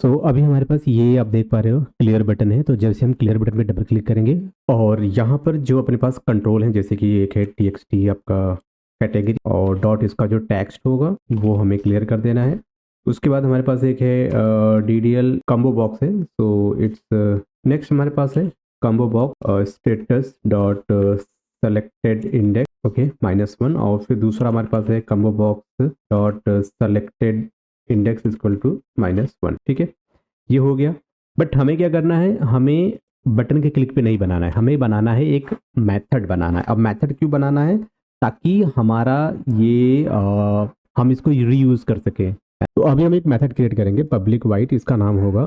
सो अभी हमारे पास ये आप देख पा रहे हो क्लियर बटन है। तो जैसे हम क्लियर बटन पे डबल क्लिक करेंगे और यहाँ पर जो अपने पास कंट्रोल है, जैसे कि एक है txt आपका कैटेगरी और डॉट इसका जो टेक्स्ट होगा वो हमें क्लियर कर देना है। उसके बाद हमारे पास एक है ddl कम्बो बॉक्स है। सो इट्स नेक्स्ट हमारे पास है combo box status dot selected index okay -1 और फिर दूसरा हमारे पास है combo box dot selected index equal to -1। ठीक है, ये हो गया। बट हमें क्या करना है, हमें बटन के क्लिक पे नहीं बनाना है, हमें बनाना है एक मेथड बनाना है। अब मेथड क्यों बनाना है? ताकि हमारा ये हम इसको रीयूज कर सकें। तो अभी हम एक मेथड क्रिएट करेंगे पब्लिक वाइड, इसका नाम होगा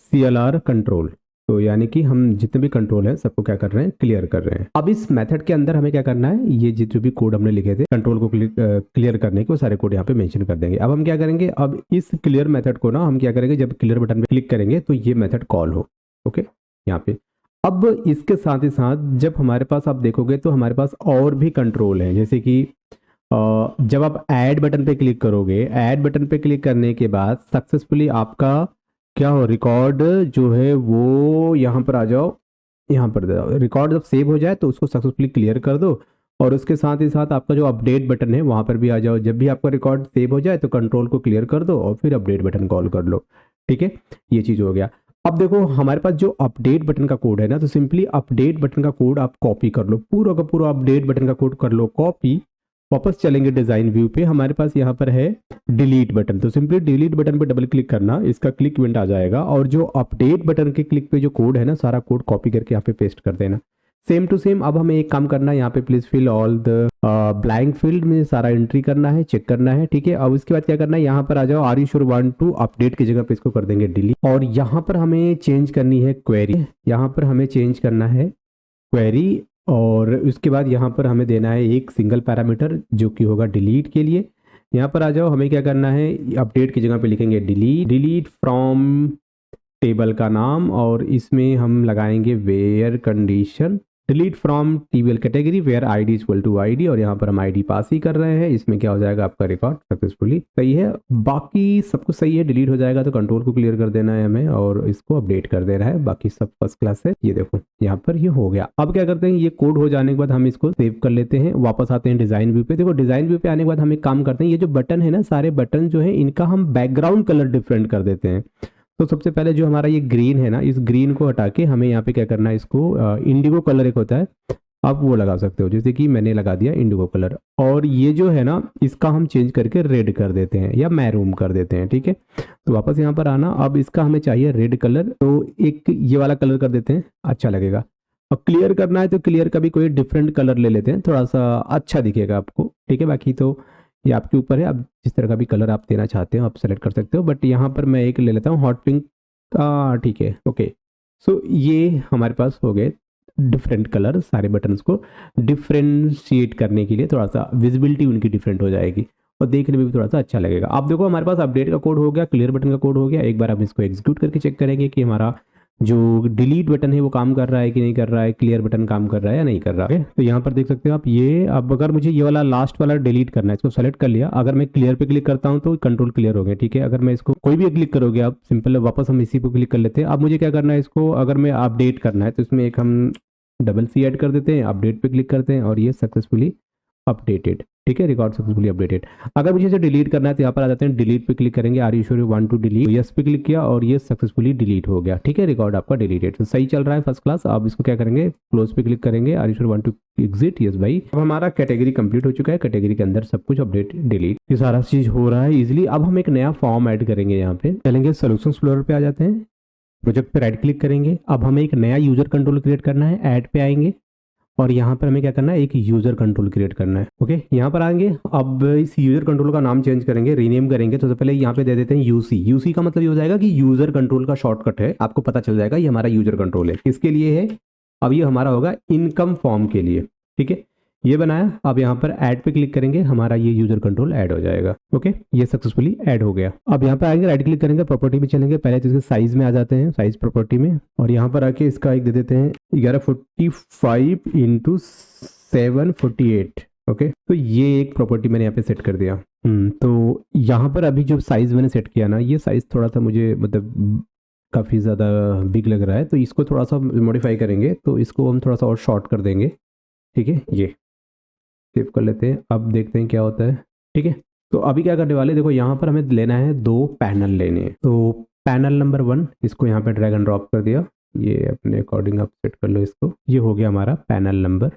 CLR कंट्रोल। तो यानी कि हम जितने भी कंट्रोल है सबको क्या कर रहे हैं, क्लियर कर रहे हैं। अब इस मेथड के अंदर हमें क्या करना है, ये जितने भी कोड हमने लिखे थे कंट्रोल को क्लियर करने के, वो सारे कोड यहाँ पे मेंशन कर देंगे। अब हम क्या करेंगे, अब इस क्लियर मेथड को ना हम क्या करेंगे, जब क्लियर बटन पे क्लिक करेंगे तो ये मेथड कॉल हो। ओके, यहाँ पे अब इसके साथ ही साथ जब हमारे पास आप देखोगे तो हमारे पास और भी कंट्रोल है, जैसे कि जब आप ऐड बटन पे क्लिक करोगे, ऐड बटन पे क्लिक करने के बाद सक्सेसफुली आपका क्या हो, रिकॉर्ड जो है वो यहाँ पर आ जाओ, यहाँ पर जाओ। रिकॉर्ड जब सेव हो जाए तो उसको सक्सेसफुली क्लियर कर दो और उसके साथ ही साथ आपका जो अपडेट बटन है वहाँ पर भी आ जाओ। जब भी आपका रिकॉर्ड सेव हो जाए तो कंट्रोल को क्लियर कर दो और फिर अपडेट बटन कॉल कर लो। ठीक है, ये चीज़ हो गया। अब देखो हमारे पास जो अपडेट बटन का कोड है ना, तो सिंपली अपडेट बटन का कोड आप कॉपी कर लो, पूरा का पूरा अपडेट बटन का कोड कर लो कॉपी। वापस चलेंगे डिजाइन व्यू पे, हमारे पास यहाँ पर है डिलीट बटन। तो सिंपली डिलीट बटन पे डबल क्लिक करना, इसका क्लिक इवेंट आ जाएगा और जो अपडेट बटन के क्लिक पे जो कोड है ना, सारा कोड कॉपी करके यहाँ पे पेस्ट कर देना। सेम टू सेम अब हमें एक काम करना है, यहाँ पे please fill all the blank field में सारा एंट्री करना है, चेक करना है। ठीक है, अब उसके बाद क्या करना है, यहाँ पर आ जाओ, are you sure want to update की जगह पे इसको कर देंगे डिलीट और यहाँ पर हमें चेंज करनी है क्वेरी। यहाँ पर हमें चेंज करना है क्वेरी और उसके बाद यहाँ पर हमें देना है एक सिंगल पैरामीटर जो कि होगा डिलीट के लिए। यहाँ पर आ जाओ, हमें क्या करना है, अपडेट की जगह पे लिखेंगे डिलीट फ्रॉम टेबल का नाम और इसमें हम लगाएंगे where condition delete from table category where ID equal to ID और यहाँ पर हम आईडी पास ही कर रहे हैं। इसमें क्या हो जाएगा, आपका रिकॉर्ड सक्सेसफुली सही है, बाकी सब कुछ सही है। डिलीट हो जाएगा तो कंट्रोल को क्लियर कर देना है हमें और इसको अपडेट कर देना है, बाकी सब फर्स्ट क्लास है। ये देखो यहाँ पर ये हो गया। अब क्या करते हैं, ये कोड हो जाने के बाद हम इसको सेव कर लेते हैं, वापस आते हैं डिजाइन व्यू पे। देखो डिजाइन व्यू पे आने के बाद हम एक काम करते हैं, ये जो बटन है ना, सारे बटन जो है इनका हम बैकग्राउंड कलर डिफरेंट कर देते हैं। तो सबसे पहले जो हमारा ये ग्रीन है ना, इस ग्रीन को हटा के हमें यहाँ पे क्या करना है, इसको इंडिगो कलर एक होता है, आप वो लगा सकते हो, जैसे कि मैंने लगा दिया इंडिगो कलर। और ये जो है ना, इसका हम चेंज करके रेड कर देते हैं या मैरूम कर देते हैं। ठीक है, तो वापस यहाँ पर आना, अब इसका हमें चाहिए रेड कलर, तो एक ये वाला कलर कर देते हैं, अच्छा लगेगा। अब क्लियर करना है तो क्लियर का भी कोई डिफरेंट कलर ले लेते हैं, थोड़ा सा अच्छा दिखेगा आपको। ठीक है, बाकी तो ये आपके ऊपर है, आप जिस तरह का भी कलर आप देना चाहते हो आप सेलेक्ट कर सकते हो, बट यहाँ पर मैं एक ले लेता हूँ हॉट पिंक का। ठीक है, ओके। सो ये हमारे पास हो गए डिफरेंट कलर, सारे बटन्स को डिफ्रेंशिएट करने के लिए थोड़ा सा विजिबिलिटी उनकी डिफरेंट हो जाएगी और देखने में भी थोड़ा सा अच्छा लगेगा। आप देखो हमारे पास अपडेट का कोड हो गया, क्लियर बटन का कोड हो गया। एक बार हम इसको एग्जीक्यूट करके चेक करेंगे कि हमारा जो डिलीट बटन है वो काम कर रहा है कि नहीं कर रहा है, क्लियर बटन काम कर रहा है या नहीं कर रहा है। तो यहाँ पर देख सकते हो आप ये, अब अगर मुझे ये वाला लास्ट वाला डिलीट करना है, इसको सेलेक्ट कर लिया, अगर मैं क्लियर पे क्लिक करता हूँ तो कंट्रोल क्लियर हो गया। ठीक है, अगर मैं इसको कोई भी क्लिक करोगे आप, सिंपल वापस हम इसी पे क्लिक कर लेते हैं। अब मुझे क्या करना है, इसको अगर मैं अपडेट करना है तो इसमें एक हम डबल सी ऐड कर देते हैं, अपडेट पे क्लिक करते हैं और ये सक्सेसफुली अपडेटेड। ठीक है, रिकॉर्ड सक्सेसफुली अपडेटेड। अगर मुझे इसे डिलीट करना है तो यहाँ पर आ जाते हैं, डिलीट पे क्लिक करेंगे, are you sure you want to delete, yes पे क्लिक किया और ये सक्सेसफुली डिलीट हो गया। ठीक है, रिकॉर्ड आपका डिलीटेड, तो सही चल रहा है फर्स्ट क्लास। अब इसको क्या करेंगे, क्लोज पे क्लिक करेंगे, are you sure want to exit, yes भाई। अब हमारा कैटेगरी कंप्लीट हो चुका है, कैटेगरी के अंदर सब कुछ अपडेट डिलीट ये सारा चीज हो रहा है इजिली। अब हम एक नया फॉर्म ऐड करेंगे, यहाँ पे चलेंगे सोल्यूशन एक्सप्लोरर पे आ जाते हैं, प्रोजेक्ट पे राइट क्लिक करेंगे। अब हमें एक नया यूजर कंट्रोल क्रिएट करना है, ऐड पे आएंगे और यहाँ पर हमें क्या करना है, एक यूजर कंट्रोल क्रिएट करना है। ओके, यहाँ पर आएंगे, अब इस यूजर कंट्रोल का नाम चेंज करेंगे, रीनेम करेंगे। तो सबसे पहले यहाँ पे दे देते हैं यूसी। यूसी का मतलब ये हो जाएगा कि यूजर कंट्रोल का शॉर्टकट है, आपको पता चल जाएगा ये हमारा यूजर कंट्रोल है। किसके लिए है, अब ये हमारा होगा इनकम फॉर्म के लिए। ठीक है, ये बनाया। अब यहाँ पर ऐड पे क्लिक करेंगे, हमारा ये यूजर कंट्रोल ऐड हो जाएगा। ओके, ये सक्सेसफुली ऐड हो गया। अब यहाँ पर आएंगे, राइट क्लिक करेंगे, प्रॉपर्टी में चलेंगे, पहले तो इसके साइज में आ जाते हैं, साइज प्रॉपर्टी में, और यहाँ पर आके इसका एक दे देते हैं 1145 × 748। ओके, तो ये एक प्रॉपर्टी मैंने यहाँ पे सेट कर दिया। तो यहाँ पर अभी जो साइज़ मैंने सेट किया ना, ये साइज़ थोड़ा सा मुझे मतलब काफ़ी ज़्यादा बिग लग रहा है, तो इसको थोड़ा सा मॉडिफाई करेंगे, तो इसको हम थोड़ा सा और शॉर्ट कर देंगे। ठीक है, ये सेव कर लेते हैं, अब देखते हैं क्या होता है। ठीक है, तो अभी क्या करने वाले, देखो यहाँ पर हमें लेना है 2 पैनल लेने हैं। तो पैनल नंबर 1 इसको यहाँ पे ड्रैग एंड ड्रॉप कर दिया, ये अपने अकॉर्डिंग आप सेट कर लो इसको। ये हो गया हमारा पैनल नंबर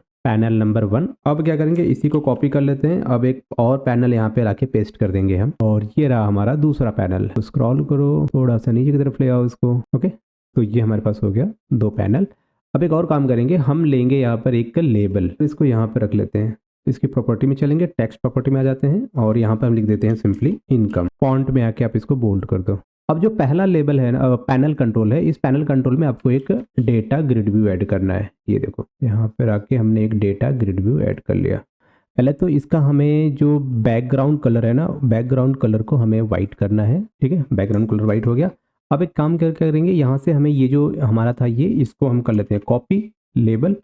1। अब क्या करेंगे, इसी को कॉपी कर लेते हैं, अब एक और पैनल यहाँ पे लाके पेस्ट कर देंगे हम, और ये रहा हमारा दूसरा पैनल। तो स्क्रॉल करो, थोड़ा सा नीचे की तरफ ले आओ इसको। ओके, तो ये हमारे पास हो गया 2 पैनल। अब एक और काम करेंगे, हम लेंगे यहाँ पर एक लेबल, इसको यहाँ पर रख लेते हैं। इसकी प्रॉपर्टी में चलेंगे, टेक्स्ट प्रॉपर्टी में आ जाते हैं, और यहाँ पर हम लिख देते हैं सिंपली इनकम। फॉन्ट में आके आप इसको बोल्ड कर दो। अब जो पहला लेबल है ना, पैनल कंट्रोल है, इस पैनल कंट्रोल में आपको एक डेटा ग्रिड व्यू ऐड करना है। ये देखो यहाँ पर आके हमने एक डेटा ग्रिड व्यू ऐड कर लिया। पहले तो इसका हमें जो बैकग्राउंड कलर है ना, बैकग्राउंड कलर को हमें वाइट करना है। ठीक है, बैकग्राउंड कलर वाइट हो गया। अब एक काम करेंगे, यहाँ से हमें ये जो हमारा था ये, इसको हम कर लेते हैं कॉपी लेबल,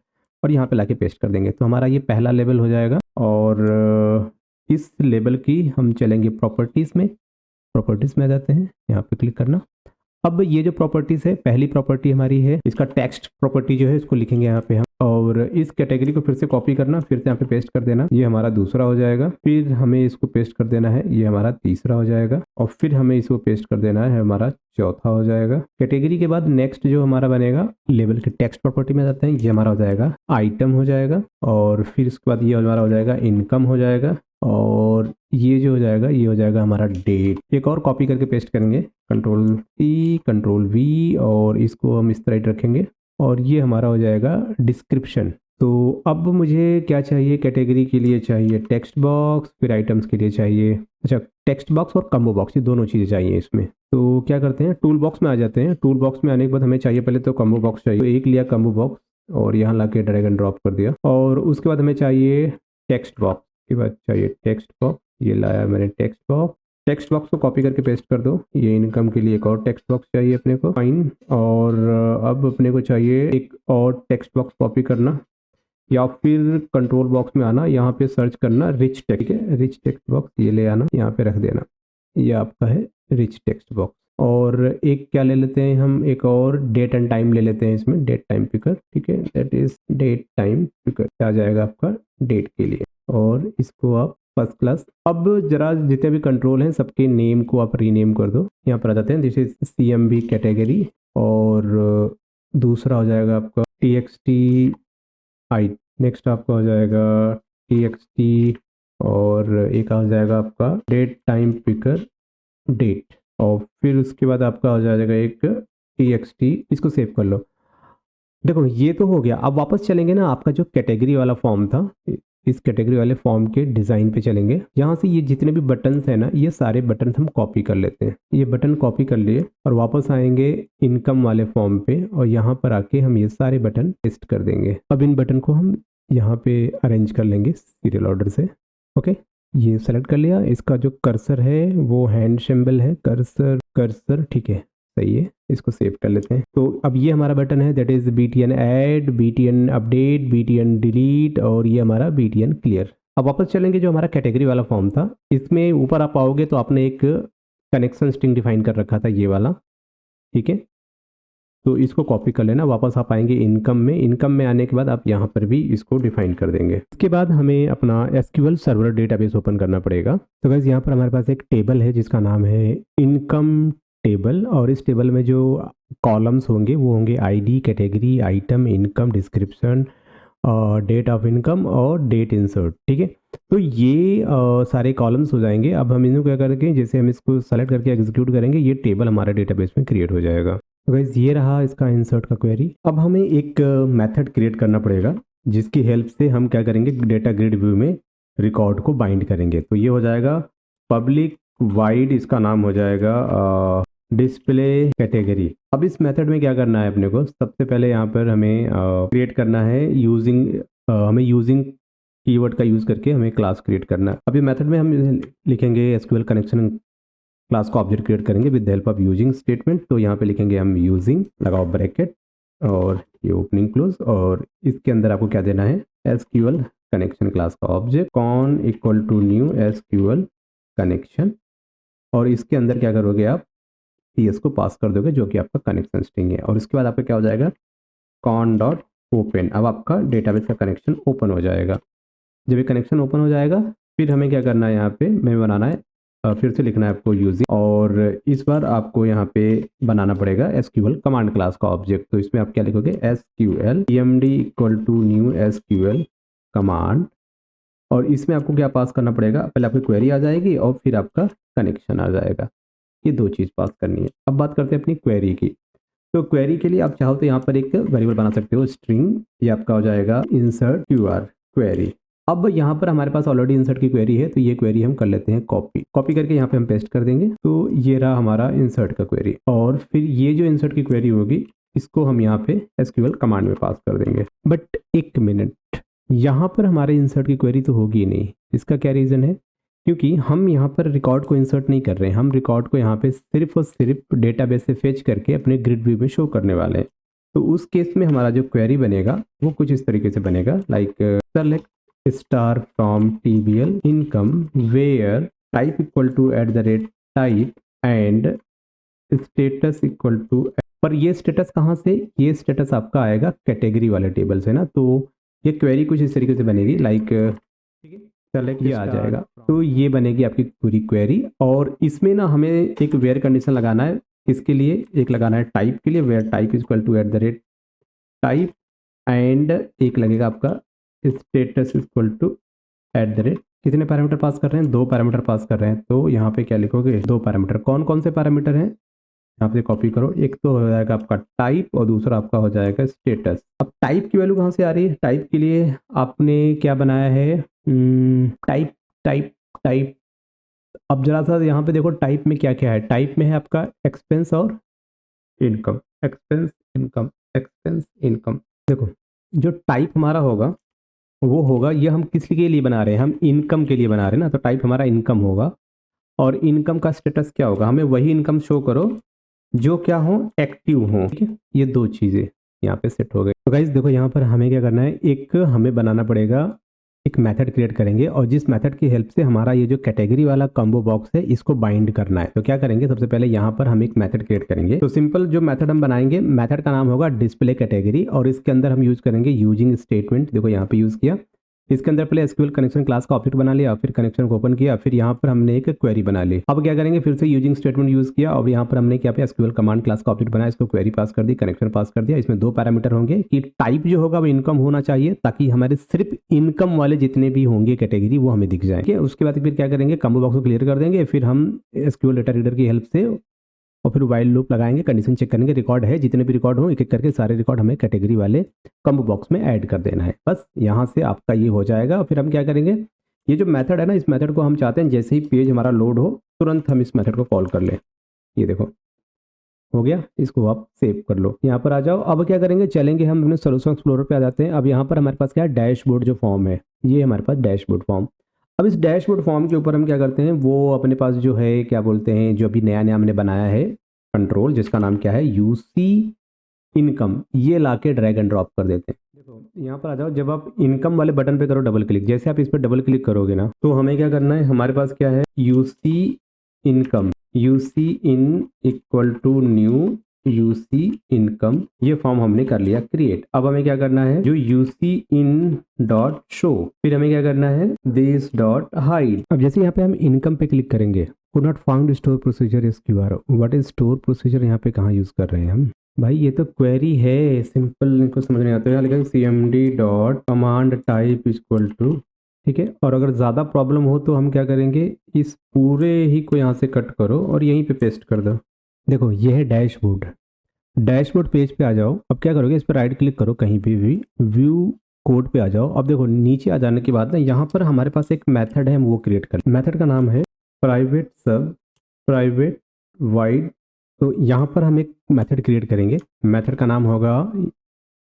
और यहाँ पे लाके पेस्ट कर देंगे। तो हमारा ये पहला लेबल हो जाएगा, और इस लेबल की हम चलेंगे प्रॉपर्टीज़ में आ जाते हैं, यहाँ पे क्लिक करना। अब ये जो प्रॉपर्टीज़ है, पहली प्रॉपर्टी हमारी है इसका टेक्स्ट प्रॉपर्टी जो है, इसको लिखेंगे यहाँ पे हम, और इस कैटेगरी को फिर से कॉपी करना, फिर से यहाँ पे पेस्ट कर देना, ये हमारा दूसरा हो जाएगा। फिर हमें इसको पेस्ट कर देना है, ये हमारा तीसरा हो जाएगा, और फिर हमें इसको पेस्ट कर देना है, हमारा चौथा हो जाएगा। कैटेगरी के बाद नेक्स्ट जो हमारा बनेगा, लेबल के टेक्स्ट प्रॉपर्टी में जाते हैं, ये हमारा हो जाएगा आइटम हो जाएगा, और फिर इसके बाद ये हमारा हो जाएगा इनकम हो जाएगा, और ये जो हो जाएगा ये हो जाएगा हमारा डेट। एक और कॉपी करके पेस्ट करेंगे, Ctrl+C Ctrl+V, और इसको हम इस तरह रखेंगे, और ये हमारा हो जाएगा डिस्क्रिप्शन। तो अब मुझे क्या चाहिए, कैटेगरी के लिए चाहिए टेक्स्ट बॉक्स, फिर आइटम्स के लिए चाहिए, अच्छा टेक्स्ट बॉक्स और कम्बो बॉक्स, ये दोनों चीज़ें चाहिए इसमें। तो क्या करते हैं, टूल बॉक्स में आ जाते हैं। टूल बॉक्स में आने के बाद हमें चाहिए पहले तो कम्बो बॉक्स चाहिए, तो एक लिया कम्बो बॉक्स, और यहाँ ला के ड्रैग एंड ड्रॉप कर दिया, और उसके बाद हमें चाहिए टेक्स्ट बॉक्स, के बाद चाहिए टेक्स्ट बॉक्स, ये लाया मैंने टेक्स्ट बॉक्स को कॉपी करके पेस्ट कर दो। ये इनकम के लिए एक और टेक्स्ट बॉक्स चाहिए अपने को, फाइन। और अब अपने को चाहिए एक और टेक्स्ट बॉक्स कॉपी करना, या फिर कंट्रोल बॉक्स में आना, यहाँ पे सर्च करना रिच टेक्स्ट, ठीक है, रिच टेक्स्ट बॉक्स ये ले आना, यहाँ पे रख देना, ये आपका है रिच टेक्स्ट बॉक्स। और एक क्या ले लेते हैं हम, एक और डेट एंड टाइम ले लेते हैं इसमें, डेट टाइम पिकर, ठीक है, that is date time picker आ जाएगा आपका डेट के लिए, और इसको आप फर्स्ट क्लास। अब जरा जितने भी कंट्रोल हैं सबके नेम को आप रीनेम कर दो, यहाँ पर आ जाते हैं, दिस इज CMB कैटेगरी, और दूसरा हो जाएगा आपका TXT आई, नेक्स्ट आपका हो जाएगा TXT, और एक आ जाएगा आपका डेट टाइम पिकर डेट, और फिर उसके बाद आपका हो जाएगा एक TXT, इसको सेव कर लो। देखो ये तो हो गया। अब वापस चलेंगे ना, आपका जो कैटेगरी वाला फॉर्म था, इस कैटेगरी वाले फॉर्म के डिज़ाइन पे चलेंगे। यहाँ से ये जितने भी बटन्स हैं ना, ये सारे बटन हम कॉपी कर लेते हैं। ये बटन कॉपी कर लिए, और वापस आएंगे इनकम वाले फॉर्म पे, और यहाँ पर आके हम ये सारे बटन पेस्ट कर देंगे। अब इन बटन को हम यहाँ पे अरेंज कर लेंगे सीरियल ऑर्डर से। ओके, ये सेलेक्ट कर लिया। इसका जो कर्सर है वो हैंड सिंबल है, कर्सर ठीक है, सही है, इसको सेव कर लेते हैं। तो अब ये हमारा बटन है, that is BTN add, BTN update, BTN delete, और ये हमारा BTN क्लियर। अब वापस चलेंगे, जो हमारा कैटेगरी वाला फॉर्म था, इसमें ऊपर आप आओगे तो आपने एक कनेक्शन स्ट्रिंग डिफाइन कर रखा था, ये वाला, ठीक है, तो इसको कॉपी कर लेना। वापस आप आएंगे इनकम में आने के बाद आप यहाँ पर भी इसको डिफाइन कर देंगे। इसके बाद हमें अपना SQL सर्वर डेटाबेस ओपन करना पड़ेगा। तो गाइस यहाँ पर हमारे पास एक टेबल है जिसका नाम है इनकम टेबल, और इस टेबल में जो कॉलम्स होंगे वो होंगे ID, category, item, income, description, date of income और डेट इंसर्ट, ठीक है। तो ये सारे कॉलम्स हो जाएंगे। अब हम इनको क्या करेंगे, जैसे हम इसको सेलेक्ट करके एग्जीक्यूट करेंगे, ये टेबल हमारे डेटाबेस में क्रिएट हो जाएगा। तो गाइस ये रहा इसका इंसर्ट का क्वेरी। अब हमें एक मेथड क्रिएट करना पड़ेगा जिसकी हेल्प से हम क्या करेंगे, डेटा ग्रिड व्यू में रिकॉर्ड को बाइंड करेंगे। तो ये हो जाएगा पब्लिक वाइड, इसका नाम हो जाएगा डिस्प्ले कैटेगरी। अब इस मेथड में क्या करना है अपने को, सबसे पहले यहाँ पर हमें क्रिएट करना है हमें यूजिंग कीवर्ड का यूज़ करके हमें क्लास क्रिएट करना है। अभी मेथड में हम लिखेंगे SQL कनेक्शन क्लास को ऑब्जेक्ट क्रिएट करेंगे with help of using statement. तो यहाँ पे लिखेंगे हम यूजिंग, लगाओ ब्रैकेट और ये ओपनिंग क्लोज, और इसके अंदर आपको क्या देना है, SQL कनेक्शन क्लास का object con equal to new SQL connection, और इसके अंदर क्या करोगे आप टीएस को पास कर दोगे जो कि आपका कनेक्शन स्ट्रिंग है, और इसके बाद आपका क्या हो जाएगा कॉन डॉट ओपन। अब आपका डेटाबेस का कनेक्शन ओपन हो जाएगा। जब ये कनेक्शन ओपन हो जाएगा फिर हमें क्या करना है, यहाँ पे हमें बनाना है फिर से लिखना है आपको यूजिंग, और इस बार आपको यहाँ पे बनाना पड़ेगा एसक्यूएल कमांड क्लास का ऑब्जेक्ट। तो इसमें आप क्या लिखोगे SQL emd equal to new SQL command, और इसमें आपको क्या पास करना पड़ेगा, पहले आपकी क्वेरी आ जाएगी और फिर आपका कनेक्शन आ जाएगा। ये दो चीज़ पास करनी है। अब बात करते हैं अपनी क्वेरी की। तो क्वेरी के लिए आप चाहो तो यहाँ पर एक वेरिएबल बना सकते हो स्ट्रिंग, ये आपका हो जाएगा इंसर्ट क्यूआर क्वेरी। अब यहाँ पर हमारे पास ऑलरेडी इंसर्ट की क्वेरी है, तो ये क्वेरी हम कर लेते हैं कॉपी करके यहाँ पे हम पेस्ट कर देंगे। तो ये रहा हमारा इंसर्ट का क्वेरी, और फिर ये जो इंसर्ट की क्वेरी होगी इसको हम यहाँ पे एसक्यूएल कमांड में पास कर देंगे। बट एक मिनट, यहाँ पर हमारे इंसर्ट की क्वेरी तो होगी नहीं। इसका क्या रीज़न है, क्योंकि हम यहाँ पर रिकॉर्ड को इंसर्ट नहीं कर रहे हैं, हम रिकॉर्ड को यहाँ पे सिर्फ और सिर्फ डेटाबेस से फेच करके अपने ग्रिड व्यू में शो करने वाले हैं। तो उस केस में हमारा जो क्वेरी बनेगा वो कुछ इस तरीके से बनेगा, like select star from TBL income where type equal to @type and status equal to. पर ये स्टेटस कहाँ से, ये स्टेटस आपका आएगा कैटेगरी वाले टेबल से ना। तो ये क्वेरी कुछ इस तरीके से बनेगी, लाइक ठीक है सेलेक्ट ये आ जाएगा। तो ये बनेगी आपकी पूरी क्वेरी, और इसमें ना हमें एक वेयर कंडीशन लगाना है। इसके लिए एक लगाना है टाइप के लिए, where type equal to @type and एक लगेगा आपका स्टेटस इक्वल टू @। कितने पैरामीटर पास कर रहे हैं, 2 पैरामीटर पास कर रहे हैं। तो यहाँ पे क्या लिखोगे 2 पैरामीटर। कौन कौन से पैरामीटर हैं, यहाँ पे कॉपी करो। एक तो हो जाएगा आपका टाइप और दूसरा आपका हो जाएगा स्टेटस। अब टाइप की वैल्यू कहाँ से आ रही है, टाइप के लिए आपने क्या बनाया है टाइप टाइप टाइप। अब जरा सा यहाँ पे देखो टाइप में क्या क्या है। टाइप में है आपका एक्सपेंस और income, expense income, expense income. देखो जो टाइप हमारा होगा वो होगा, ये हम किस के लिए बना रहे हैं, हम इनकम के लिए बना रहे हैं ना। तो टाइप हमारा इनकम होगा, और इनकम का स्टेटस क्या होगा, हमें वही इनकम शो करो जो क्या हो एक्टिव हो। ठीक है, ये दो चीज़ें यहाँ पे सेट हो गई। तो गाइस देखो यहाँ पर हमें क्या करना है, एक हमें बनाना पड़ेगा, एक मेथड क्रिएट करेंगे, और जिस मेथड की हेल्प से हमारा ये जो कैटेगरी वाला कॉम्बो बॉक्स है इसको बाइंड करना है। तो क्या करेंगे, सबसे पहले यहाँ पर हम एक मेथड क्रिएट करेंगे। तो सिंपल जो मेथड हम बनाएंगे, मेथड का नाम होगा डिस्प्ले कैटेगरी, और इसके अंदर हम यूज करेंगे यूजिंग स्टेटमेंट। देखो यहाँ पे यूज किया, इसके अंदर पहले एसक्यूएल कनेक्शन क्लास का ऑब्जेक्ट बना लिया, फिर कनेक्शन को ओपन किया, फिर यहाँ पर हमने एक क्वेरी बना ली। अब क्या करेंगे, फिर से यूजिंग स्टेटमेंट यूज किया, और यहाँ पर हमने क्या पे एसक्यूएल कमांड क्लास का ऑब्जेक्ट बनाया, इसको क्वेरी पास कर दी, कनेक्शन पास कर दिया। इसमें 2 पैरामीटर होंगे कि टाइप जो होगा वो इनकम होना चाहिए, ताकि हमारे सिर्फ इनकम वाले जितने भी होंगे कैटेगरी वो हमें दिख जाएंगे। उसके बाद फिर क्या करेंगे, कॉम्बो बॉक्स को क्लियर कर देंगे, फिर हम एसक्यूएल डेटा रीडर की हेल्प से और फिर वाइल लूप लगाएंगे, कंडीशन चेक करेंगे, रिकॉर्ड है, जितने भी रिकॉर्ड हो एक एक करके सारे रिकॉर्ड हमें कैटेगरी वाले कॉम्बो बॉक्स में ऐड कर देना है। बस यहाँ से आपका ये हो जाएगा। फिर हम क्या करेंगे, ये जो मेथड है ना, इस मेथड को हम चाहते हैं जैसे ही पेज हमारा लोड हो तुरंत हम इस मेथड को कॉल कर लें। ये देखो हो गया, इसको आप सेव कर लो, यहाँ पर आ जाओ। अब क्या करेंगे, चलेंगे हम अपने सोल्यूशन एक्सप्लोरर पे आ जाते हैं। अब यहाँ पर हमारे पास क्या है, डैशबोर्ड जो फॉर्म है, ये हमारे पास डैशबोर्ड फॉर्म। अब इस डैशबोर्ड फॉर्म के ऊपर हम क्या करते हैं, वो अपने पास जो है क्या बोलते हैं, जो अभी नया नया हमने बनाया है कंट्रोल, जिसका नाम क्या है यूसी इनकम, ये लाके ड्रैग एंड ड्रॉप कर देते हैं। देखो यहाँ पर आ जाओ, जब आप इनकम वाले बटन पे करो डबल क्लिक, जैसे आप इस पर डबल क्लिक करोगे ना, तो हमें क्या करना है, हमारे पास क्या है UC income, UC in equal to new UC income, ये फॉर्म हमने कर लिया क्रिएट। अब हमें क्या करना है, जो यूसी इन डॉट शो, फिर हमें क्या करना है दिस डॉट हाइड। अब जैसे यहाँ पे हम इनकम पे क्लिक करेंगे, could not found store procedure SQR। What is store procedure, यहाँ पे कहाँ यूज कर रहे हैं हम, भाई ये तो क्वेरी है, सिंपल, इनको समझ नहीं आता है। लिखेंगे cmd dot command type equal to, ठीक है। और अगर ज़्यादा प्रॉब्लम हो तो हम क्या करेंगे, इस पूरे ही को यहाँ से कट करो और यहीं पे पेस्ट कर दो। देखो ये है डैशबोर्ड, डैशबोर्ड पेज पे आ जाओ। अब क्या करोगे, इस पर राइट क्लिक करो कहीं पे भी, व्यू कोड पे आ जाओ। अब देखो नीचे आ जाने के बाद ना, यहाँ पर हमारे पास एक मेथड है, हम वो क्रिएट कर, मेथड का नाम है प्राइवेट सब प्राइवेट वाइड। तो यहाँ पर हम एक मेथड क्रिएट करेंगे, मेथड का नाम होगा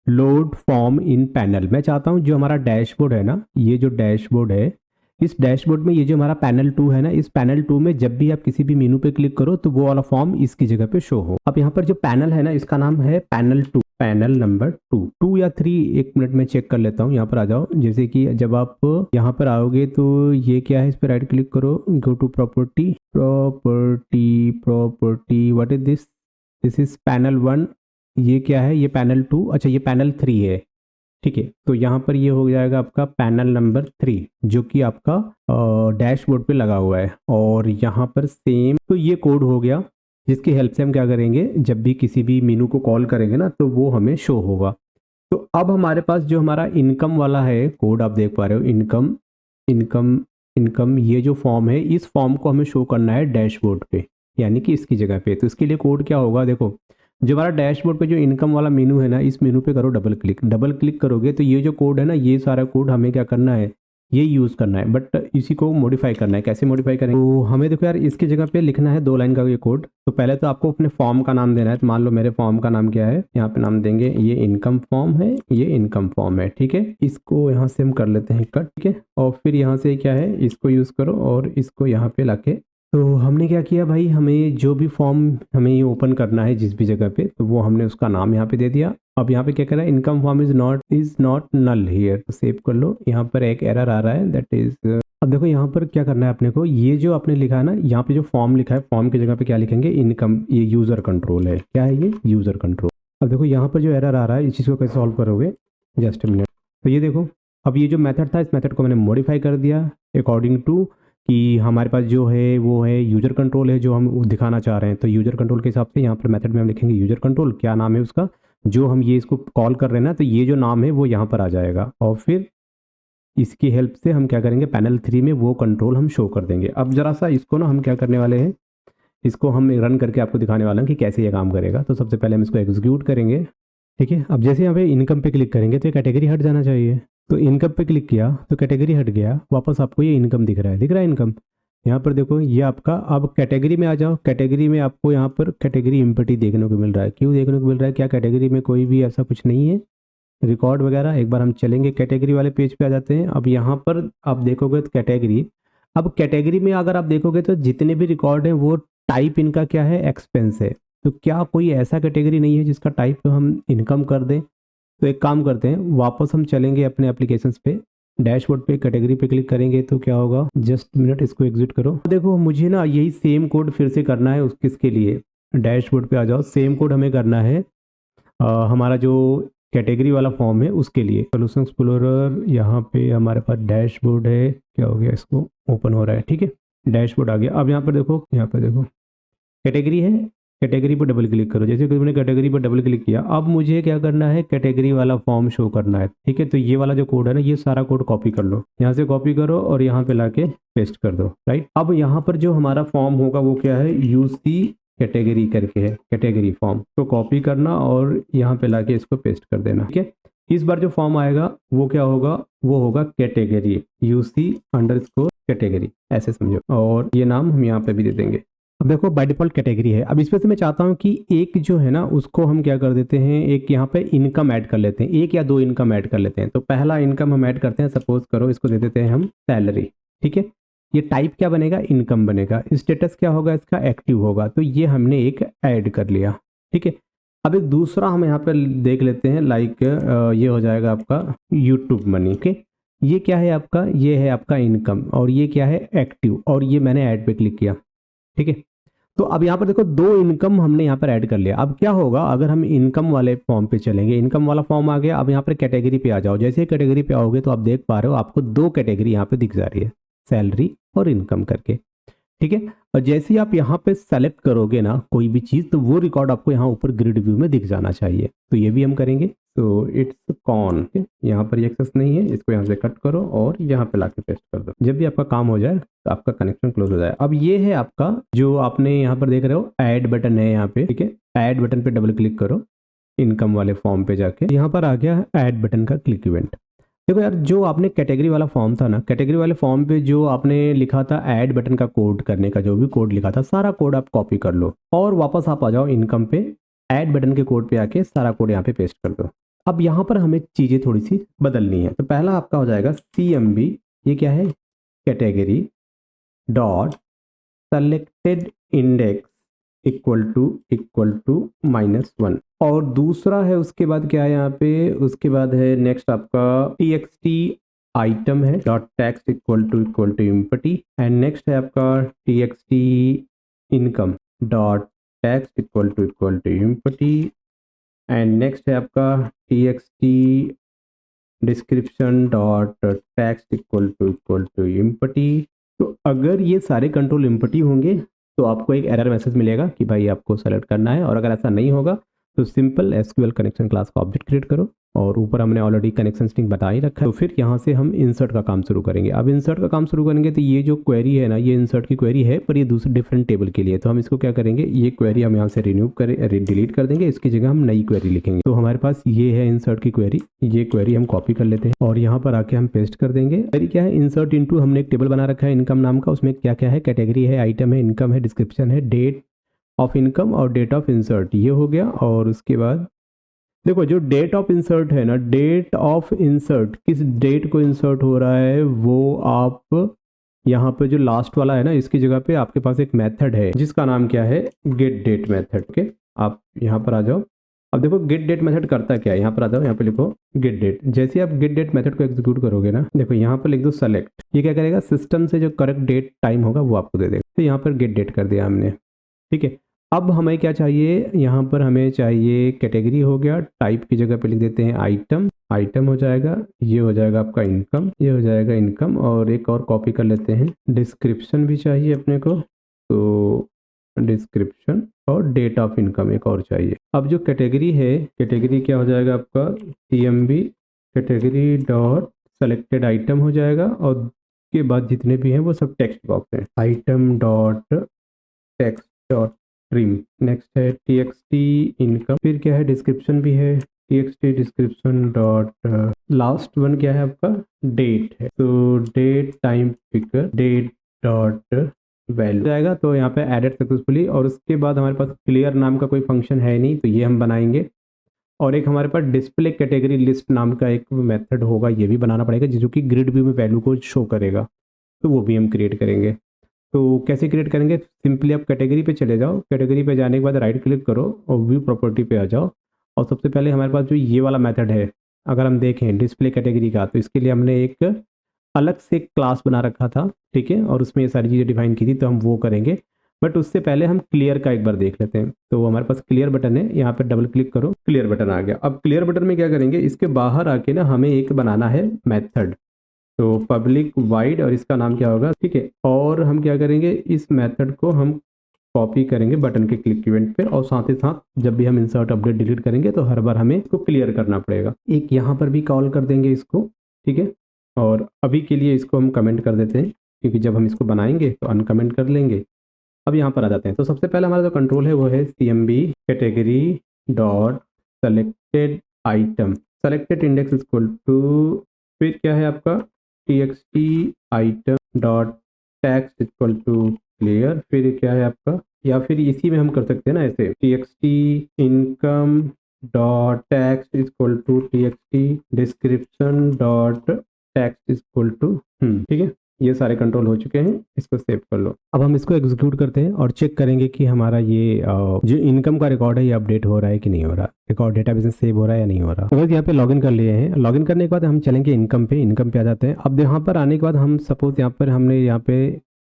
लोड फॉर्म इन पैनल। मैं चाहता हूँ जो हमारा डैशबोर्ड है ना, ये जो डैशबोर्ड है, इस डैशबोर्ड में ये जो हमारा पैनल 2 है ना, इस पैनल 2 में जब भी आप किसी भी मेनू पे क्लिक करो तो वो वाला फॉर्म इसकी जगह पे शो हो। अब यहाँ पर जो पैनल है ना, इसका नाम है पैनल 2। पैनल नंबर 2 या 3, एक मिनट में चेक कर लेता हूँ। यहाँ पर आ जाओ। जैसे कि जब आप यहाँ पर आओगे तो ये क्या है, इस पर राइट क्लिक करो, go to property, property what is this, this is panel 1। ये क्या है, ये पैनल 2, अच्छा ये पैनल 3 है, ठीक है। तो यहाँ पर ये हो जाएगा आपका पैनल नंबर 3, जो कि आपका डैशबोर्ड पे लगा हुआ है। और यहाँ पर सेम, तो ये कोड हो गया जिसकी हेल्प से हम क्या करेंगे, जब भी किसी भी मेनू को कॉल करेंगे ना तो वो हमें शो होगा। तो अब हमारे पास जो हमारा इनकम वाला है कोड, आप देख पा रहे हो, इनकम इनकम इनकम, ये जो फॉर्म है, इस फॉर्म को हमें शो करना है डैशबोर्ड पे, यानी कि इसकी जगह पे। तो इसके लिए कोड क्या होगा, देखो जो हमारा डैशबोर्ड पे जो इनकम वाला मेनू है ना, इस मेनू पे करो डबल क्लिक। डबल क्लिक करोगे तो ये जो कोड है ना, ये सारा कोड हमें क्या करना है, ये यूज़ करना है, बट इसी को मॉडिफाई करना है। कैसे मॉडिफाई करेंगे, तो हमें देखो यार, इसकी जगह पे लिखना है 2 लाइन का ये कोड। तो पहले तो आपको अपने फॉर्म का नाम देना है। तो मान लो मेरे फॉर्म का नाम क्या है, यहाँ पे नाम देंगे ये इनकम फॉर्म है, ये इनकम फॉर्म है, ठीक है। इसको यहाँ से हम कर लेते हैं कट, ठीक है। और फिर यहाँ से क्या है, इसको यूज़ करो और इसको यहाँ पे लाके, तो हमने क्या किया भाई, हमें जो भी फॉर्म हमें ये ओपन करना है जिस भी जगह पे, तो वो हमने उसका नाम यहाँ पे दे दिया। अब यहाँ पे क्या कर रहा है, income form is not null here, तो सेव कर लो। यहाँ पर एक एरर आ रहा है, दैट इज, अब देखो यहाँ पर क्या करना है अपने को, ये जो आपने लिखा है ना, यहाँ पे जो फॉर्म लिखा है, फॉर्म की जगह पे क्या लिखेंगे, इनकम, ये यूजर कंट्रोल है, क्या है ये, यूजर कंट्रोल। अब देखो यहाँ पर जो एरर आ रहा है, इस चीज़ को कैसे सॉल्व करोगे, जस्ट मिनट। तो ये देखो, अब ये जो मेथड था, इस मेथड को मैंने मॉडिफाई कर दिया अकॉर्डिंग टू कि हमारे पास जो है वो है यूजर कंट्रोल है, जो हम दिखाना चाह रहे हैं। तो यूजर कंट्रोल के हिसाब से यहाँ पर मेथड में हम लिखेंगे यूजर कंट्रोल, क्या नाम है उसका, जो हम ये इसको कॉल कर रहे हैं ना, तो ये जो नाम है वो यहाँ पर आ जाएगा। और फिर इसकी हेल्प से हम क्या करेंगे, पैनल 3 में वो कंट्रोल हम शो कर देंगे। अब जरा सा इसको ना हम क्या करने वाले हैं, इसको हम रन करके आपको दिखाने वाला हूँ कि कैसे ये काम करेगा। तो सबसे पहले हम इसको एग्जीक्यूट करेंगे, ठीक है। अब जैसे यहाँ पे इनकम पे क्लिक करेंगे तो ये कैटेगरी हट जाना चाहिए। तो इनकम पे क्लिक किया तो कैटेगरी हट गया, वापस आपको ये इनकम दिख रहा है, दिख रहा है इनकम। यहाँ पर देखो ये आपका, अब कैटेगरी में आ जाओ। कैटेगरी में आपको यहाँ पर कैटेगरी एम्प्टी देखने को मिल रहा है। क्यों देखने को मिल रहा है, क्या कैटेगरी में कोई भी ऐसा कुछ नहीं है रिकॉर्ड वगैरह। एक बार हम चलेंगे कैटेगरी वाले पेज पे आ जाते हैं। अब यहाँ पर आप देखोगे तो कैटेगरी, अब कैटेगरी में अगर आप देखोगे तो जितने भी रिकॉर्ड हैं वो टाइप इनका क्या है, एक्सपेंस है। तो क्या कोई ऐसा कैटेगरी नहीं है जिसका टाइप हम इनकम कर दें। तो एक काम करते हैं, वापस हम चलेंगे अपने एप्लीकेशंस पे, डैशबोर्ड पे कैटेगरी पे क्लिक करेंगे तो क्या होगा, जस्ट मिनट, इसको एग्जिट करो। देखो मुझे ना यही सेम कोड फिर से करना है, उस किसके लिए, डैशबोर्ड पे आ जाओ। सेम कोड हमें करना है हमारा जो कैटेगरी वाला फॉर्म है उसके लिए। सोल्यूशन एक्सप्लोरर, यहाँ पे हमारे पास डैशबोर्ड है, क्या हो गया, इसको ओपन हो रहा है, ठीक है। डैशबोर्ड आ गया। अब यहाँ पर देखो, यहाँ पर देखो कैटेगरी है, कैटेगरी पर डबल क्लिक करो। जैसे कि मैंने कैटेगरी पर डबल क्लिक किया, अब मुझे क्या करना है, कैटेगरी वाला फॉर्म शो करना है, ठीक है। तो ये वाला जो कोड है ना, ये सारा कोड कॉपी कर लो, यहाँ से कॉपी करो और यहाँ पे लाके पेस्ट कर दो, राइट। अब यहाँ पर जो हमारा फॉर्म होगा वो क्या है, यूसी कैटेगरी करके है, कैटेगरी फॉर्म को कॉपी करना और यहाँ पे लाके इसको पेस्ट कर देना, ठीक है। इस बार जो फॉर्म आएगा वो क्या होगा, वो होगा कैटेगरी, यूसी अंडरस्कोर कैटेगरी, ऐसे समझो। और ये नाम हम यहाँ पे भी दे देंगे। अब देखो बाय डिफॉल्ट कैटेगरी है। अब इसमें से मैं चाहता हूँ कि एक जो है ना उसको हम क्या कर देते हैं, एक यहाँ पे इनकम ऐड कर लेते हैं, 1 या 2 इनकम ऐड कर लेते हैं। तो पहला इनकम हम ऐड करते हैं, सपोज करो इसको दे देते हैं हम सैलरी, ठीक है। ये टाइप क्या बनेगा, इनकम बनेगा। स्टेटस क्या होगा इसका, एक्टिव होगा। तो ये हमने एक ऐड कर लिया, ठीक है। अब एक दूसरा हम यहाँ पर देख लेते हैं, लाइक ये हो जाएगा आपका यूट्यूब मनी, ओके। ये क्या है आपका, ये है आपका इनकम, और ये क्या है, एक्टिव, और ये मैंने ऐड पे क्लिक किया, ठीक है। तो अब यहाँ पर देखो 2 इनकम हमने यहाँ पर ऐड कर लिया। अब क्या होगा, अगर हम इनकम वाले फॉर्म पे चलेंगे, इनकम वाला फॉर्म आ गया। अब यहाँ पर कैटेगरी पे आ जाओ। जैसे ही कैटेगरी पे आओगे तो आप देख पा रहे हो आपको 2 कैटेगरी यहाँ पे दिख जा रही है, सैलरी और इनकम करके, ठीक है। और जैसे ही आप यहाँ पे सेलेक्ट करोगे ना कोई भी चीज़, तो वो रिकॉर्ड आपको यहाँ ऊपर ग्रिड व्यू में दिख जाना चाहिए। तो ये भी हम करेंगे। तो इट्स कॉन, यहाँ पर एक्सेस नहीं है, इसको यहाँ से कट करो और यहाँ पे लाके पेस्ट कर दो। जब भी आपका काम हो जाए तो आपका कनेक्शन क्लोज हो जाए। अब ये है आपका जो आपने यहाँ पर देख रहे हो ऐड बटन है यहाँ पे, ठीक है। ऐड बटन पे डबल क्लिक करो, इनकम वाले फॉर्म पे जाके यहाँ पर आ गया ऐड बटन का क्लिक इवेंट। देखो यार, जो आपने कैटेगरी वाला फॉर्म था ना, कैटेगरी वाले फॉर्म पे जो आपने लिखा था ऐड बटन का कोड करने का, जो भी कोड लिखा था सारा कोड आप कॉपी कर लो और वापस आप आ जाओ इनकम पे, ऐड बटन के कोड पे आके सारा कोड यहाँ पे पेस्ट कर दो। अब यहाँ पर हमें चीज़ें थोड़ी सी बदलनी है। तो पहला आपका हो जाएगा CMB, ये क्या है, category dot selected index equal to -1। और दूसरा है उसके बाद क्या है यहाँ पे, उसके बाद है नेक्स्ट आपका txt आइटम है dot text equal to empty. And next है आपका txt income dot text equal to empty. And next है आपका txt description dot text equal to empty. तो अगर ये सारे कंट्रोल एम्प्टी होंगे तो आपको एक एरर मैसेज मिलेगा कि भाई आपको सेलेक्ट करना है। और अगर ऐसा नहीं होगा तो सिंपल एसक्यूएल कनेक्शन क्लास का ऑब्जेक्ट क्रिएट करो। और ऊपर हमने ऑलरेडी कनेक्शन स्ट्रिंग बता ही रखा है। तो फिर यहाँ से हम इंसर्ट का काम शुरू करेंगे। अब इंसर्ट का काम शुरू करेंगे तो ये जो क्वेरी है ना, ये इंसर्ट की क्वेरी है, पर ये दूसरे डिफरेंट टेबल के लिए। तो हम इसको क्या करेंगे, ये क्वेरी हम यहाँ से रिन्यू करें, डिलीट कर देंगे। इसकी जगह हम नई क्वेरी लिखेंगे। तो हमारे पास ये है इंसर्ट की क्वेरी। ये क्वेरी हम कॉपी कर लेते हैं और यहाँ पर आके हम पेस्ट कर देंगे। क्वेरी क्या है, इंसर्ट इनटू, हमने एक टेबल बना रखा है इनकम नाम का। उसमें क्या क्या है, कैटेगरी है, आइटम है, इनकम है, डिस्क्रिप्शन है, डेट ऑफ इनकम और डेट ऑफ इंसर्ट, ये हो गया। और उसके बाद देखो जो डेट ऑफ इंसर्ट है ना, डेट ऑफ इंसर्ट किस डेट को इंसर्ट हो रहा है वो आप यहाँ पे जो लास्ट वाला है ना, इसकी जगह पे आपके पास एक मेथड है जिसका नाम क्या है, गेट डेट मेथड। ओके, आप यहाँ पर आ जाओ। अब देखो गेट डेट मेथड करता क्या है, यहाँ पर आ जाओ, यहाँ पे लिखो गेट डेट। जैसे आप गेट डेट मेथड को एग्जीक्यूट करोगे ना, देखो यहाँ पर लिख दो सेलेक्ट। ये क्या करेगा, सिस्टम से जो करेक्ट डेट टाइम होगा वो आपको दे देगा। तो यहाँ पर गेट डेट कर दिया हमने, ठीक है। अब हमें क्या चाहिए, यहाँ पर हमें चाहिए कैटेगरी हो गया, टाइप की जगह पे लिख देते हैं आइटम। आइटम हो जाएगा, ये हो जाएगा आपका इनकम, ये हो जाएगा इनकम। और एक और कॉपी कर लेते हैं, डिस्क्रिप्शन भी चाहिए अपने को, तो डिस्क्रिप्शन और डेट ऑफ इनकम एक और चाहिए। अब जो कैटेगरी है, कैटेगरी क्या हो जाएगा आपका, CMB category dot selected item हो जाएगा। और के बाद जितने भी हैं वो सब टेक्स्ट बॉक्स हैं, item dot text dot trim. Next है txt इनकम, फिर क्या है, डिस्क्रिप्शन भी है, txt description dot last one क्या है आपका, डेट है। तो date time picker date dot value जाएगा। तो यहाँ पे एडेड सक्सेसफुली। और उसके बाद हमारे पास क्लियर नाम का कोई फंक्शन है नहीं, तो ये हम बनाएंगे। और एक हमारे पास डिस्प्ले कैटेगरी लिस्ट नाम का एक मेथड होगा, ये भी बनाना पड़ेगा, जो कि ग्रिड व्यू में वैल्यू को शो करेगा। तो वो भी हम क्रिएट करेंगे। तो कैसे क्रिएट करेंगे, सिंपली आप कैटेगरी पे चले जाओ, कैटेगरी पे जाने के बाद राइट क्लिक करो और व्यू प्रॉपर्टी पे आ जाओ। और सबसे पहले हमारे पास जो ये वाला मेथड है, अगर हम देखें डिस्प्ले कैटेगरी का, तो इसके लिए हमने एक अलग से क्लास बना रखा था, ठीक है। और उसमें ये सारी चीज़ें डिफाइन की थी, तो हम वो करेंगे। बट उससे पहले हम क्लियर का एक बार देख लेते हैं। तो हमारे पास क्लियर बटन है, यहाँ पर डबल क्लिक करो, क्लियर बटन आ गया। अब क्लियर बटन में क्या करेंगे, इसके बाहर आके ना हमें एक बनाना है मेथड। तो पब्लिक वाइड, और इसका नाम क्या होगा, ठीक है। और हम क्या करेंगे, इस मेथड को हम कॉपी करेंगे बटन के क्लिक इवेंट पे। और साथ ही साथ जब भी हम इंसर्ट अपडेट डिलीट करेंगे तो हर बार हमें इसको क्लियर करना पड़ेगा। एक यहाँ पर भी कॉल कर देंगे इसको, ठीक है। और अभी के लिए इसको हम कमेंट कर देते हैं, क्योंकि जब हम इसको बनाएंगे तो अनकमेंट कर लेंगे। अब यहाँ पर आ जाते हैं। तो सबसे पहले हमारा जो कंट्रोल है वो है CMB category dot selected item, selected index equal to, फिर क्या है आपका txt item dot text equal to clear. फिर क्या है आपका, या फिर इसी में हम कर सकते हैं ना ऐसे, txt income dot text equal to txt description dot text equal to, ठीक है। ये सारे कंट्रोल हो चुके हैं, इसको सेव कर लो। अब हम इसको एग्जीक्यूट करते हैं और चेक करेंगे कि हमारा ये जो इनकम का रिकॉर्ड है ये अपडेट हो रहा है कि नहीं हो रहा, रिकॉर्ड डेटाबेस में सेव हो रहा है या नहीं हो रहा। तो बस यहाँ पे लॉगिन कर लिए हैं। लॉगिन करने के बाद हम चलेंगे इनकम पे, इनकम पे आ जाते हैं। अब यहाँ पर आने के बाद हम सपोज यहाँ पर हमने यहाँ पे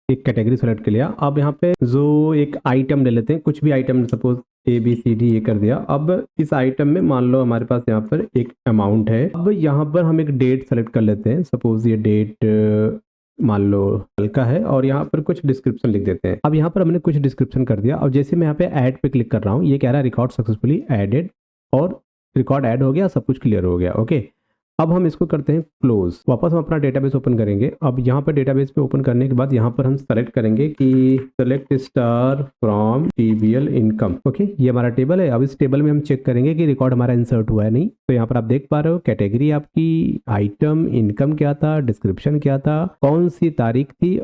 एक कैटेगरी सेलेक्ट कर लिया। अब यहाँ पे जो एक आइटम ले लेते हैं, कुछ भी आइटम, सपोज ABCD ये कर दिया। अब इस आइटम में मान लो हमारे पास यहाँ पर एक अमाउंट है। अब यहाँ पर हम एक डेट सेलेक्ट कर लेते हैं, सपोज ये डेट मान लो हल्का है, और यहाँ पर कुछ डिस्क्रिप्शन लिख देते हैं। अब यहाँ पर हमने कुछ डिस्क्रिप्शन कर दिया। और जैसे मैं यहाँ पे ऐड पे क्लिक कर रहा हूँ, ये कह रहा है रिकॉर्ड सक्सेसफुली एडेड, और रिकॉर्ड ऐड हो गया, सब कुछ क्लियर हो गया। ओके, अब हम इसको करते हैं क्लोज। वापस हम अपना डेटाबेस ओपन करेंगे। अब यहाँ पर डेटाबेस पे ओपन करने के बाद यहाँ पर हम सेलेक्ट करेंगे कि select star from TBL income. Okay, ये हमारा टेबल है। अब इस टेबल में हम चेक करेंगे कि रिकॉर्ड हमारा इंसर्ट हुआ है नहीं। तो यहाँ पर आप देख पा रहे हो कैटेगरी आपकी, आइटम, इनकम क्या था, डिस्क्रिप्शन क्या था, कौन सी तारीख थी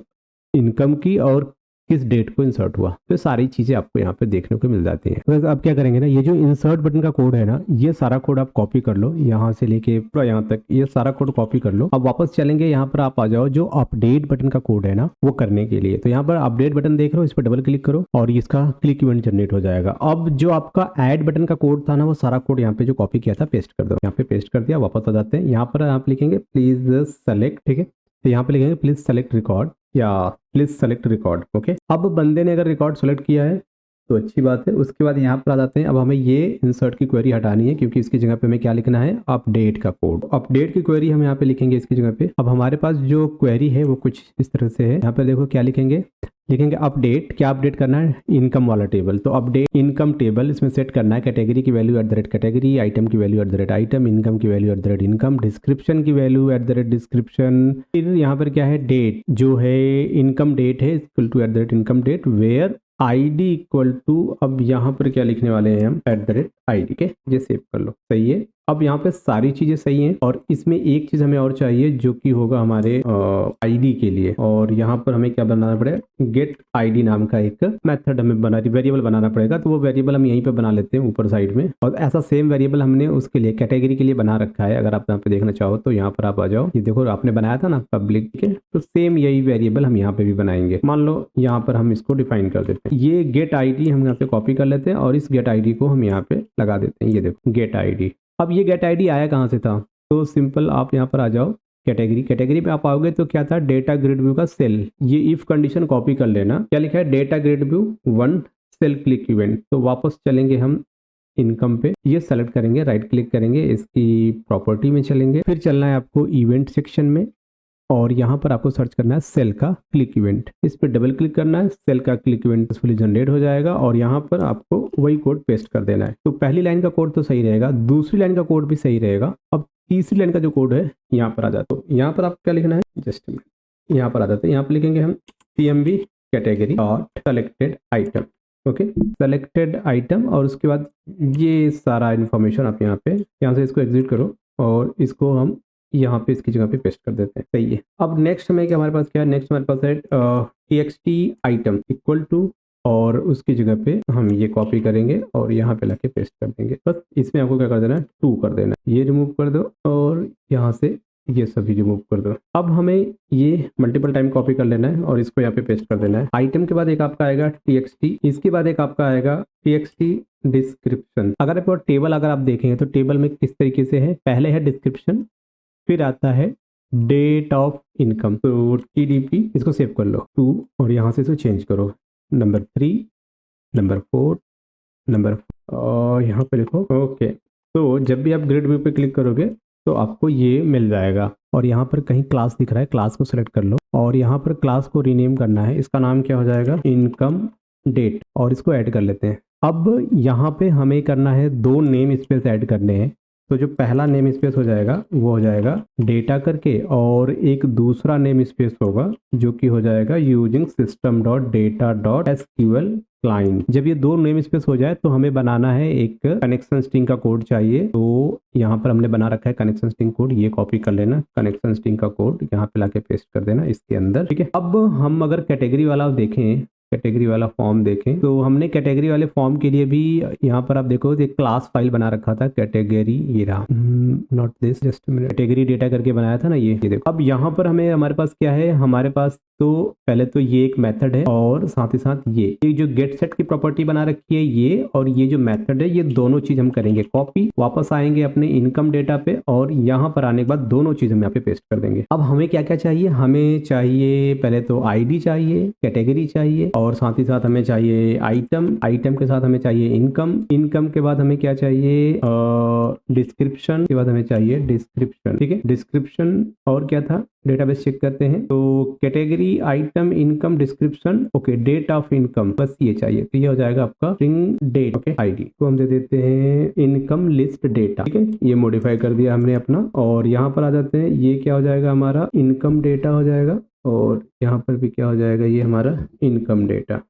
इनकम की, और किस डेट को इंसर्ट हुआ। तो सारी चीजें आपको यहाँ पे देखने को मिल जाती हैं। तो अब क्या करेंगे ना, ये जो इंसर्ट बटन का कोड है ना, ये सारा कोड आप कॉपी कर लो, यहाँ से लेके पूरा यहाँ तक ये सारा कोड कॉपी कर लो। अब वापस चलेंगे, यहाँ पर आप आ जाओ जो अपडेट बटन का कोड है ना वो करने के लिए। तो यहाँ पर अपडेट बटन देख रहे हो, इस पर डबल क्लिक करो और इसका क्लिक इवेंट जनरेट हो जाएगा। अब जो आपका ऐड बटन का कोड था ना, वो सारा कोड यहाँ पे जो कॉपी किया था पेस्ट कर दो। यहाँ पे पेस्ट कर दिया, वापस आ जाते हैं। यहाँ पर आप लिखेंगे प्लीज सेलेक्ट, ठीक है, तो यहाँ पे लिखेंगे प्लीज सेलेक्ट रिकॉर्ड या प्लीज सेलेक्ट रिकॉर्ड। ओके, अब बंदे ने अगर रिकॉर्ड सेलेक्ट किया है तो अच्छी बात है। उसके बाद यहाँ पर आ जाते हैं। अब हमें ये इंसर्ट की क्वेरी हटानी है, क्योंकि इसकी जगह पे हमें क्या लिखना है, अपडेट का कोड। अपडेट की क्वेरी हम यहाँ पे लिखेंगे इसकी जगह पे। अब हमारे पास जो क्वेरी है वो कुछ इस तरह से है। यहाँ पे देखो क्या लिखेंगे, लिखेंगे अपडेट, क्या अपडेट करना है, इनकम वाला टेबल। तो अपडेट इनकम टेबल, इसमें सेट करना है कैटेगरी की वैल्यू @ कैटेगरी, आइटम की वैल्यू @ आइटम, इनकम की वैल्यू @ इनकम, डिस्क्रिप्शन की वैल्यू @ डिस्क्रिप्शन। फिर यहाँ पर क्या है, डेट जो है इनकम डेट है equal to @ income date, where ID equal to, अब यहाँ पर क्या लिखने वाले हैं हम, @id के। ये सेव कर लो, सही है। अब यहाँ पे सारी चीजें सही हैं और इसमें एक चीज हमें और चाहिए जो कि होगा हमारे आईडी के लिए। और यहाँ पर हमें क्या बनाना पड़ेगा, गेट आईडी नाम का एक मेथड हमें वेरिएबल बनाना पड़ेगा। तो वो वेरिएबल हम यहीं पे बना लेते हैं ऊपर साइड में। और ऐसा सेम वेरिएबल हमने उसके लिए कैटेगरी के लिए बना रखा है। अगर आप यहाँ पे देखना चाहो तो यहाँ पर आप आ जाओ, ये देखो आपने बनाया था ना पब्लिक के, तो सेम यही वेरिएबल हम यहाँ पे भी बनाएंगे। मान लो यहाँ पर हम इसको डिफाइन कर देते हैं, ये गेट आईडी हम यहाँ पे कॉपी कर लेते हैं और इस गेट आईडी को हम यहाँ पे लगा देते हैं। ये देखो गेट आईडी। अब ये गेट आईडी आया कहाँ से था, तो सिंपल आप यहाँ पर आ जाओ कैटेगरी। कैटेगरी पे आप आओगे तो क्या था, डेटा ग्रिड व्यू का सेल। ये इफ कंडीशन कॉपी कर लेना, क्या लिखा है, data grid view 1 cell click event. तो वापस चलेंगे हम इनकम पे, ये सेलेक्ट करेंगे, राइट क्लिक करेंगे, इसकी प्रॉपर्टी में चलेंगे, फिर चलना है आपको इवेंट सेक्शन में और यहाँ पर आपको सर्च करना है सेल का क्लिक इवेंट। इस पर डबल क्लिक करना है, सेल का क्लिक इवेंट सक्सेसफुली जनरेट हो जाएगा और यहाँ पर आपको वही कोड पेस्ट कर देना है। तो पहली लाइन का कोड तो सही रहेगा, दूसरी लाइन का कोड भी सही रहेगा। अब तीसरी लाइन का जो कोड है यहाँ पर आ जाता है। तो यहाँ पर आप क्या लिखना है, जस्ट यहाँ पर आ जाते हैं। यहाँ पर लिखेंगे हम CMB कैटेगरी और selected item. Okay, selected item और उसके बाद ये सारा इन्फॉर्मेशन आप यहाँ से इसको एग्जिट करो और इसको हम यहाँ पे इसकी जगह पे पेस्ट कर देते हैं। सही है। अब नेक्स्ट हमें क्या, हमारे पास क्या है, नेक्स्ट हमारे पास है TXT आइटम इक्वल टू, और उसकी जगह पे हम ये कॉपी करेंगे और यहाँ पे लाके पेस्ट कर देंगे। बस इसमें आपको क्या कर देना है, 2 कर देना है, ये रिमूव कर दो और यहाँ से ये सभी रिमूव कर दो। अब हमें ये मल्टीपल टाइम कॉपी कर लेना है और इसको यहाँ पे पेस्ट कर देना है। आइटम के बाद एक आपका आएगा TXT, इसके बाद एक आपका आएगा TXT डिस्क्रिप्शन। अगर आप टेबल अगर आप देखेंगे तो टेबल में किस तरीके से है, पहले है डिस्क्रिप्शन, फिर आता है डेट ऑफ इनकम, तो TDP, इसको सेव कर लो 2 और यहाँ से इसको चेंज करो नंबर 3, नंबर 4, नंबर और यहाँ पे लिखो ओके। तो जब भी आप ग्रिड व्यू पे क्लिक करोगे तो आपको ये मिल जाएगा और यहाँ पर कहीं क्लास दिख रहा है, क्लास को सिलेक्ट कर लो और यहाँ पर क्लास को रीनेम करना है। इसका नाम क्या हो जाएगा, इनकम डेट, और इसको ऐड कर लेते हैं। अब यहाँ पे हमें करना है 2 नेम स्पेस ऐड करने हैं। तो जो पहला नेम स्पेस हो जाएगा वो हो जाएगा डेटा करके और एक दूसरा नेम स्पेस होगा जो कि हो जाएगा यूजिंग system.data.sql क्लाइंट। जब ये 2 नेम स्पेस हो जाए तो हमें बनाना है एक कनेक्शन स्ट्रिंग का कोड चाहिए। तो यहाँ पर हमने बना रखा है कनेक्शन स्ट्रिंग कोड, ये कॉपी कर लेना, कनेक्शन स्ट्रिंग का कोड यहाँ पे लाके पेस्ट कर देना इसके अंदर। ठीक है, अब हम अगर कैटेगरी वाला देखें, कैटेगरी वाला फॉर्म देखें तो हमने कैटेगरी वाले फॉर्म के लिए भी यहाँ पर आप देखो एक क्लास फाइल बना रखा था, कैटेगरी ये रहा, not this, just category data करके बनाया था ना ये देखो। अब यहाँ पर हमें हमारे पास क्या है, हमारे पास तो पहले तो ये एक मेथड है और साथ ही साथ ये जो गेट सेट की प्रॉपर्टी बना रखी है ये, और ये जो मेथड है, ये दोनों चीज हम करेंगे कॉपी, वापस आएंगे अपने इनकम डेटा पे और यहाँ पर आने के बाद दोनों चीज हम यहाँ पे पेस्ट कर देंगे। अब हमें क्या क्या चाहिए, हमें चाहिए पहले तो आईडी चाहिए, कैटेगरी चाहिए और साथ ही साथ हमें चाहिए आइटम, आइटम के साथ हमें चाहिए इनकम, इनकम के बाद हमें क्या चाहिए, डिस्क्रिप्शन के बाद हमें चाहिए डिस्क्रिप्शन। ठीक है, डिस्क्रिप्शन और क्या था, डेटाबेस चेक करते हैं। तो category, item, income, description, okay, date of income, बस ये चाहिए। तो ये हो जाएगा आपका स्ट्रिंग डेट। ओके, आईडी को हम दे देते हैं इनकम लिस्ट डेटा। ठीक है, ये मॉडिफाई कर दिया हमने अपना और यहाँ पर आ जाते हैं, ये क्या हो जाएगा हमारा इनकम डेटा हो जाएगा और यहाँ पर भी क्या हो जाएगा, ये हमारा इनकम डेटा।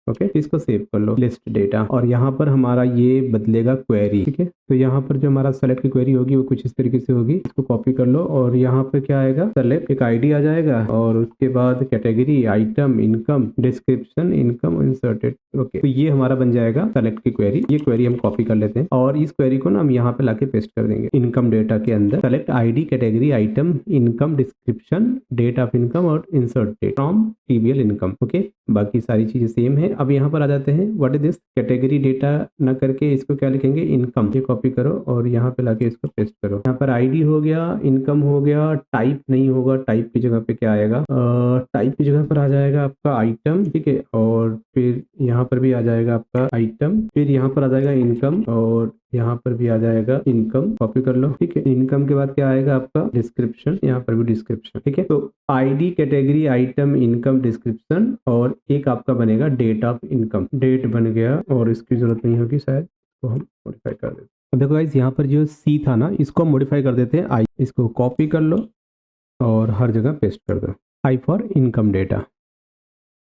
ओके, इसको सेव कर लो लिस्ट डेटा, और यहाँ पर हमारा ये बदलेगा क्वेरी। ठीक है, तो यहाँ पर जो हमारा सेलेक्ट की क्वेरी होगी वो कुछ इस तरीके से होगी। इसको कॉपी कर लो और यहाँ पर क्या आएगा, सेलेक्ट एक आईडी आ जाएगा और उसके बाद category, item, income, description, income, inserted. Okay, तो ये हमारा बन जाएगा सेलेक्ट की क्वेरी। ये क्वेरी हम कॉपी कर लेते हैं और इस क्वेरी को ना हम यहाँ पे लाके पेस्ट कर देंगे इनकम डेटा के अंदर। Select ID, category, item, income, description, date of income और insert date from TBL income. Okay, बाकी सारी चीजें सेम है। अब यहाँ पर आ जाते हैं, what is this, category data न करके इसको क्या लिखेंगे, इनकम। ये कॉपी करो और यहाँ पे लाके इसको पेस्ट करो। यहाँ पर आईडी हो गया, इनकम हो गया, टाइप नहीं होगा, टाइप की जगह पे क्या आएगा, टाइप की जगह पर आ जाएगा आपका आइटम। ठीक है, और फिर यहाँ पर भी आ जाएगा आपका आइटम, फिर यहाँ पर आ जाएगा इनकम और यहाँ पर भी आ जाएगा इनकम। कॉपी कर लो। ठीक है, इनकम के बाद क्या आएगा आपका डिस्क्रिप्शन, यहाँ पर भी डिस्क्रिप्शन। ठीक है, तो ID, category, item, income, description और एक आपका बनेगा डेट ऑफ इनकम। डेट बन गया और इसकी जरूरत नहीं होगी शायद, तो हम मॉडिफाई कर देते हैं। देखो गाइस, यहाँ पर जो सी था ना, इसको मॉडिफाई कर देते हैं आई। इसको कॉपी कर लो और हर जगह पेस्ट कर दो, आई फॉर इनकम डेटा।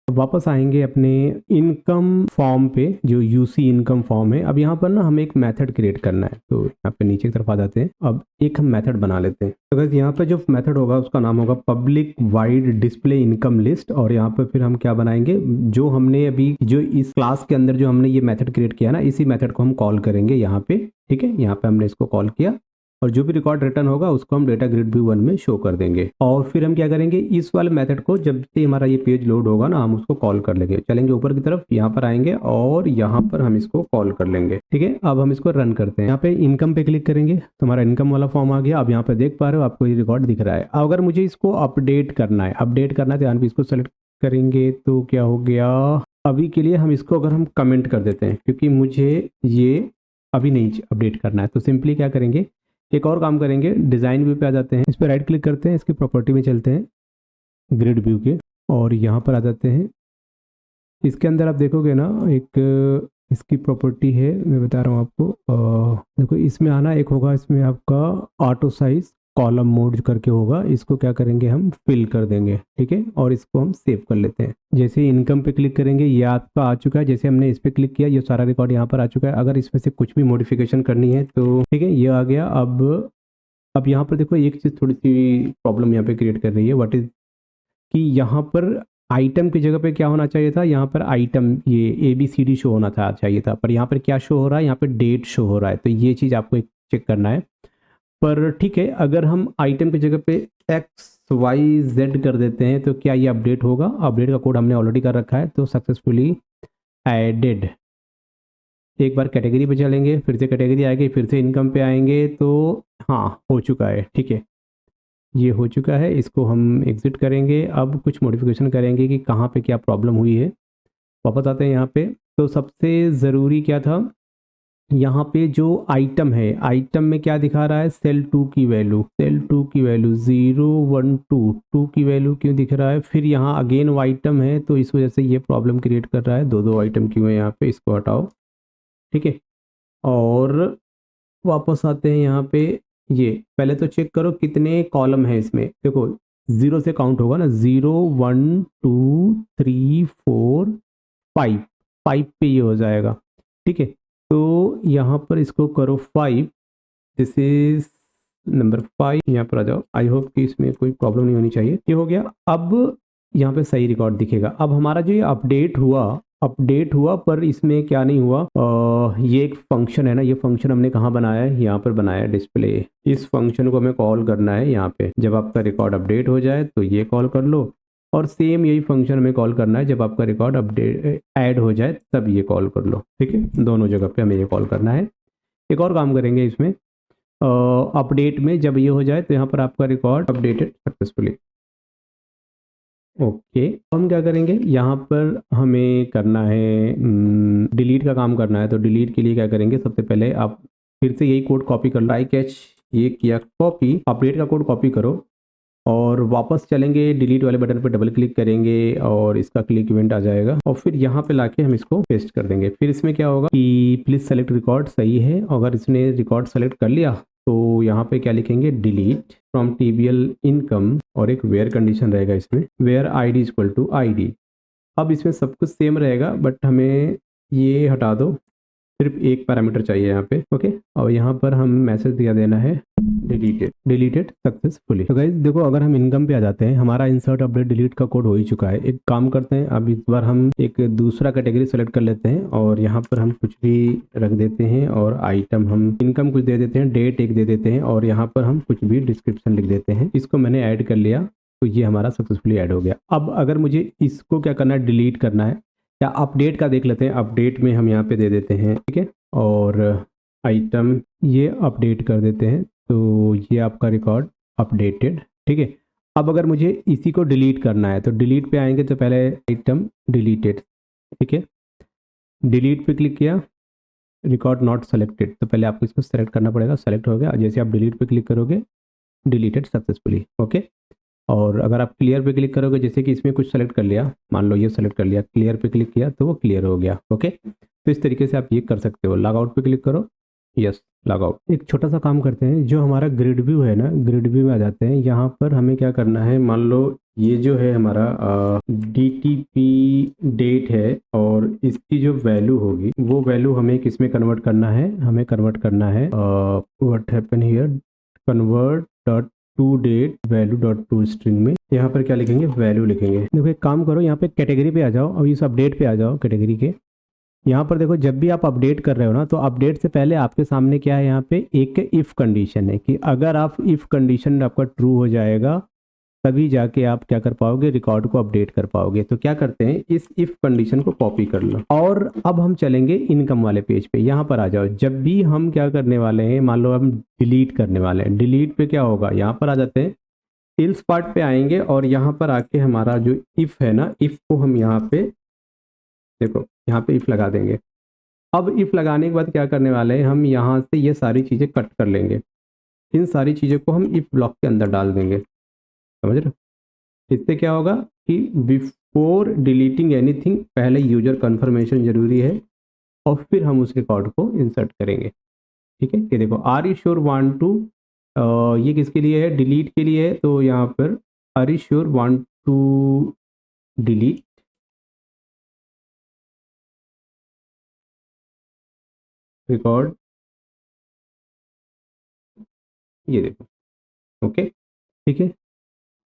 वापस आएंगे अपने इनकम फॉर्म पे, जो यूसी इनकम फॉर्म है। अब यहाँ पर ना हमें एक मेथड क्रिएट करना है, तो यहाँ पे नीचे की तरफ आ जाते हैं। अब एक हम मेथड बना लेते हैं। तो गाइस, यहाँ पे जो मेथड होगा उसका नाम होगा public wide display income list. और यहाँ पे फिर हम क्या बनाएंगे, जो हमने अभी जो इस क्लास के अंदर जो हमने ये मेथड क्रिएट किया ना, इसी मेथड को हम कॉल करेंगे यहाँ पे। ठीक है, यहाँ पे हमने इसको कॉल किया और जो भी रिकॉर्ड रिटर्न होगा उसको हम डेटा ग्रिड व्यू 1 में शो कर देंगे। और फिर हम क्या करेंगे, इस वाले मेथड को जब से हमारा ये पेज लोड होगा ना, हम उसको कॉल कर लेंगे। चलेंगे ऊपर की तरफ, यहाँ पर आएंगे और यहाँ पर हम इसको कॉल कर लेंगे। ठीक है, अब हम इसको रन करते हैं। यहाँ पे इनकम पे क्लिक करेंगे तो हमारा इनकम वाला फॉर्म आ गया। अब यहाँ पे देख पा रहे हो, आपको ये रिकॉर्ड दिख रहा है। अगर मुझे इसको अपडेट करना है, तो यहाँ पे इसको सेलेक्ट करेंगे तो क्या हो गया, अभी के लिए हम इसको अगर हम कमेंट कर देते हैं, क्योंकि मुझे ये अभी नहीं अपडेट करना है। तो सिंपली क्या करेंगे, एक और काम करेंगे, डिज़ाइन व्यू पे आ जाते हैं, इस पर राइट क्लिक करते हैं, इसकी प्रॉपर्टी में चलते हैं ग्रिड व्यू के, और यहाँ पर आ जाते हैं। इसके अंदर आप देखोगे ना, एक इसकी प्रॉपर्टी है, मैं बता रहा हूँ आपको। देखो, इसमें आना एक होगा, इसमें आपका ऑटो साइज कॉलम मोड करके होगा। इसको क्या करेंगे, हम फिल कर देंगे। ठीक है, और इसको हम सेव कर लेते हैं। जैसे इनकम पे क्लिक करेंगे, ये आपका आ चुका है। जैसे हमने इस पे क्लिक किया, ये सारा रिकॉर्ड यहाँ पर आ चुका है। अगर इसमें से कुछ भी मॉडिफिकेशन करनी है तो ठीक है, ये आ गया। अब यहाँ पर देखो, एक चीज़ थोड़ी सी प्रॉब्लम यहाँ पे क्रिएट कर रही है। व्हाट इज कि यहाँ पर आइटम की जगह पे क्या होना चाहिए था, यहाँ पर आइटम ये ABCD शो होना था चाहिए था, पर यहाँ पर क्या शो हो रहा है, यहाँ पे डेट शो हो रहा है। तो ये चीज़ आपको चेक करना है। पर ठीक है, अगर हम आइटम की जगह पे XYZ कर देते हैं तो क्या ये अपडेट होगा। अपडेट का कोड हमने ऑलरेडी कर रखा है, तो सक्सेसफुली एडेड। एक बार कैटेगरी पे चलेंगे, फिर से कैटेगरी आएगी, फिर से इनकम पे आएंगे, तो हाँ हो चुका है। ठीक है, ये हो चुका है। इसको हम एग्जिट करेंगे। अब कुछ मॉडिफिकेशन करेंगे कि कहाँ पे क्या प्रॉब्लम हुई है। वापस आते हैं यहाँ पे। तो सबसे ज़रूरी क्या था, यहाँ पे जो आइटम है, आइटम में क्या दिखा रहा है, सेल 2 की वैल्यू, 0 1 2 की वैल्यू क्यों दिख रहा है। फिर यहाँ अगेन वो आइटम है, तो इस वजह से ये प्रॉब्लम क्रिएट कर रहा है। दो आइटम क्यों है यहाँ पे, इसको हटाओ। ठीक है, और वापस आते हैं यहाँ पे। ये पहले तो चेक करो कितने कॉलम है इसमें। देखो, 0 से काउंट होगा ना, 0 1 2 3 4 5 पे ये हो जाएगा। ठीक है, तो यहाँ पर इसको करो 5, दिस इज नंबर 5। यहाँ पर आ जाओ। आई होप कि इसमें कोई प्रॉब्लम नहीं होनी चाहिए। ये हो गया। अब यहाँ पे सही रिकॉर्ड दिखेगा। अब हमारा जो ये अपडेट हुआ पर इसमें क्या नहीं हुआ, ये एक फंक्शन है ना, ये फंक्शन हमने कहाँ बनाया है, यहाँ पर बनाया है डिस्प्ले। इस फंक्शन को हमें कॉल करना है यहाँ पे। जब आपका रिकॉर्ड अपडेट हो जाए तो ये कॉल कर लो, और सेम यही फंक्शन हमें कॉल करना है जब आपका रिकॉर्ड अपडेट ऐड हो जाए, तब ये कॉल कर लो। ठीक है, दोनों जगह पे हमें ये कॉल करना है। एक और काम करेंगे इसमें, अपडेट में जब ये हो जाए तो यहाँ पर आपका रिकॉर्ड अपडेटेड सक्सेसफुली। ओके, हम क्या करेंगे, यहाँ पर हमें करना है डिलीट का काम करना है। तो डिलीट के लिए क्या करेंगे, सबसे पहले आप फिर से यही कोड कॉपी कर लो। आई कैच ये किया कॉपी, अपडेट का कोड कॉपी करो और वापस चलेंगे, डिलीट वाले बटन पर डबल क्लिक करेंगे और इसका क्लिक इवेंट आ जाएगा, और फिर यहाँ पे लाके हम इसको पेस्ट कर देंगे। फिर इसमें क्या होगा कि प्लीज सेलेक्ट रिकॉर्ड, सही है। अगर इसने रिकॉर्ड सेलेक्ट कर लिया तो यहाँ पे क्या लिखेंगे, डिलीट फ्रॉम TBL इनकम, और एक वेयर कंडीशन रहेगा इसमें, where ID equal to ID। अब इसमें सब कुछ सेम रहेगा, बट हमें ये हटा दो, सिर्फ एक पैरामीटर चाहिए यहाँ पे। ओके, और यहाँ पर हम मैसेज दिया देना है डिलीटेड सक्सेसफुली। तो गाइस देखो, अगर हम इनकम पे आ जाते हैं, हमारा इंसर्ट अपडेट डिलीट का कोड हो ही चुका है। एक काम करते हैं, अब इस बार हम एक दूसरा कैटेगरी सेलेक्ट कर लेते हैं और यहाँ पर हम कुछ भी रख देते हैं और आइटम हम इनकम कुछ दे देते हैं, डेट एक दे देते हैं और यहाँ पर हम कुछ भी डिस्क्रिप्शन लिख देते हैं। इसको मैंने ऐड कर लिया, तो ये हमारा सक्सेसफुली ऐड हो गया। अब अगर मुझे इसको क्या करना है, डिलीट करना है, या अपडेट का देख लेते हैं। अपडेट में हम यहाँ पे दे देते हैं, ठीक है, और आइटम ये अपडेट कर देते हैं, तो ये आपका रिकॉर्ड अपडेटेड, ठीक है। अब अगर मुझे इसी को डिलीट करना है तो डिलीट पे आएंगे, तो पहले आइटम डिलीटेड, ठीक है, डिलीट पे क्लिक किया, रिकॉर्ड नॉट सेलेक्टेड, तो पहले आपको इसको सेलेक्ट करना पड़ेगा। सेलेक्ट हो गया, जैसे आप डिलीट पे क्लिक करोगे डिलीटेड सक्सेसफुली। ओके, और अगर आप क्लियर पे क्लिक करोगे, जैसे कि इसमें कुछ सेलेक्ट कर लिया, मान लो ये सेलेक्ट कर लिया, क्लियर पे क्लिक किया तो वो क्लियर हो गया। ओके, तो इस तरीके से आप ये कर सकते हो। लॉग आउट पे क्लिक करो, यस लॉग आउट। एक छोटा सा काम करते हैं, जो हमारा ग्रिड व्यू है ना, ग्रिड व्यू में आ जाते हैं। यहाँ पर हमें क्या करना है, मान लो ये जो है हमारा DTP डेट है और इसकी जो वैल्यू होगी वो वैल्यू हमें किस में कन्वर्ट करना है, हमें कन्वर्ट करना है what happen here, convert dot to date value dot to string में। यहाँ पर क्या लिखेंगे, वैल्यू लिखेंगे। देखो एक काम करो, यहाँ पे कैटेगरी पे आ जाओ और इस अपडेट पे आ जाओ कैटेगरी के। यहाँ पर देखो, जब भी आप अपडेट कर रहे हो ना, तो अपडेट से पहले आपके सामने क्या है, यहाँ पे एक इफ कंडीशन है कि अगर आप इफ कंडीशन आपका ट्रू हो जाएगा तभी जाके आप क्या कर पाओगे, रिकॉर्ड को अपडेट कर पाओगे। तो क्या करते हैं, इस इफ कंडीशन को कॉपी कर लो और अब हम चलेंगे इनकम वाले पेज पे। यहाँ पर आ जाओ, जब भी हम क्या करने वाले हैं, मान लो हम डिलीट करने वाले हैं, डिलीट पे क्या होगा, यहाँ पर आ जाते हैं, इल्स पार्ट पे आएंगे और यहाँ पर आके हमारा जो इफ है ना, इफ को हम यहाँ पे देखो, यहाँ पे इफ लगा देंगे। अब इफ लगाने के बाद क्या करने वाले हैं, हम यहाँ से ये सारी चीज़ें कट कर लेंगे, इन सारी चीज़ों को हम इफ ब्लॉक के अंदर डाल देंगे। समझ रहे हो? इससे क्या होगा कि बिफोर डिलीटिंग एनीथिंग पहले यूजर कंफर्मेशन जरूरी है और फिर हम उस रिकॉर्ड को इंसर्ट करेंगे। ठीक है, ये देखो, are you sure want to, ये किसके लिए है, डिलीट के लिए है। तो यहाँ पर are you sure want to delete record, ये देखो। ओके, ठीक है,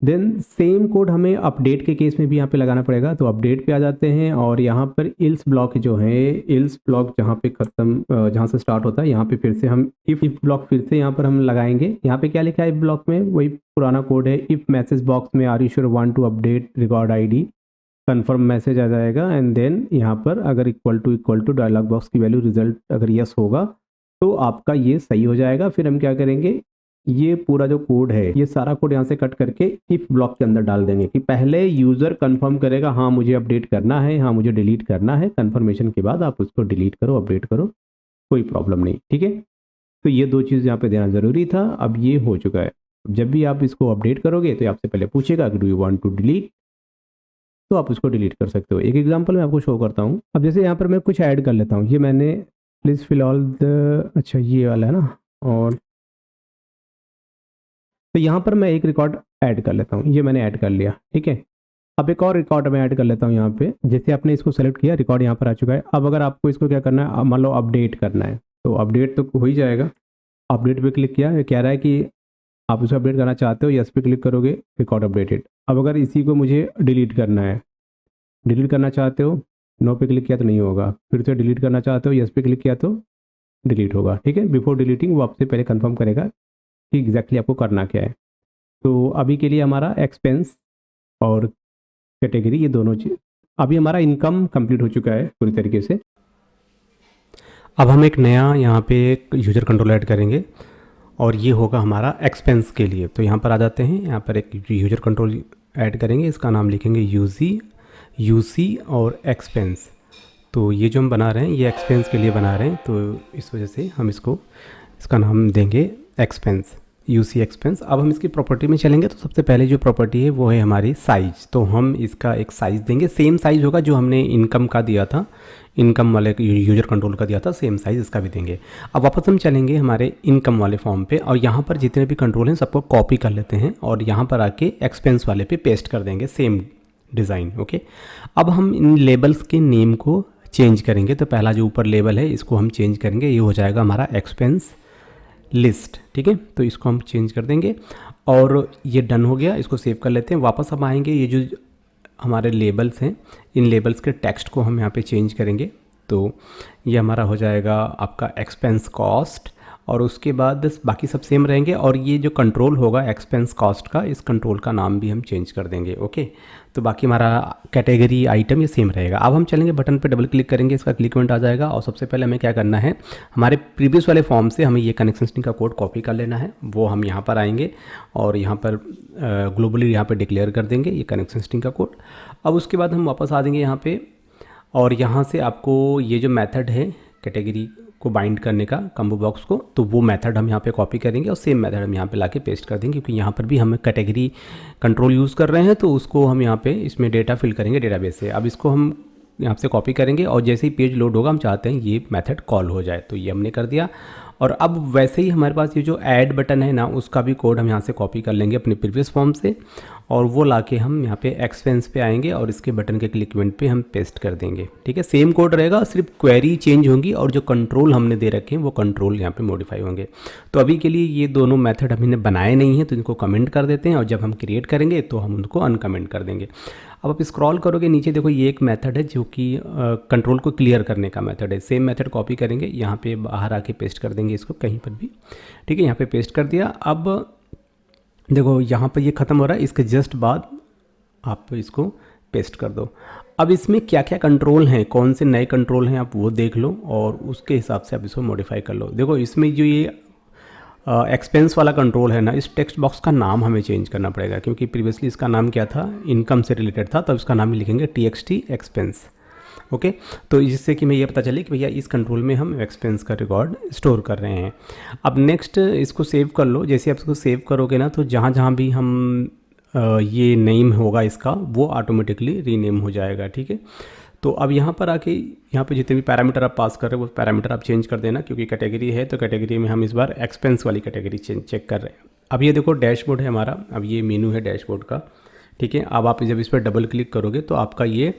देन सेम कोड हमें अपडेट के केस में भी यहाँ पे लगाना पड़ेगा। तो अपडेट पे आ जाते हैं और यहाँ पर इल्स ब्लॉक जो है, इल्स ब्लॉक जहाँ पे खत्म, जहाँ से स्टार्ट होता है, यहाँ पे फिर से हम इफ ब्लॉक फिर से यहाँ पर हम लगाएंगे। यहाँ पे क्या लिखा है इफ ब्लॉक में, वही पुराना कोड है। इफ मैसेज बॉक्स में are you sure want to update record ID, confirm message आ जाएगा एंड देन यहाँ पर अगर इक्वल टू डायलॉग बॉक्स की वैल्यू रिजल्ट अगर यस होगा तो आपका ये सही हो जाएगा। फिर हम क्या करेंगे, ये पूरा जो कोड है, ये सारा कोड यहाँ से कट करके इफ ब्लॉक के अंदर डाल देंगे कि पहले यूजर कंफर्म करेगा, हाँ मुझे अपडेट करना है, हाँ मुझे डिलीट करना है। कंफर्मेशन के बाद आप उसको डिलीट करो, अपडेट करो, कोई प्रॉब्लम नहीं। ठीक है, तो ये दो चीज़ यहाँ पे देना ज़रूरी था। अब ये हो चुका है। जब भी आप इसको अपडेट करोगे तो आपसे पहले पूछेगा कि do you want to delete, तो आप उसको डिलीट कर सकते हो। एक एग्जांपल मैं आपको शो करता हूँ। अब जैसे यहाँ पर मैं कुछ ऐड कर लेता हूँ, ये मैंने प्लीज़ फिल ऑल द, अच्छा ये वाला है ना, और तो यहाँ पर मैं एक रिकॉर्ड ऐड कर लेता हूँ, ये मैंने ऐड कर लिया। ठीक है, अब एक और रिकॉर्ड मैं ऐड कर लेता हूँ यहाँ पे। जैसे आपने इसको सेलेक्ट किया, रिकॉर्ड यहाँ पर आ चुका है। अब अगर आपको इसको क्या करना है, मान लो अपडेट करना है, तो अपडेट तो हो ही जाएगा। अपडेट पे क्लिक किया, ये कह रहा है कि आप उसे अपडेट करना चाहते हो, यस पे क्लिक करोगे, रिकॉर्ड अपडेटेड। अब अगर इसी को मुझे डिलीट करना है, डिलीट करना चाहते हो, नो पे क्लिक किया तो नहीं होगा, फिर से डिलीट करना चाहते हो, यस पे क्लिक किया तो डिलीट होगा। ठीक है, बिफोर डिलीटिंग वो आपसे पहले कंफर्म करेगा कि एग्जैक्टली आपको करना क्या है। तो अभी के लिए हमारा एक्सपेंस और कैटेगरी, ये दोनों चीज़, अभी हमारा इनकम कंप्लीट हो चुका है पूरी तरीके से। अब हम एक नया यहाँ पे एक यूजर कंट्रोल ऐड करेंगे और ये होगा हमारा एक्सपेंस के लिए। तो यहाँ पर आ जाते हैं, यहाँ पर एक यूजर कंट्रोल ऐड करेंगे, इसका नाम लिखेंगे UC और एक्सपेंस। तो ये जो हम बना रहे हैं ये एक्सपेंस के लिए बना रहे हैं, तो इस वजह से हम इसका नाम देंगे एक्सपेंस, UC एक्सपेंस। अब हम इसकी प्रॉपर्टी में चलेंगे, तो सबसे पहले जो प्रॉपर्टी है वो है हमारी साइज़। तो हम इसका एक साइज़ देंगे, सेम साइज़ होगा जो हमने इनकम का दिया था, इनकम वाले यूजर कंट्रोल का दिया था, सेम साइज़ इसका भी देंगे। अब वापस हम चलेंगे हमारे इनकम वाले फॉर्म पे और यहाँ पर जितने भी कंट्रोल हैं सबको कॉपी कर लेते हैं और यहाँ पर आके एक्सपेंस वाले पे पेस्ट कर देंगे सेम डिज़ाइन। ओके, अब हम इन लेबल्स के नेम को चेंज करेंगे। तो पहला जो ऊपर लेबल है इसको हम चेंज करेंगे, ये हो जाएगा हमारा एक्सपेंस लिस्ट। ठीक है, तो इसको हम चेंज कर देंगे और ये डन हो गया। इसको सेव कर लेते हैं। वापस हम आएंगे, ये जो हमारे लेबल्स हैं इन लेबल्स के टेक्स्ट को हम यहाँ पे चेंज करेंगे। तो ये हमारा हो जाएगा आपका एक्सपेंस कॉस्ट, और उसके बाद बाकी सब सेम रहेंगे। और ये जो कंट्रोल होगा एक्सपेंस कॉस्ट का, इस कंट्रोल का नाम भी हम चेंज कर देंगे। ओके, तो बाकी हमारा कैटेगरी आइटम ये सेम रहेगा। अब हम चलेंगे बटन पे डबल क्लिक करेंगे, इसका क्लिक इवेंट आ जाएगा। और सबसे पहले हमें क्या करना है, हमारे प्रीवियस वाले फॉर्म से हमें ये कनेक्शन स्ट्रिंग का कोड कॉपी कर लेना है। वो हम यहाँ पर आएंगे और यहाँ पर ग्लोबली यहाँ पर डिक्लेयर कर देंगे ये कनेक्शन स्ट्रिंग का कोड। अब उसके बाद हम वापस आ देंगे यहाँ पर, और यहाँ से आपको ये जो मेथड है कैटेगरी को बाइंड करने का कम्बो बॉक्स को, तो वो मेथड हम यहाँ पे कॉपी करेंगे और सेम मेथड हम यहाँ पे लाके पेस्ट कर देंगे, क्योंकि यहाँ पर भी हम कैटेगरी कंट्रोल यूज़ कर रहे हैं। तो उसको हम यहाँ पे इसमें डेटा फिल करेंगे डेटाबेस से। अब इसको हम यहाँ से कॉपी करेंगे और जैसे ही पेज लोड होगा हम चाहते हैं ये मेथड कॉल हो जाए, तो ये हमने कर दिया। और अब वैसे ही हमारे पास ये जो ऐड बटन है ना, उसका भी कोड हम यहाँ से कॉपी कर लेंगे अपने प्रीवियस फॉर्म से, और वो लाके हम यहाँ पे एक्सपेंस पे आएंगे और इसके बटन के क्लिक इवेंट पे हम पेस्ट कर देंगे। ठीक है, सेम कोड रहेगा, सिर्फ क्वेरी चेंज होंगी और जो कंट्रोल हमने दे रखे हैं वो कंट्रोल यहाँ पे मॉडिफाई होंगे। तो अभी के लिए ये दोनों मेथड हमने बनाए नहीं हैं, तो इनको कमेंट कर देते हैं और जब हम क्रिएट करेंगे तो हम उनको अनकमेंट कर देंगे। अब आप स्क्रॉल करोगे नीचे, देखो ये एक मेथड है जो कि कंट्रोल को क्लियर करने का मेथड है। सेम मेथड कॉपी करेंगे, यहाँ पे बाहर आके पेस्ट कर देंगे इसको कहीं पर भी। ठीक है, यहाँ पे पेस्ट कर दिया। अब देखो यहाँ पर ये ख़त्म हो रहा है, इसके जस्ट बाद आप इसको पेस्ट कर दो। अब इसमें क्या क्या कंट्रोल हैं, कौन से नए कंट्रोल हैं, आप वो देख लो और उसके हिसाब से आप इसको मॉडिफाई कर लो। देखो इसमें जो ये एक्सपेंस वाला कंट्रोल है ना, इस टेक्स्ट बॉक्स का नाम हमें चेंज करना पड़ेगा, क्योंकि प्रीवियसली इसका नाम क्या था, इनकम से रिलेटेड था, तब इसका नाम ही लिखेंगे TXT एक्सपेंस। ओके, तो जिससे कि मैं ये पता चले कि भैया इस कंट्रोल में हम एक्सपेंस का रिकॉर्ड स्टोर कर रहे हैं। अब नेक्स्ट इसको सेव कर लो। जैसे आप इसको सेव करोगे ना, तो जहाँ जहाँ भी हम ये नेम होगा इसका, वो ऑटोमेटिकली रीनेम हो जाएगा। ठीक है, तो अब यहाँ पर आके यहाँ पे जितने भी पैरामीटर आप पास कर रहे हो वो पैरामीटर आप चेंज कर देना, क्योंकि कैटेगरी है तो कैटेगरी में हम इस बार एक्सपेंस वाली कैटेगरी चेक कर रहे हैं। अब ये देखो डैशबोर्ड है हमारा, अब ये मेनू है डैशबोर्ड का। ठीक है, अब आप जब इस पर डबल क्लिक करोगे तो आपका ये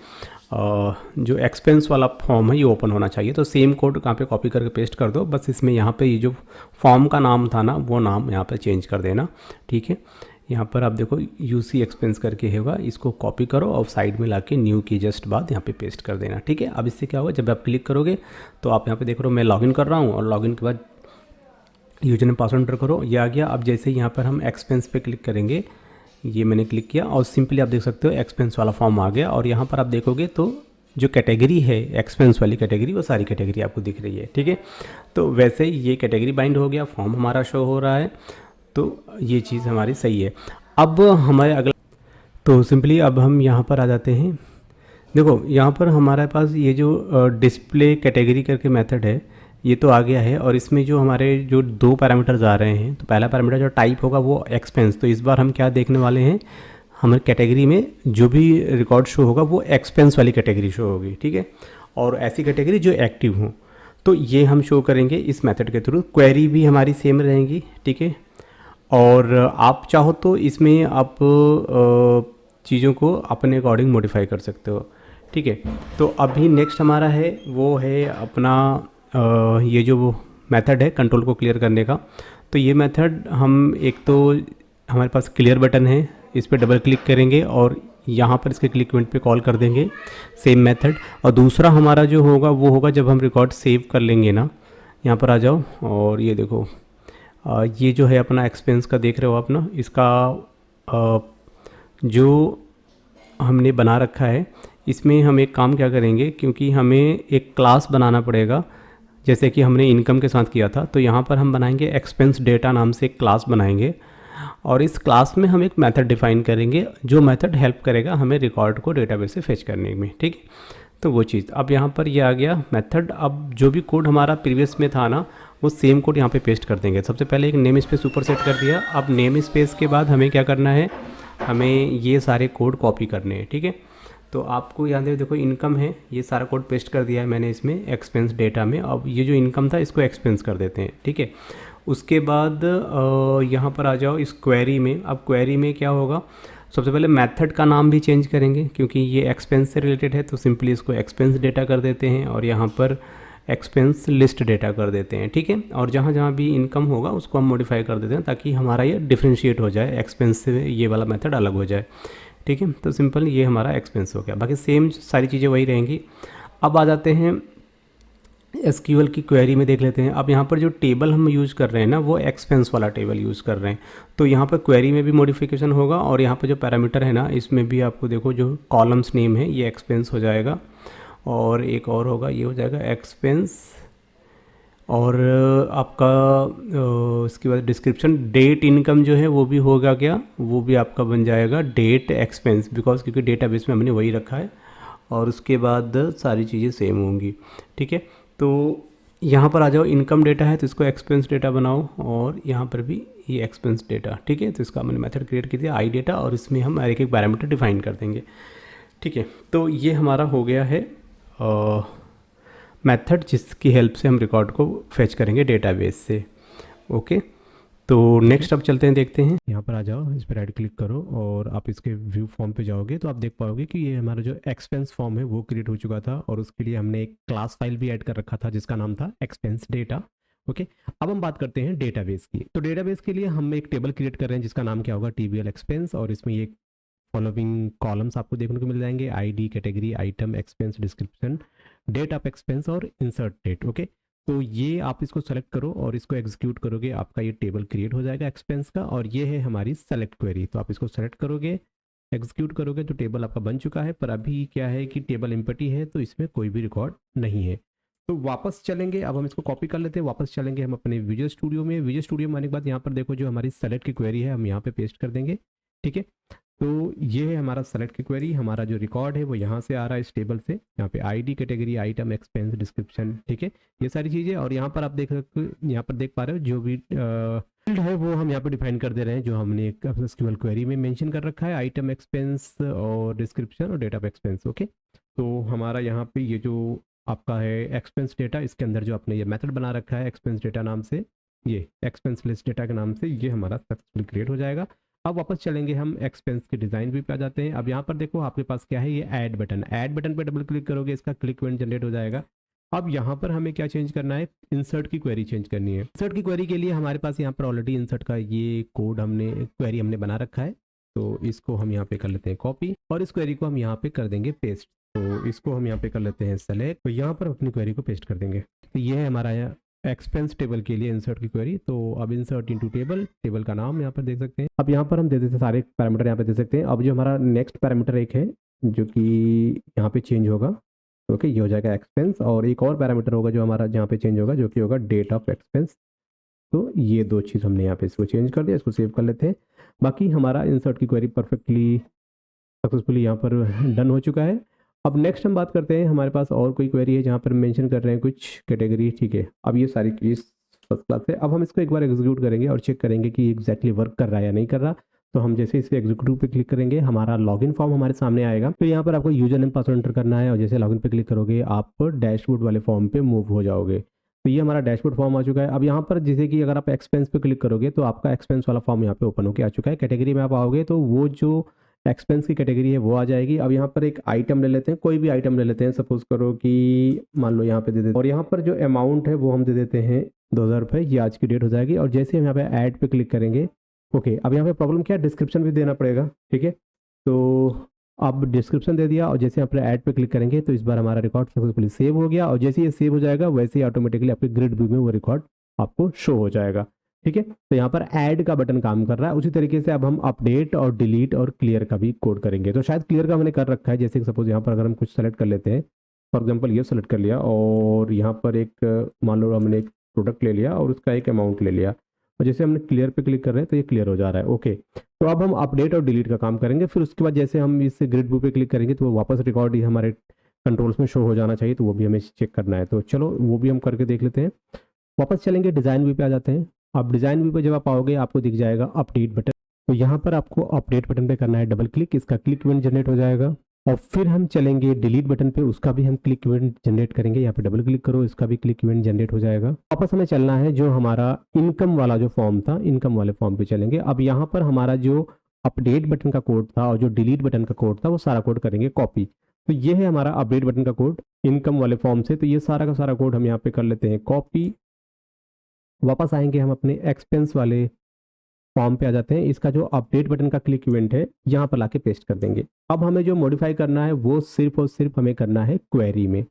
जो एक्सपेंस वाला फॉर्म है ये ओपन होना चाहिए। तो सेम कोड कहाँ पे कॉपी करके पेस्ट कर दो, बस इसमें यहाँ पे ये जो फॉर्म का नाम था ना, वो नाम यहाँ पे चेंज कर देना। ठीक है, यहाँ पर आप देखो UC एक्सपेंस करके होगा, इसको कॉपी करो और साइड में लाके न्यू की जस्ट बाद यहाँ पे पेस्ट कर देना। ठीक है, अब इससे क्या होगा, जब आप क्लिक करोगे तो आप यहाँ पे देख रहे हो मैं लॉगिन कर रहा हूँ, और लॉगिन के बाद यूजर नेम पासवर्ड एंटर करो, ये आ गया। अब जैसे यहाँ पर हम एक्सपेंस पे क्लिक करेंगे, ये मैंने क्लिक किया और सिंपली आप देख सकते हो एक्सपेंस वाला फॉर्म आ गया। और यहाँ पर आप देखोगे तो जो कैटेगरी है एक्सपेंस वाली कैटेगरी, वो सारी कैटेगरी आपको दिख रही है। ठीक है, तो वैसे ही ये कैटेगरी बाइंड हो गया, फॉर्म हमारा शो हो रहा है, तो ये चीज़ हमारी सही है। अब हमारे अगला, तो सिंपली अब हम यहाँ पर आ जाते हैं। देखो यहाँ पर हमारे पास ये जो डिस्प्ले कैटेगरी करके मेथड है ये तो आ गया है, और इसमें जो हमारे जो दो पैरामीटर्स आ रहे हैं, तो पहला पैरामीटर जो टाइप होगा वो एक्सपेंस। तो इस बार हम क्या देखने वाले हैं, हमारे कैटेगरी में जो भी रिकॉर्ड शो होगा वो एक्सपेंस वाली कैटेगरी शो होगी। ठीक है, और ऐसी कैटेगरी जो एक्टिव हो, तो ये हम शो करेंगे इस मेथड के थ्रू। क्वेरी भी हमारी सेम रहेंगी। ठीक है, और आप चाहो तो इसमें आप चीज़ों को अपने अकॉर्डिंग मॉडिफाई कर सकते हो। ठीक है, तो अभी नेक्स्ट हमारा है वो है अपना ये जो वो मेथड है कंट्रोल को क्लियर करने का। तो ये मेथड हम एक तो हमारे पास क्लियर बटन है, इस पर डबल क्लिक करेंगे और यहाँ पर इसके क्लिक इवेंट पे कॉल कर देंगे सेम मेथड। और दूसरा हमारा जो होगा वो होगा जब हम रिकॉर्ड सेव कर लेंगे ना, यहाँ पर आ जाओ और ये देखो ये जो है अपना एक्सपेंस का देख रहे हो अपना, इसका जो हमने बना रखा है, इसमें हम एक काम क्या करेंगे, क्योंकि हमें एक क्लास बनाना पड़ेगा जैसे कि हमने इनकम के साथ किया था। तो यहाँ पर हम बनाएंगे एक्सपेंस डेटा नाम से एक क्लास बनाएंगे, और इस क्लास में हम एक मेथड डिफाइन करेंगे जो मेथड हेल्प करेगा हमें रिकॉर्ड को डेटाबेस से फेच करने में। ठीक है, तो वो चीज़ अब यहाँ पर ये आ गया मेथड। अब जो भी कोड हमारा प्रीवियस में था ना, वो सेम कोड यहाँ पे पेस्ट कर देंगे। सबसे पहले एक नेम स्पेस ऊपर सेट कर दिया। अब नेम स्पेस के बाद हमें क्या करना है, हमें ये सारे कोड कॉपी करने हैं। ठीक है, तो आपको यहाँ देखो इनकम है, ये सारा कोड पेस्ट कर दिया है मैंने इसमें एक्सपेंस डेटा में। अब ये जो इनकम था इसको एक्सपेंस कर देते हैं। ठीक है, उसके बाद यहाँ पर आ जाओ इस क्वेरी में। अब क्वेरी में क्या होगा, सबसे पहले मेथड का नाम भी चेंज करेंगे, क्योंकि ये एक्सपेंस से रिलेटेड है तो सिंपली इसको एक्सपेंस डेटा कर देते हैं और यहाँ पर एक्सपेंस लिस्ट डेटा कर देते हैं, ठीक है। और जहाँ जहाँ भी इनकम होगा उसको हम मॉडिफाई कर देते हैं ताकि हमारा ये डिफ्रेंशिएट हो जाए, एक्सपेंस से ये वाला मेथड अलग हो जाए, ठीक है। तो सिंपल ये हमारा एक्सपेंस हो गया, बाकी सेम सारी चीज़ें वही रहेंगी। अब आ जाते हैं एसक्यूएल की क्वेरी में, देख लेते हैं। अब यहाँ पर जो टेबल हम यूज़ कर रहे हैं ना, वो एक्सपेंस वाला टेबल यूज़ कर रहे हैं, तो यहाँ पर क्वेरी में भी मॉडिफिकेशन होगा और यहाँ पर जो पैरामीटर है ना, इसमें भी आपको देखो जो कॉलम्स नेम है ये एक्सपेंस हो जाएगा, और एक और होगा ये हो जाएगा एक्सपेंस, और आपका इसके बाद डिस्क्रिप्शन डेट इनकम जो है वो भी होगा क्या, वो भी आपका बन जाएगा डेट एक्सपेंस, बिकॉज क्योंकि डेटाबेस में हमने वही रखा है, और उसके बाद सारी चीज़ें सेम होंगी, ठीक है। तो यहाँ पर आ जाओ, इनकम डेटा है तो इसको एक्सपेंस डेटा बनाओ, और यहाँ पर भी ये एक्सपेंस डेटा, ठीक है। तो इसका हमने मेथड क्रिएट किया आई डेटा, और इसमें हम एक एक पैरामीटर डिफाइन कर देंगे, ठीक है। तो ये हमारा हो गया है मेथड जिसकी हेल्प से हम रिकॉर्ड को फेच करेंगे डेटाबेस से, ओके। तो नेक्स्ट अब चलते हैं, देखते हैं। यहाँ पर आ जाओ, इस पर राइट क्लिक करो और आप इसके व्यू फॉर्म पे जाओगे तो आप देख पाओगे कि ये हमारा जो एक्सपेंस फॉर्म है वो क्रिएट हो चुका था, और उसके लिए हमने एक क्लास फाइल भी ऐड कर रखा था जिसका नाम था एक्सपेंस डेटा, ओके। अब हम बात करते हैं डेटाबेस की। तो डेटाबेस के लिए हम एक टेबल क्रिएट कर रहे हैं जिसका नाम क्या होगा, टीबीएल एक्सपेंस, और इसमें ये फॉलोइंग कॉलम्स आपको देखने को मिल जाएंगे, ID, category, item, expense, description, date of expense और इंसर्ट डेट, ओके। तो ये आप इसको सेलेक्ट करो और इसको एग्जीक्यूट करोगे, आपका ये टेबल क्रिएट हो जाएगा एक्सपेंस का, और ये है हमारी सेलेक्ट क्वेरी। तो आप इसको सेलेक्ट करोगे, एग्जीक्यूट करोगे तो टेबल आपका बन चुका है, पर अभी क्या है कि टेबल एम्प्टी है तो इसमें कोई भी रिकॉर्ड नहीं है। तो वापस चलेंगे, अब हम इसको कॉपी कर लेते हैं, वापस चलेंगे हम अपने विजुअल स्टूडियो में। विजुअल स्टूडियो में आने के बाद यहाँ पर देखो जो हमारी सेलेक्ट की क्वेरी है हम यहाँ पे पेस्ट कर देंगे, ठीक है। तो ये है हमारा सेलेक्ट की क्वेरी, हमारा जो रिकॉर्ड है वो यहाँ से आ रहा है इस टेबल से, यहाँ पे ID, category, item, expense, description, ठीक है, ये सारी चीज़ें। और यहाँ पर आप देख सकते हो, यहाँ पर देख पा रहे हो जो भी फील्ड है वो हम यहाँ पर डिफाइन कर दे रहे हैं, जो हमने एक एसक्यूएल क्वेरी में मेंशन कर रखा है, आइटम, एक्सपेंस और डिस्क्रिप्शन और डेटा ऑफ एक्सपेंस, ओके। तो हमारा यहाँ पे ये जो आपका है एक्सपेंस डेटा, इसके अंदर जो आपने ये मेथड बना रखा है एक्सपेंस डेटा नाम से, ये एक्सपेंस लिस्ट डेटा के नाम से, ये हमारा सक्सेसफुल क्रिएट हो जाएगा। अब वापस चलेंगे हम एक्सपेंस के डिज़ाइन व्यू पे आ जाते हैं। अब यहाँ पर देखो आपके पास क्या है, ये ऐड बटन, ऐड बटन पे डबल क्लिक करोगे इसका क्लिक इवेंट जनरेट हो जाएगा। अब यहाँ पर हमें क्या चेंज करना है, इंसर्ट की क्वेरी चेंज करनी है। इंसर्ट की क्वेरी के लिए हमारे पास यहाँ पर ऑलरेडी इंसर्ट का ये कोड हमने क्वेरी हमने बना रखा है, तो इसको हम यहाँ पे कर लेते हैं कॉपी, और इस क्वेरी को हम यहाँ पे कर देंगे पेस्ट। तो इसको हम यहाँ पे कर लेते हैं सेलेक्ट, तो यहाँ पर अपनी क्वेरी को पेस्ट कर देंगे। तो ये है हमारा एक्सपेंस टेबल के लिए इंसर्ट की क्वेरी। तो अब इंसर्ट इनटू टेबल, टेबल का नाम यहाँ पर देख सकते हैं। अब यहाँ पर हम दे देते हैं सारे पैरामीटर यहाँ पे दे सकते हैं। अब जो हमारा नेक्स्ट पैरामीटर एक है जो कि यहाँ पे चेंज होगा, ओके, ये हो जाएगा एक्सपेंस, और एक और पैरामीटर होगा जो हमारा यहाँ पे चेंज होगा जो कि होगा डेट ऑफ एक्सपेंस। तो ये दो चीज़ हमने यहाँ पे इसको चेंज कर दिया, इसको सेव कर लेते हैं। बाकी हमारा इंसर्ट की क्वेरी परफेक्टली सक्सेसफुली यहाँ पर डन हो चुका है। अब नेक्स्ट हम बात करते हैं, हमारे पास और कोई क्वेरी है जहाँ पर मेंशन कर रहे हैं कुछ कैटेगरी, ठीक है। अब ये सारी चीज़ फर्स्ट क्लास है। अब हम इसको एक बार एग्जीक्यूट करेंगे और चेक करेंगे कि एग्जैक्टली वर्क कर रहा है या नहीं कर रहा। तो हम जैसे इसे एग्जीक्यूटिव पे क्लिक करेंगे हमारा लॉगिन फॉर्म हमारे सामने आएगा। तो यहाँ पर आपको यूजर नेम पासवर्ड एंटर करना है, और जैसे लॉगिन पे क्लिक करोगे आप डैशबोर्ड वाले फॉर्म पे मूव हो जाओगे। तो ये हमारा डैशबोर्ड फॉर्म आ चुका है। अब यहाँ पर जैसे कि अगर आप एक्सपेंस पे क्लिक करोगे तो आपका एक्सपेंस वाला फॉर्म यहाँ पे ओपन होकर आ चुका है। कैटेगरी में आप आओगे तो वो जो एक्सपेंस की कैटेगरी है वो आ जाएगी। अब यहाँ पर एक आइटम ले लेते हैं, कोई भी आइटम ले लेते हैं, सपोज करो कि मान लो यहाँ पे दे देते हैं, और यहाँ पर जो अमाउंट है वो हम दे देते हैं 2000 रुपये, ये आज की डेट हो जाएगी। और जैसे हम यहाँ पे ऐड पे क्लिक करेंगे, ओके, अब यहाँ पे प्रॉब्लम क्या है, डिस्क्रिप्शन भी देना पड़ेगा, ठीक है। तो अब डिस्क्रिप्शन दे दिया, और जैसे यहाँ पर ऐड पे क्लिक करेंगे तो इस बार हमारा रिकॉर्ड सक्सेसफुली सेव हो गया, और जैसे ये सेव हो जाएगा वैसे ही ऑटोमेटिकली आपके ग्रिड व्यू में वो रिकॉर्ड आपको शो हो जाएगा, ठीक है। तो यहाँ पर ऐड का बटन काम कर रहा है। उसी तरीके से अब हम अपडेट और डिलीट और क्लियर का भी कोड करेंगे। तो शायद क्लियर का हमने कर रखा है, जैसे कि सपोज यहाँ पर अगर हम कुछ सेलेक्ट कर लेते हैं, फॉर एग्जांपल ये सेलेक्ट कर लिया, और यहाँ पर एक मान लो हमने एक प्रोडक्ट ले लिया और उसका एक अमाउंट ले लिया, और जैसे हमने क्लियर पे क्लिक कर रहे हैं तो ये क्लियर हो जा रहा है, ओके। तो अब हम अपडेट और डिलीट का काम करेंगे। फिर उसके बाद जैसे हम इस ग्रिड व्यू पे क्लिक करेंगे तो वो वापस रिकॉर्ड ही हमारे कंट्रोल्स में शो हो जाना चाहिए, तो वो भी हमें चेक करना है। तो चलो वो भी हम करके देख लेते हैं। वापस चलेंगे, डिज़ाइन व्यू पे आ जाते हैं। अब डिज़ाइन व्यू पे जब आप आओगे आपको दिख जाएगा अपडेट बटन। तो यहाँ पर आपको अपडेट बटन पे करना है डबल क्लिक, इसका क्लिक इवेंट जनरेट हो जाएगा। और फिर हम चलेंगे डिलीट बटन पे, उसका भी हम क्लिक इवेंट जनरेट करेंगे। यहाँ पे डबल क्लिक करो, इसका भी क्लिक इवेंट जनरेट हो जाएगा। वापस हमें चलना है जो हमारा इनकम वाला जो फॉर्म था, इनकम वाले फॉर्म पे चलेंगे। अब यहाँ पर हमारा जो अपडेट बटन का कोड था और जो डिलीट बटन का कोड था वो सारा कोड करेंगे कॉपी। तो ये है हमारा अपडेट बटन का कोड इनकम वाले फॉर्म से। तो ये सारा का सारा कोड हम यहाँ पे कर लेते हैं कॉपी। वापस आएंगे हम अपने एक्सपेंस वाले फॉर्म पे आ जाते हैं। इसका जो अपडेट बटन का क्लिक इवेंट है यहाँ पर लाके पेस्ट कर देंगे। अब हमें जो मॉडिफाई करना है वो सिर्फ और सिर्फ हमें करना है क्वेरी में।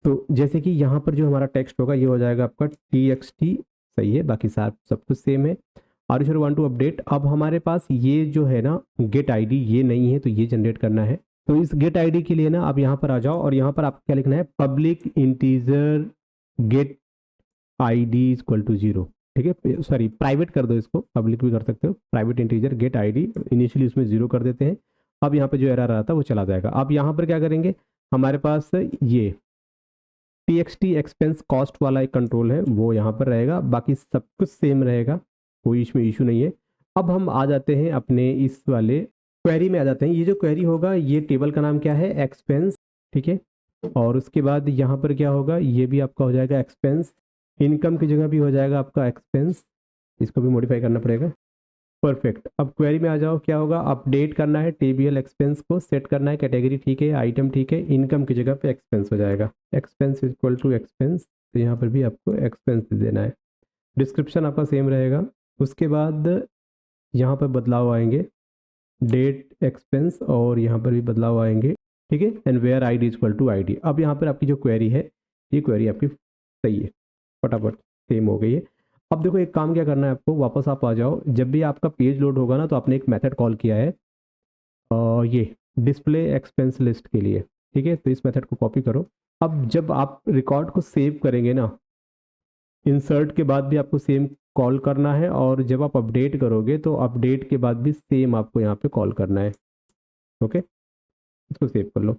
तो जैसे कि यहाँ पर जो हमारा टेक्स्ट होगा ये हो जाएगा आपका txt, सही है, बाकी सब कुछ सेम है। Are you want to update. अब हमारे पास ये जो है ना गेट आईडी ये नहीं है, तो ये जनरेट करना है। तो इस गेट आईडी के लिए ना आप यहाँ पर आ जाओ और यहाँ पर आपको क्या लिखना है, public integer get ID equal to 0। ठीक है, सॉरी प्राइवेट कर दो, इसको पब्लिक भी कर सकते हो। Private integer get ID initially उसमें 0 कर देते हैं। अब यहाँ पे जो एरर आता है वो चला जाएगा। अब यहाँ पर क्या करेंगे, हमारे पास ये txt एक्सपेंस कॉस्ट वाला एक कंट्रोल है वो यहाँ पर रहेगा, बाकी सब कुछ सेम रहेगा, कोई इसमें इशू नहीं है। अब हम आ जाते हैं अपने इस वाले क्वेरी में आ जाते हैं। ये जो क्वेरी होगा ये टेबल का नाम क्या है, एक्सपेंस। ठीक है, और उसके बाद यहाँ पर क्या होगा, ये भी आपका हो जाएगा एक्सपेंस। इनकम की जगह भी हो जाएगा आपका एक्सपेंस, इसको भी मॉडिफाई करना पड़ेगा। परफेक्ट। अब क्वेरी में आ जाओ, क्या होगा, अपडेट करना है टेबल एक्सपेंस को, सेट करना है कैटेगरी, ठीक है, आइटम ठीक है, इनकम की जगह पे एक्सपेंस हो जाएगा, एक्सपेंस इक्वल टू एक्सपेंस। तो यहाँ पर भी आपको एक्सपेंस देना है। डिस्क्रिप्शन आपका सेम रहेगा। उसके बाद यहाँ पर बदलाव आएंगे, डेट एक्सपेंस, और यहाँ पर भी बदलाव आएंगे। ठीक है, and where ID equal to ID. अब यहाँ पर आपकी जो क्वेरी है ये क्वेरी आपकी सही है, फटाफट सेम हो गई है। अब देखो एक काम क्या करना है आपको, वापस आप आ जाओ। जब भी आपका पेज लोड होगा ना तो आपने एक मेथड कॉल किया है ये डिस्प्ले एक्सपेंस लिस्ट के लिए। ठीक है, तो इस मेथड को कॉपी करो। अब जब आप रिकॉर्ड को सेव करेंगे ना, इंसर्ट के बाद भी आपको सेम कॉल करना है, और जब आप अपडेट करोगे तो अपडेट के बाद भी सेम आपको यहाँ पे कॉल करना है। ओके, इसको सेव कर लो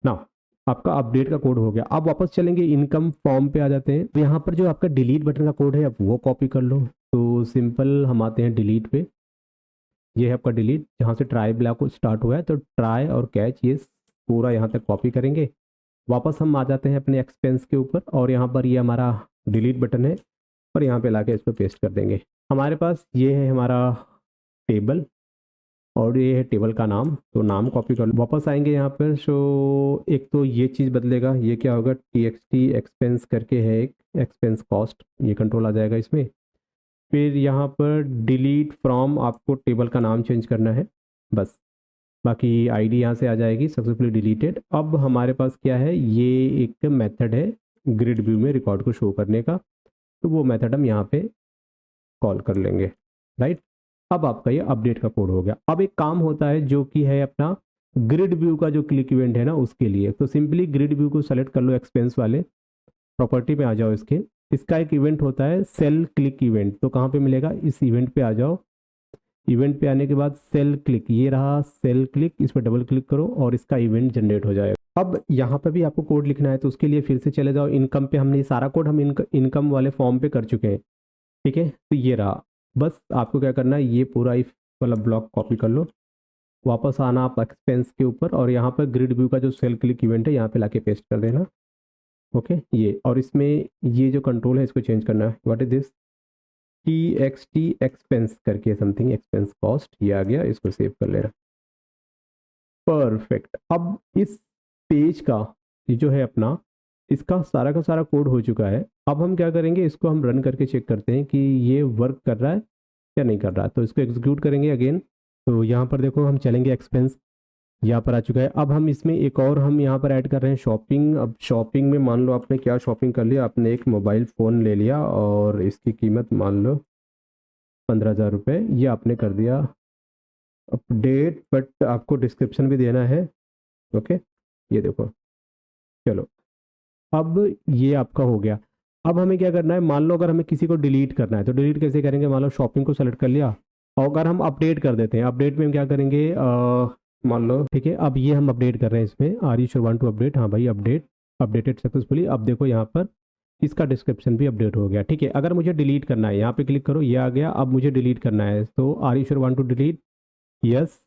ना। आपका अपडेट का कोड हो गया। अब वापस चलेंगे इनकम फॉर्म पे आ जाते हैं। तो यहाँ पर जो आपका डिलीट बटन का कोड है आप वो कॉपी कर लो। तो सिंपल हम आते हैं डिलीट पे। ये है आपका डिलीट, जहाँ से ट्राई ब्लॉक स्टार्ट हुआ है, तो ट्राई और कैच ये पूरा यहाँ तक कॉपी करेंगे। वापस हम आ जाते हैं अपने एक्सपेंस के ऊपर, और यहाँ पर ये हमारा डिलीट बटन है, और यहाँ पे लाके इसको पेस्ट कर देंगे। हमारे पास ये है हमारा टेबल, और ये है टेबल का नाम, तो नाम कॉपी कर लो। वापस आएंगे यहाँ पर। सो एक तो ये चीज़ बदलेगा, ये क्या होगा, txt एक्सपेंस करके है एक, एक्सपेंस कॉस्ट, ये कंट्रोल आ जाएगा इसमें। फिर यहाँ पर डिलीट फ्रॉम, आपको टेबल का नाम चेंज करना है बस, बाकी आईडी यहाँ से आ जाएगी सक्सेसफुली डिलीटेड। अब हमारे पास क्या है, ये एक मेथड है ग्रिड व्यू में रिकॉर्ड को शो करने का, तो वो मेथड हम यहाँ पे कॉल कर लेंगे। राइट, अब आपका ये अपडेट का कोड हो गया। अब एक काम होता है जो कि है अपना ग्रिड व्यू का जो क्लिक इवेंट है ना उसके लिए। तो सिंपली ग्रिड व्यू को सेलेक्ट कर लो, एक्सपेंस वाले प्रॉपर्टी में आ जाओ इसके। इसका एक इवेंट होता है सेल क्लिक इवेंट। तो कहाँ पे मिलेगा, इस इवेंट पे आ जाओ। इवेंट पे आने के बाद सेल क्लिक, ये रहा सेल क्लिक, इस पर डबल क्लिक करो और इसका इवेंट जनरेट हो जाएगा। अब यहाँ पे भी आपको कोड लिखना है, तो उसके लिए फिर से चले जाओ इनकम पे। हमने सारा कोड हम इनकम वाले फॉर्म पे कर चुके हैं। ठीक है, तो ये रहा। बस आपको क्या करना है, ये पूरा इफ वाला ब्लॉक कॉपी कर लो, वापस आना आप एक्सपेंस के ऊपर, और यहाँ पर ग्रिड व्यू का जो सेल क्लिक इवेंट है यहाँ पे लाके पेस्ट कर देना। ओके, ये, और इसमें ये जो कंट्रोल है इसको चेंज करना है। What is this, txt expense करके समथिंग, एक्सपेंस कॉस्ट, ये आ गया, इसको सेव कर लेना। परफेक्ट। अब इस पेज का ये जो है अपना, इसका सारा का सारा कोड हो चुका है। अब हम क्या करेंगे, इसको हम रन करके चेक करते हैं कि ये वर्क कर रहा है या नहीं कर रहा है। तो इसको एग्जीक्यूट करेंगे अगेन। तो यहाँ पर देखो हम चलेंगे, एक्सपेंस यहाँ पर आ चुका है। अब हम इसमें एक और हम यहाँ पर ऐड कर रहे हैं शॉपिंग। अब शॉपिंग में मान लो आपने क्या शॉपिंग कर लिया, आपने एक मोबाइल फ़ोन ले लिया और इसकी कीमत मान लो 15,000 रुपये, ये आपने कर दिया अपडेट, बट आपको डिस्क्रिप्शन भी देना है। ओके, ये देखो, चलो अब ये आपका हो गया। अब हमें क्या करना है, मान लो अगर हमें किसी को डिलीट करना है तो डिलीट कैसे करेंगे। मान लो शॉपिंग को सेलेक्ट कर लिया, और अगर हम अपडेट कर देते हैं, अपडेट में हम क्या करेंगे, मान लो ठीक है, अब ये हम अपडेट कर रहे हैं इसमें, are you sure want to update, हाँ भाई अपडेट, अपडेटेड सक्सेसफुली। अब देखो यहाँ पर इसका डिस्क्रिप्शन भी अपडेट हो गया। ठीक है, अगर मुझे डिलीट करना है, यहाँ पे क्लिक करो, ये आ गया। अब मुझे डिलीट करना है, तो are you sure want to delete, yes,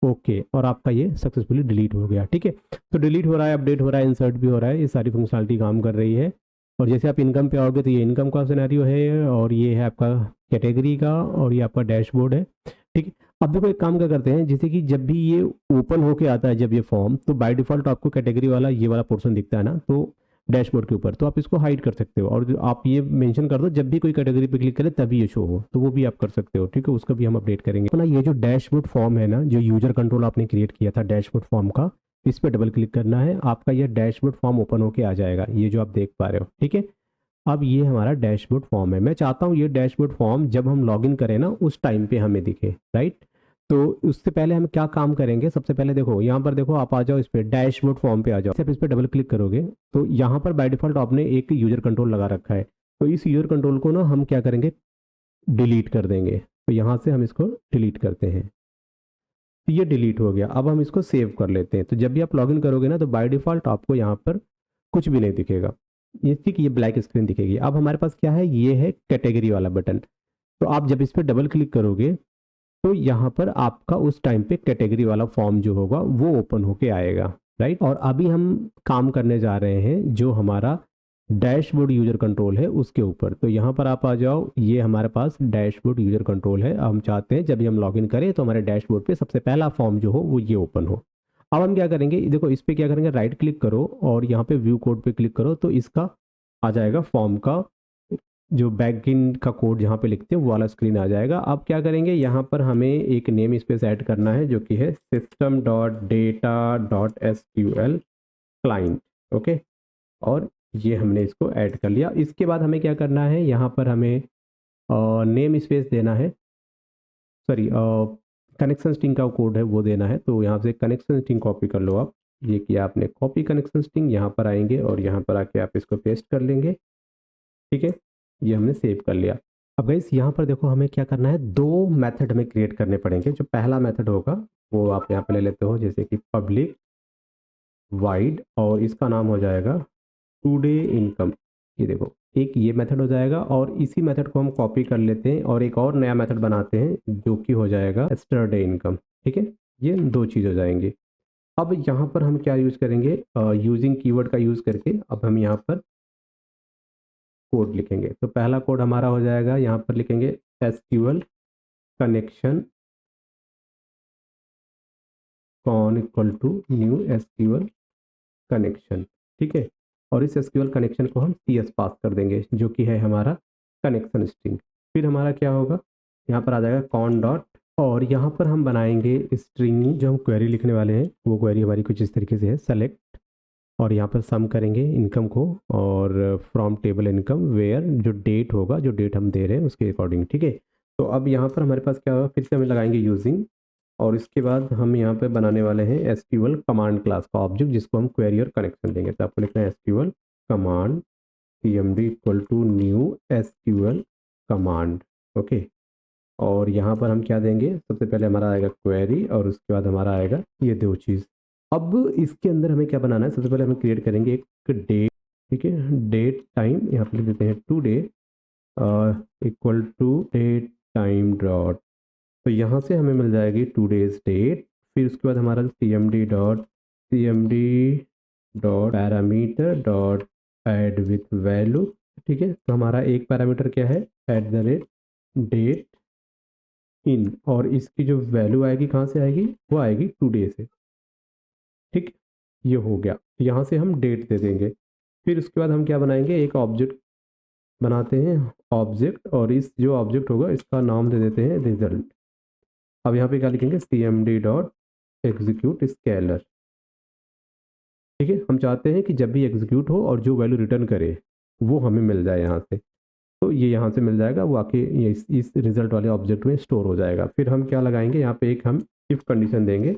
okay, और आपका ये सक्सेसफुली डिलीट हो गया। ठीक है, तो डिलीट हो रहा है, अपडेट हो रहा है, इंसर्ट भी हो रहा है, ये सारी फंक्शनलिटी काम कर रही है। और जैसे आप इनकम पे आओगे तो ये इनकम का सिनेरियो है और ये है आपका कैटेगरी का और ये आपका डैशबोर्ड है। ठीक है, अब देखो एक काम क्या करते हैं, जैसे कि जब भी ये ओपन होके आता है जब ये फॉर्म, तो बाय डिफॉल्ट आपको कैटेगरी वाला ये वाला पोर्शन दिखता है ना, तो डैशबोर्ड के ऊपर, तो आप इसको हाइड कर सकते हो और जो आप ये मेंशन कर दो जब भी कोई कैटेगरी पे क्लिक करे तभी ये शो हो, तो वो भी आप कर सकते हो। ठीक है, उसका भी हम अपडेट करेंगे। अपना ये जो डैशबोर्ड फॉर्म है ना, जो यूजर कंट्रोल आपने क्रिएट किया था डैशबोर्ड फॉर्म का, इस पर डबल क्लिक करना है, आपका ये डैशबोर्ड फॉर्म ओपन होके आ जाएगा, ये जो आप देख पा रहे हो। ठीक है, अब ये हमारा डैशबोर्ड फॉर्म है। मैं चाहता हूँ ये डैशबोर्ड फॉर्म जब हम लॉगिन करें ना उस टाइम पे हमें दिखे, राइट। तो उससे पहले हम क्या काम करेंगे, सबसे पहले देखो यहाँ पर, देखो आप आ जाओ इस पे डैशबोर्ड फॉर्म पे आ जाओ, सिर्फ इस पे डबल क्लिक करोगे तो यहाँ पर बाय डिफॉल्ट आपने एक यूजर कंट्रोल लगा रखा है, तो इस यूजर कंट्रोल को ना हम क्या करेंगे, डिलीट कर देंगे। तो यहाँ से हम इसको डिलीट करते हैं, तो ये डिलीट हो गया। अब हम इसको सेव कर लेते हैं, तो जब भी आप लॉगिन करोगे ना तो बाय डिफॉल्ट आपको यहाँ पर कुछ भी नहीं दिखेगा, ये ठीक, ये ब्लैक स्क्रीन दिखेगी। अब हमारे पास क्या है, ये है कैटेगरी वाला बटन, तो आप जब इस पर डबल क्लिक करोगे तो यहाँ पर आपका उस टाइम पे कैटेगरी वाला फॉर्म जो होगा वो ओपन होके आएगा, राइट। और अभी हम काम करने जा रहे हैं जो हमारा डैशबोर्ड यूजर कंट्रोल है उसके ऊपर, तो यहाँ पर आप आ जाओ, ये हमारे पास डैशबोर्ड यूजर कंट्रोल है। हम चाहते हैं जब भी हम लॉगिन करें तो हमारे डैशबोर्ड पे सबसे पहला फॉर्म जो हो वो ये ओपन हो। अब हम क्या करेंगे, देखो इस पे क्या करेंगे, राइट क्लिक करो और यहाँ पे व्यू कोड पे क्लिक करो, तो इसका आ जाएगा फॉर्म का जो बैकएंड का कोड जहाँ पे लिखते हैं वो वाला स्क्रीन आ जाएगा। अब क्या करेंगे, यहाँ पर हमें एक नेम स्पेस ऐड करना है जो कि है system.data.sql क्लाइंट। ओके, और ये हमने इसको ऐड कर लिया। इसके बाद हमें क्या करना है, यहाँ पर हमें नेम स्पेस देना है, सॉरी कनेक्शन स्ट्रिंग का कोड है वो देना है, तो यहाँ से कनेक्शन स्ट्रिंग कॉपी कर लो आप। ये किया आपने कॉपी कनेक्शन स्ट्रिंग, यहाँ पर आएंगे और यहाँ पर आके आप इसको पेस्ट कर लेंगे। ठीक है, ये हमने सेव कर लिया। अब गाइस यहाँ पर देखो हमें क्या करना है, दो मेथड हमें क्रिएट करने पड़ेंगे। जो पहला मेथड होगा वो आप यहाँ पे ले लेते हो, जैसे कि पब्लिक वाइड, और इसका नाम हो जाएगा टुडे इनकम। ये देखो एक ये मेथड हो जाएगा, और इसी मेथड को हम कॉपी कर लेते हैं और एक और नया मेथड बनाते हैं जो कि हो जाएगा यस्टरडे इनकम। ठीक है, ये दो चीज़ हो जाएंगे। अब यहाँ पर हम क्या यूज़ करेंगे, यूजिंग कीवर्ड का यूज़ करके अब हम यहाँ पर कोड लिखेंगे। तो पहला कोड हमारा हो जाएगा, यहाँ पर लिखेंगे SQL connection con equal to new SQL connection. ठीक है, और इस एसक्यूएल कनेक्शन को हम सीएस पास कर देंगे जो कि है हमारा कनेक्शन स्ट्रिंग। फिर हमारा क्या होगा, यहाँ पर आ जाएगा कॉन डॉट, और यहाँ पर हम बनाएंगे स्ट्रिंग। जो हम क्वेरी लिखने वाले हैं वो क्वेरी हमारी कुछ इस तरीके से है, सेलेक्ट, और यहाँ पर सम करेंगे इनकम को, और फ्रॉम टेबल इनकम वेयर, जो डेट होगा, जो डेट हम दे रहे हैं उसके अकॉर्डिंग। ठीक है, तो अब यहाँ पर हमारे पास क्या होगा, फिर से हमें लगाएंगे यूजिंग, और इसके बाद हम यहाँ पे बनाने वाले हैं एसक्यूएल कमांड क्लास का ऑब्जेक्ट जिसको हम क्वेरी और कनेक्शन देंगे। तो आपको लिखना है SQL command cmd equal to new SQL command. Okay, और यहाँ पर हम क्या देंगे, सबसे पहले हमारा आएगा क्वेरी और उसके बाद हमारा आएगा ये दो चीज़। अब इसके अंदर हमें क्या बनाना है, सबसे पहले हम क्रिएट करेंगे एक डेट। ठीक है, डेट टाइम यहाँ पर लिख देते हैं today equal to date time dot, तो यहाँ से हमें मिल जाएगी टुडेज डेट। फिर उसके बाद हमारा cmd dot parameter dot add with value. ठीक है, तो हमारा एक पैरामीटर क्या है, एट द रेट डेट इन, और इसकी जो वैल्यू आएगी कहाँ से आएगी, वो आएगी टुडे से। ठीक, ये हो गया, यहाँ से हम डेट दे देंगे। फिर उसके बाद हम क्या बनाएंगे, एक ऑब्जेक्ट बनाते हैं ऑब्जेक्ट, और इस जो ऑब्जेक्ट होगा इसका नाम दे देते हैं रिजल्ट। अब यहाँ पे क्या लिखेंगे, cmd डॉट एग्जीक्यूट स्केलर। ठीक है, हम चाहते हैं कि जब भी एग्जीक्यूट हो और जो वैल्यू रिटर्न करे वो हमें मिल जाए यहाँ से, तो ये यहाँ से मिल जाएगा, वो आके ये इस रिजल्ट वाले ऑब्जेक्ट में स्टोर हो जाएगा। फिर हम क्या लगाएंगे, यहाँ पे एक हम इफ कंडीशन देंगे,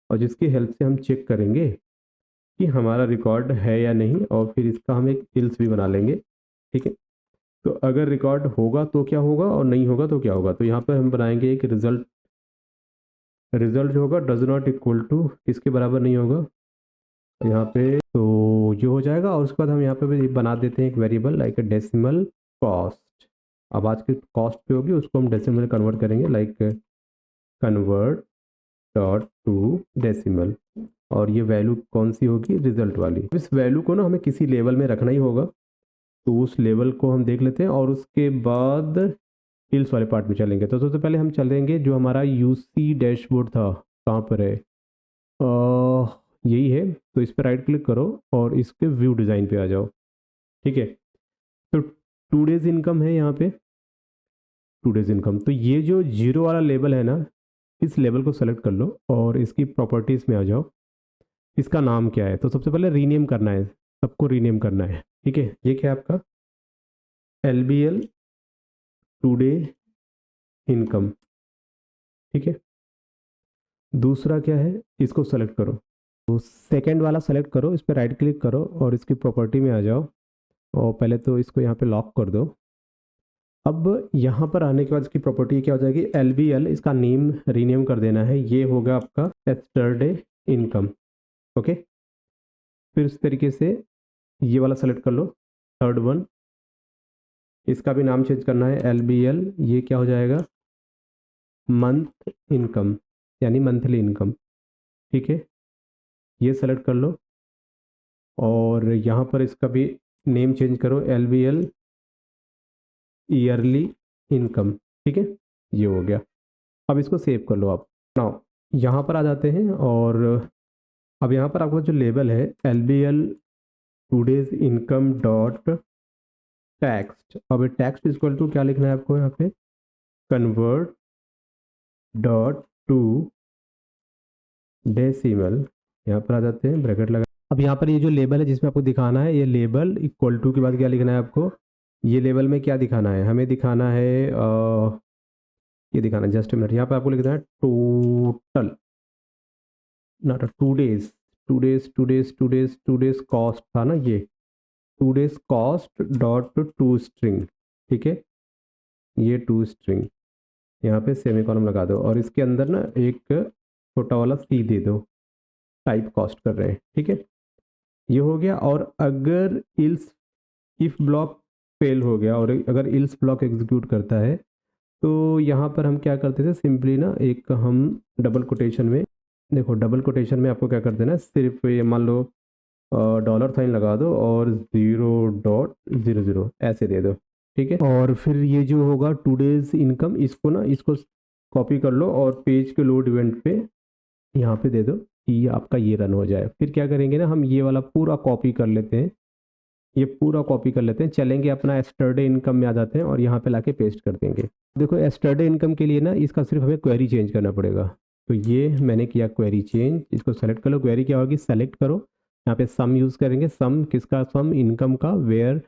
और जिसकी हेल्प से हम चेक करेंगे कि हमारा रिकॉर्ड है या नहीं, और फिर इसका हम एक इल्स भी बना लेंगे। ठीक है, तो अगर रिकॉर्ड होगा तो क्या होगा और नहीं होगा तो क्या होगा, तो यहाँ पर हम बनाएंगे एक रिजल्ट। रिजल्ट जो होगा डज नॉट इक्वल टू, किसके बराबर नहीं होगा यहाँ पे, तो ये हो जाएगा। और उसके बाद हम यहाँ पे भी बना देते हैं एक वेरिएबल लाइक डेसिमल कॉस्ट। अब आज की कॉस्ट पे होगी उसको हम डेसिमल कन्वर्ट करेंगे, like convert dot to decimal, और ये वैल्यू कौन सी होगी, रिजल्ट वाली। इस वैल्यू को ना हमें किसी लेवल में रखना ही होगा, तो उस लेवल को हम देख लेते हैं और उसके बाद हिल्स वाले पार्ट में चलेंगे। तो सबसे पहले हम चलेंगे जो हमारा यूसी डैशबोर्ड था, कहाँ पर है, यही है। तो इस पर राइट क्लिक करो और इसके व्यू डिज़ाइन पे आ जाओ। ठीक है, तो टू डेज इनकम है यहाँ पे, टू डेज इनकम। तो ये जो जीरो वाला लेबल है ना, इस लेवल को सेलेक्ट कर लो और इसकी प्रॉपर्टीज़ में आ जाओ। इसका नाम क्या है, तो सबसे पहले रीनेम करना है, सबको रीनेम करना है। ठीक है, ये क्या है आपका LBL टुडे इनकम। ठीक है, दूसरा क्या है, इसको सेलेक्ट करो, तो सेकंड वाला सेलेक्ट करो, इस पर राइट क्लिक करो और इसकी प्रॉपर्टी में आ जाओ और पहले तो इसको यहाँ पे लॉक कर दो। अब यहाँ पर आने के बाद इसकी प्रॉपर्टी क्या हो जाएगी, LBL, इसका नेम रीनेम कर देना है, ये होगा आपका एस्टरडे इनकम। ओके, फिर इस तरीके से ये वाला सेलेक्ट कर लो, थर्ड वन, इसका भी नाम चेंज करना है LBL, ये क्या हो जाएगा मंथ इनकम, यानी मंथली इनकम। ठीक है, ये सेलेक्ट कर लो और यहाँ पर इसका भी नेम चेंज करो, LBL ईयरली इनकम। ठीक है, ये हो गया। अब इसको सेव कर लो आप। नाउ यहाँ पर आ जाते हैं और अब यहाँ पर आपका जो लेबल है LBL today's income dot text, अब टेक्स्ट इक्वल टू क्या लिखना है आपको यहाँ पे, कन्वर्ट डॉट टू डेसिमल। यहाँ पर आ जाते हैं, ब्रैकेट लगा। अब यहाँ पर ये जो लेबल है जिसमें आपको दिखाना है, ये लेबल इक्वल टू के बाद क्या लिखना है आपको, ये लेबल में क्या दिखाना है, हमें दिखाना है ये दिखाना है, जस्ट मिनट, यहाँ पर आपको लिखना है total, not two days, two days cost था ना, ये two days cost dot to string. ठीक है, ये टू स्ट्रिंग, यहाँ पे सेमी कॉलम लगा दो और इसके अंदर ना एक छोटा वाला सी दे दो, टाइप कॉस्ट कर रहे हैं। ठीक है, ये हो गया। और अगर इल्स इफ ब्लॉक फेल हो गया और अगर इल्स ब्लॉक एग्जीक्यूट करता है, तो यहाँ पर हम क्या करते थे, सिंपली ना एक हम डबल कोटेशन में, देखो डबल कोटेशन में आपको क्या कर देना है, सिर्फ ये मान लो डॉलर साइन लगा दो और 0.00 ऐसे दे दो। ठीक है, और फिर ये जो होगा टू डेज इनकम, इसको ना इसको कॉपी कर लो और पेज के लोड इवेंट पे यहाँ पे दे दो कि आपका ये रन हो जाए। फिर क्या करेंगे ना, हम ये वाला पूरा कॉपी कर लेते हैं, ये पूरा कॉपी कर लेते हैं, चलेंगे अपना एस्टरडे इनकम में आ जाते हैं और यहाँ पे लाके पेस्ट कर देंगे। देखो एस्टरडे इनकम के लिए ना इसका सिर्फ हमें क्वेरी चेंज करना पड़ेगा। तो ये मैंने किया क्वेरी चेंज, इसको सेलेक्ट कर लो, क्वेरी क्या होगी सेलेक्ट करो, यहाँ पे सम यूज़ करेंगे, सम किसका, सम इनकम का, वेयर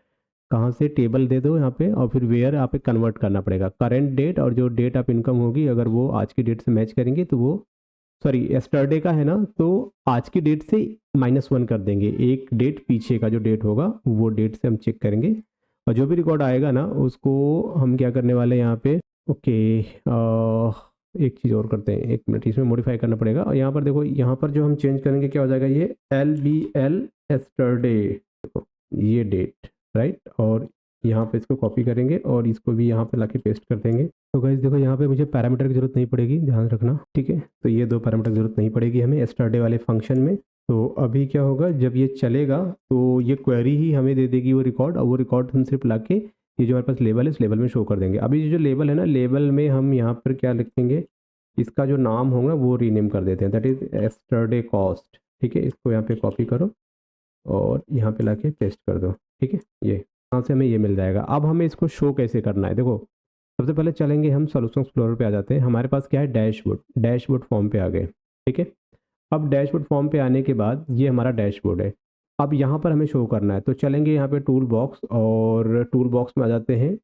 कहाँ से, टेबल दे दो यहाँ पे और फिर वेयर यहाँ पे कन्वर्ट करना पड़ेगा, करेंट डेट और जो डेट ऑफ इनकम होगी अगर वो आज की डेट से मैच करेंगे तो वो, सॉरी एस्टरडे का है ना, तो आज की डेट से -1 कर देंगे, एक डेट पीछे का जो डेट होगा वो डेट से हम चेक करेंगे और जो भी रिकॉर्ड आएगा ना उसको हम क्या करने वाले हैं यहाँ पे। ओके, एक चीज़ और करते हैं, एक मिनट, इसमें मॉडिफाई करना पड़ेगा। और यहाँ पर देखो, यहाँ पर जो हम चेंज करेंगे क्या हो जाएगा, ये LBL एस्टरडे, ये डेट, राइट, और यहाँ पे इसको कॉपी करेंगे और इसको भी यहाँ पे लाके पेस्ट कर देंगे। तो गाइस देखो यहाँ पे मुझे पैरामीटर की जरूरत नहीं पड़ेगी, ध्यान रखना। ठीक है, तो ये दो पैरामीटर की जरूरत नहीं पड़ेगी हमें एस्टरडे वाले फंक्शन में। तो अभी क्या होगा, जब ये चलेगा तो ये क्वेरी ही हमें दे देगी वो रिकॉर्ड, और वो रिकॉर्ड हम सिर्फ लाके ये जो हमारे पास लेबल है इस लेबल में शो कर देंगे। अभी जो लेबल है ना, लेबल में हम यहाँ पर क्या लिखेंगे, इसका जो नाम होगा वो रीनेम कर देते हैं, दैट इज एस्टरडे कॉस्ट। ठीक है, इसको यहाँ पे कॉपी करो और यहाँ पे लाके पेस्ट कर दो। ठीक है, ये यहाँ से हमें ये मिल जाएगा। अब हमें इसको शो कैसे करना है, देखो सबसे पहले चलेंगे हम सॉल्यूशन एक्सप्लोरर पे आ जाते हैं, हमारे पास क्या है डैशबोर्ड, डैशबोर्ड फॉर्म पे आ गए। ठीक है, अब डैशबोर्ड फॉर्म पे आने के बाद ये हमारा डैशबोर्ड है, अब यहाँ पर हमें शो करना है। तो चलेंगे यहाँ पे टूल बॉक्स और टूल बॉक्स में आ जाते हैं,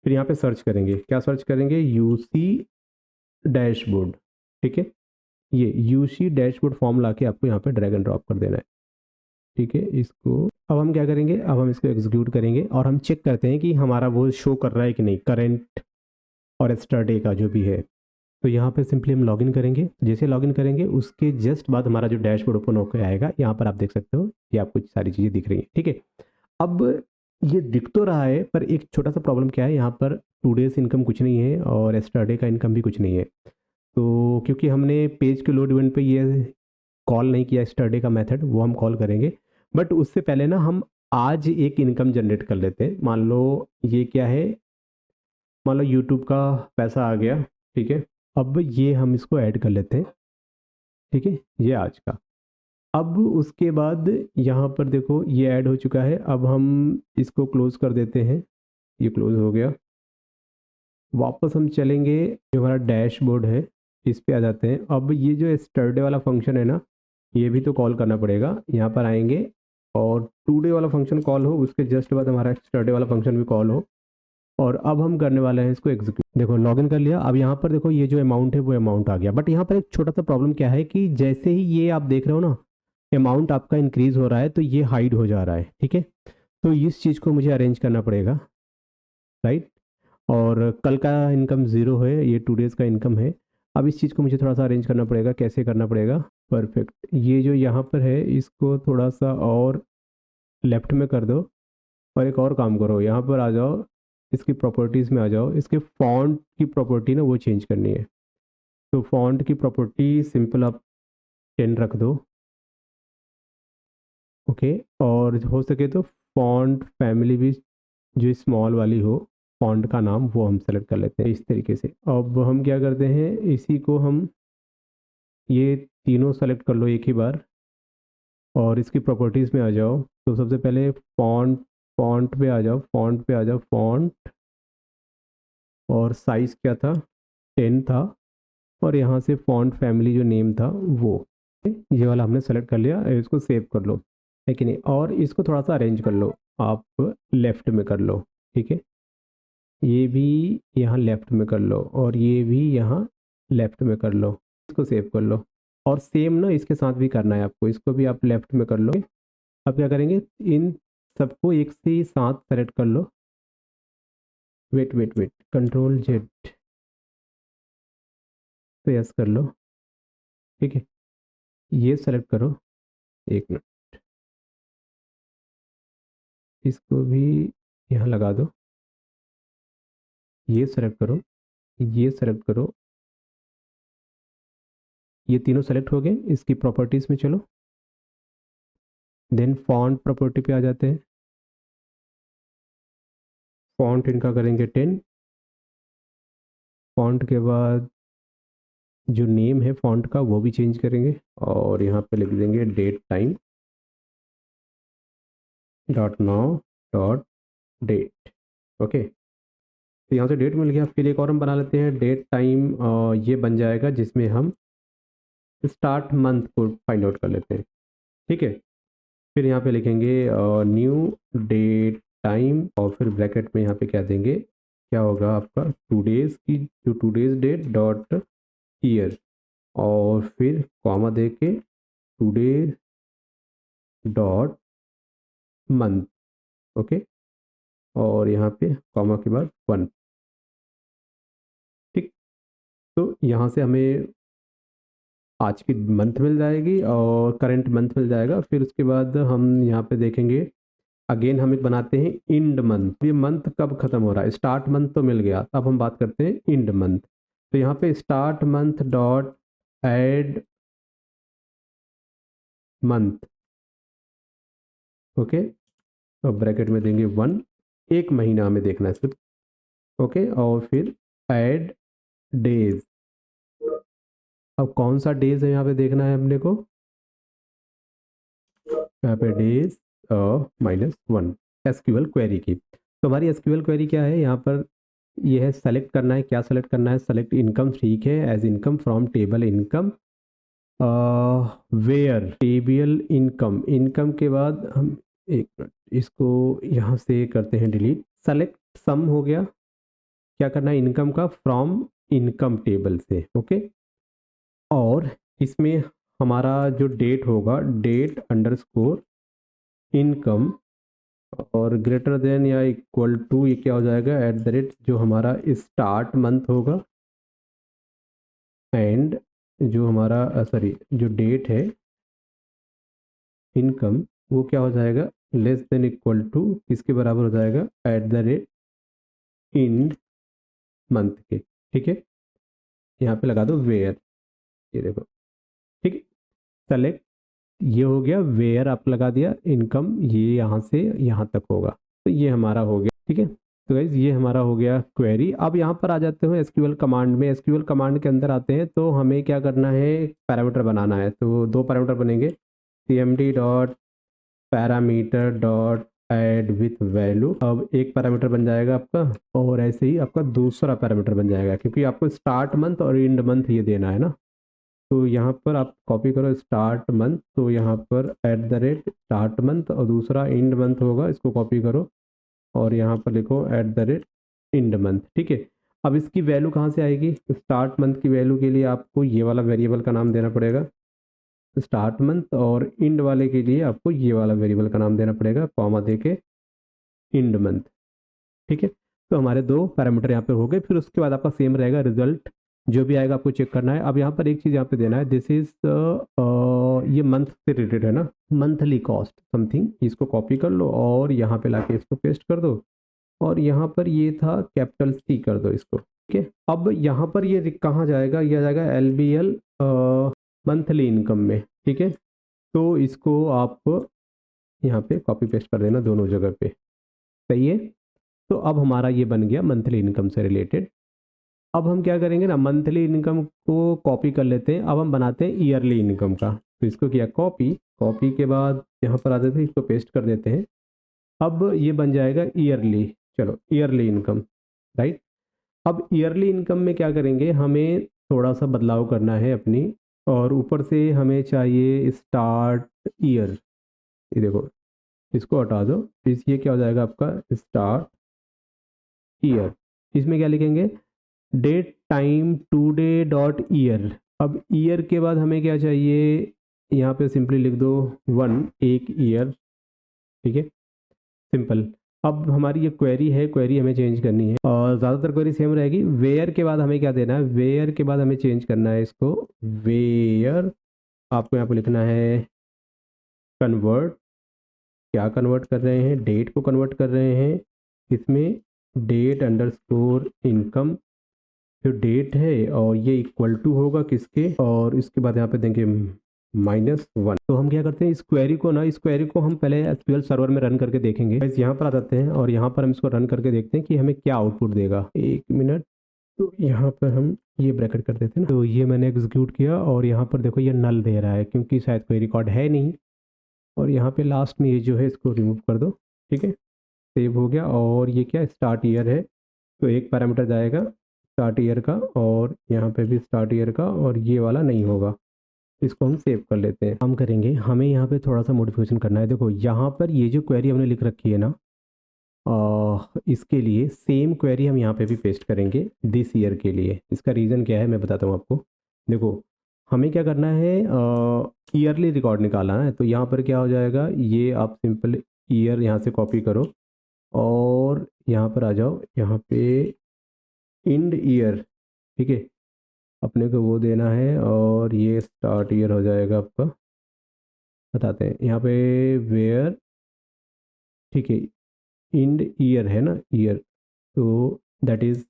फिर यहाँ पे सर्च करेंगे, क्या सर्च करेंगे, यूसी डैशबोर्ड। ठीक है, ये यूसी डैशबोर्ड फॉर्म लाके आपको यहाँ पे ड्रैग एंड ड्रॉप कर देना है। ठीक है, इसको अब हम क्या करेंगे, अब हम इसको एग्जीक्यूट करेंगे और हम चेक करते हैं कि हमारा वो शो कर रहा है कि नहीं, करेंट और एस्टरडे का जो भी है। तो यहाँ पे सिंपली हम लॉगिन करेंगे, जैसे लॉगिन करेंगे उसके जस्ट बाद हमारा जो डैशबोर्ड ओपन होकर आएगा, यहाँ पर आप देख सकते हो कि आपको सारी चीज़ें दिख रही हैं। ठीक है, अब ये दिख तो रहा है पर एक छोटा सा प्रॉब्लम क्या है, यहाँ पर टू डेज इनकम कुछ नहीं है और एस्टरडे का इनकम भी कुछ नहीं है। तो क्योंकि हमने पेज के लोड इवेंट पे ये कॉल नहीं किया एस्टरडे का मेथड, वो हम कॉल करेंगे, बट उससे पहले ना हम आज एक इनकम जनरेट कर लेते हैं। मान लो ये क्या है, मान लो यूट्यूब का पैसा आ गया, ठीक है। अब ये हम इसको ऐड कर लेते हैं, ठीक है, ये आज का। अब उसके बाद यहाँ पर देखो ये ऐड हो चुका है। अब हम इसको क्लोज कर देते हैं, ये क्लोज हो गया। वापस हम चलेंगे, जो हमारा डैशबोर्ड है इस पे आ जाते हैं। अब ये जो स्टरडे वाला फंक्शन है ना, ये भी तो कॉल करना पड़ेगा। यहाँ पर आएंगे और टुडे वाला फंक्शन कॉल हो, उसके जस्ट बाद हमारा स्टरडे वाला फंक्शन भी कॉल हो। और अब हम करने वाले हैं इसको एग्जीक्यूट। देखो लॉगिन कर लिया। अब यहाँ पर देखो ये जो अमाउंट है वो अमाउंट आ गया। बट यहाँ पर एक छोटा सा प्रॉब्लम क्या है कि जैसे ही ये आप देख रहे हो ना, अमाउंट आपका इंक्रीज हो रहा है तो ये हाइड हो जा रहा है, ठीक है। तो इस चीज़ को मुझे अरेंज करना पड़ेगा, राइट। और कल का इनकम ज़ीरो है, ये 2 डेज़ का इनकम है। अब इस चीज़ को मुझे थोड़ा सा अरेंज करना पड़ेगा। कैसे करना पड़ेगा? परफेक्ट। ये जो यहाँ पर है इसको थोड़ा सा और लेफ्ट में कर दो। और एक और काम करो, यहाँ पर आ जाओ, इसकी प्रॉपर्टीज़ में आ जाओ। इसके फॉन्ट की प्रॉपर्टी ना वो चेंज करनी है। तो फॉन्ट की प्रॉपर्टी सिंपल आप 10 रख दो, ओके। और हो सके तो फॉन्ट फैमिली भी जो स्मॉल वाली हो, फॉन्ट का नाम वो हम सेलेक्ट कर लेते हैं इस तरीके से। अब हम क्या करते हैं, इसी को हम ये तीनों सेलेक्ट कर लो एक ही बार और इसकी प्रॉपर्टीज़ में आ जाओ। तो सबसे पहले फॉन्ट, फॉन्ट पे आ जाओ, फॉन्ट पे आ जाओ, फॉन्ट। और साइज़ क्या था, 10 था। और यहाँ से फॉन्ट फैमिली जो नेम था वो, ये वाला हमने सेलेक्ट कर लिया। इसको सेव कर लो, है कि नहीं। और इसको थोड़ा सा अरेंज कर लो, आप लेफ़्ट में कर लो, ठीक है। ये भी यहाँ लेफ़्ट में कर लो और ये भी यहाँ लेफ़्ट में कर लो। इसको सेव कर लो। और सेम ना इसके साथ भी करना है आपको, इसको भी आप लेफ़्ट में कर लो। अब क्या करेंगे, इन सबको एक से ही साथ सेलेक्ट कर लो। Wait wait wait, control Z, तो यस कर लो, ठीक है। ये सेलेक्ट करो, एक मिनट, इसको भी यहाँ लगा दो। ये सेलेक्ट करो, ये सेलेक्ट करो। ये तीनों सेलेक्ट हो गए। इसकी प्रॉपर्टीज़ में चलो, देन फॉन्ट प्रॉपर्टी पे आ जाते हैं। फॉन्ट इनका करेंगे 10। फॉन्ट के बाद जो नेम है फॉन्ट का वो भी चेंज करेंगे और यहाँ पे लिख देंगे date time dot now dot date, okay. तो यहाँ से डेट मिल गया। फिर एक और हम बना लेते हैं डेट टाइम, ये बन जाएगा जिसमें हम स्टार्ट मंथ को फाइंड आउट कर लेते हैं, ठीक है। फिर यहाँ पे लिखेंगे न्यू डेट टाइम और फिर ब्रैकेट में यहाँ पे क्या देंगे, क्या होगा आपका, 2 डेज़ की जो 2 डेज़ डेट डॉट ईयर। और फिर कॉमा दे के टुडे डॉट मंथ, ओके। और यहाँ पे कॉमा के बाद 1, ठीक। तो यहाँ से हमें आज की मंथ मिल जाएगी और करंट मंथ मिल जाएगा। फिर उसके बाद हम यहाँ पे देखेंगे, अगेन हम एक बनाते हैं इंड मंथ। ये मंथ कब खत्म हो रहा है, स्टार्ट मंथ तो मिल गया, अब हम बात करते हैं इंड मंथ। तो यहाँ पे start month dot add month, okay. तो ब्रैकेट में देंगे 1, एक महीना हमें देखना है सिर्फ, ओके। और फिर ऐड डेज। अब कौन सा डेज है यहाँ पे देखना है अपने को, यहाँ पे डेज -1 एसक्यूएल क्वेरी की। तो हमारी एसक्यूएल क्वेरी क्या है, यहाँ पर ये है सेलेक्ट करना है। क्या सेलेक्ट करना है, सेलेक्ट इनकम, ठीक है, as income from table income where table income. Income के बाद हम एक मिनट इसको यहाँ से करते हैं डिलीट। सेलेक्ट सम हो गया। क्या करना है, इनकम का फ्रॉम इनकम टेबल से, ओके। और इसमें हमारा जो डेट होगा, डेट अंडरस्कोर इनकम और ग्रेटर देन या इक्वल टू, ये क्या हो जाएगा, एट द रेट जो हमारा स्टार्ट मंथ होगा एंड जो हमारा सॉरी जो डेट है इनकम, वो क्या हो जाएगा, लेस देन इक्वल टू किसके बराबर हो जाएगा, at the rate in month के, ठीक है। यहाँ पे लगा दो वेयर, ये देखो, ठीक है। सेलेक्ट ये हो गया वेयर आप लगा दिया, इनकम ये यहाँ से यहाँ तक होगा, तो ये हमारा हो गया। ठीक है, तो गाइज ये हमारा हो गया क्वेरी। अब यहाँ पर आ जाते हैं एसक्यूएल कमांड में। एसक्यूएल कमांड के अंदर आते हैं तो हमें क्या करना है, पैरामीटर बनाना है। तो दो पैरामीटर बनेंगे, cmd dot parameter dot add with value. अब एक पैरामीटर बन जाएगा आपका, और ऐसे ही आपका दूसरा पैरामीटर बन जाएगा, क्योंकि आपको स्टार्ट मंथ और एंड मंथ ये देना है ना। तो यहाँ पर आप कॉपी करो स्टार्ट मंथ, तो यहाँ पर at the rate start month, और दूसरा एंड मंथ होगा, इसको कॉपी करो और यहाँ पर लिखो at the rate and month. ठीक है, अब इसकी वैल्यू कहाँ से आएगी, स्टार्ट मंथ की वैल्यू के लिए आपको ये वाला वेरिएबल का नाम देना पड़ेगा स्टार्ट मंथ, और इंड वाले के लिए आपको ये वाला वेरिएबल का नाम देना पड़ेगा, कॉमा देके इंड मंथ। ठीक है, तो हमारे दो पैरामीटर यहाँ पे हो गए। फिर उसके बाद आपका सेम रहेगा, रिजल्ट जो भी आएगा आपको चेक करना है। अब यहाँ पर एक चीज़ यहाँ पे देना है, दिस इज ये मंथ से रिलेटेड है ना, मंथली कॉस्ट समथिंग, इसको कॉपी कर लो और यहाँ पे लाके इसको पेस्ट कर दो, और यहाँ पर ये था कैपिटल सी कर दो इसको। ठीक है, अब यहाँ पर ये कहाँ जाएगा, ये आ जाएगा LBL मंथली इनकम में। ठीक है, तो इसको आप यहाँ पे कॉपी पेस्ट कर देना दोनों जगह पे, सही है। तो अब हमारा ये बन गया मंथली इनकम से रिलेटेड। अब हम क्या करेंगे ना, मंथली इनकम को कॉपी कर लेते हैं, अब हम बनाते हैं ईयरली इनकम का। तो इसको किया कॉपी, कॉपी के बाद यहाँ पर आते थे, इसको पेस्ट कर देते हैं। अब ये बन जाएगा ईयरली, चलो ईयरली इनकम, राइट। अब ईयरली इनकम में क्या करेंगे, हमें थोड़ा सा बदलाव करना है अपनी, और ऊपर से हमें चाहिए स्टार्ट ईयर। ये देखो, इसको हटा दो, इस ये क्या हो जाएगा आपका स्टार्ट ईयर। इसमें क्या लिखेंगे, date time today dot year. अब ईयर के बाद हमें क्या चाहिए, यहाँ पे सिंपली लिख दो 1, एक ईयर। ठीक है, सिंपल। अब हमारी ये क्वेरी है, क्वेरी हमें चेंज करनी है, और ज़्यादातर क्वेरी सेम रहेगी। वेयर के बाद हमें क्या देना है, वेयर के बाद हमें चेंज करना है इसको, वेयर आपको यहाँ पे लिखना है कन्वर्ट। क्या कन्वर्ट कर रहे हैं, डेट को कन्वर्ट कर रहे हैं इसमें, डेट अंडरस्कोर इनकम, जो डेट है और ये इक्वल टू होगा किसके, और इसके बाद यहाँ पे देंगे -1। तो हम क्या करते हैं, इस क्वेरी को ना, इस क्वेरी को हम पहले एसक्यूएल सर्वर में रन करके देखेंगे। गाइस यहाँ पर आ जाते हैं और यहाँ पर हम इसको रन करके देखते हैं कि हमें क्या आउटपुट देगा। एक मिनट, तो यहाँ पर हम ये ब्रैकेट कर देते हैं ना, तो ये मैंने एग्जीक्यूट किया और यहाँ पर देखो ये नल दे रहा है, क्योंकि शायद कोई रिकॉर्ड है नहीं। और यहाँ पे लास्ट में ये जो है इसको रिमूव कर दो। ठीक है, सेव हो गया। और ये क्या स्टार्ट ईयर है, तो एक पैरामीटर जाएगा स्टार्ट ईयर का, और यहाँ पे भी स्टार्ट ईयर का, और ये वाला नहीं होगा। इसको हम सेव कर लेते हैं। हम करेंगे, हमें यहाँ पे थोड़ा सा मॉडिफिकेशन करना है। देखो यहाँ पर ये जो क्वेरी हमने लिख रखी है ना, इसके लिए सेम क्वेरी हम यहाँ पे भी पेस्ट करेंगे दिस ईयर के लिए। इसका रीज़न क्या है मैं बताता हूँ आपको। देखो हमें क्या करना है, ईयरली रिकॉर्ड निकालना है। तो यहाँ पर क्या हो जाएगा, ये आप सिंपल ईयर यहाँ से कॉपी करो और यहाँ पर आ जाओ, यहाँ पे इंड ईयर। ठीक है, अपने को वो देना है, और ये स्टार्ट ईयर हो जाएगा आपका। बताते हैं यहाँ पे वेयर, ठीक है, इंड ईयर है ना, ईयर, तो दैट इज़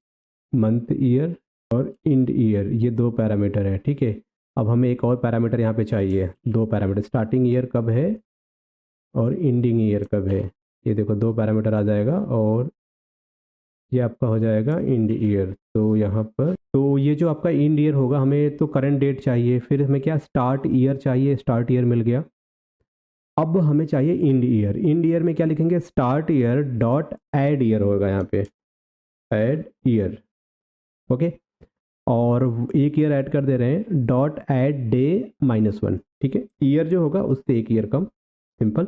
मंथ ईयर और इंड ईयर, ये दो पैरामीटर है। ठीक है, अब हमें एक और पैरामीटर यहाँ पे चाहिए, दो पैरामीटर, स्टार्टिंग ईयर कब है और इंडिंग ईयर कब है। ये देखो दो पैरामीटर आ जाएगा, और ये आपका हो जाएगा इंड ईयर। तो यहाँ पर, तो ये जो आपका इंड ईयर होगा, हमें तो करंट डेट चाहिए, फिर हमें क्या स्टार्ट ईयर चाहिए, स्टार्ट ईयर मिल गया। अब हमें चाहिए इंड ईयर। इंड ईयर में क्या लिखेंगे, start year dot add year होगा यहाँ पे, ऐड ईयर। ओके, और एक ईयर ऐड कर दे रहे हैं, डॉट ऐड डे -1। ठीक है, ईयर जो होगा उससे एक ईयर कम, सिंपल।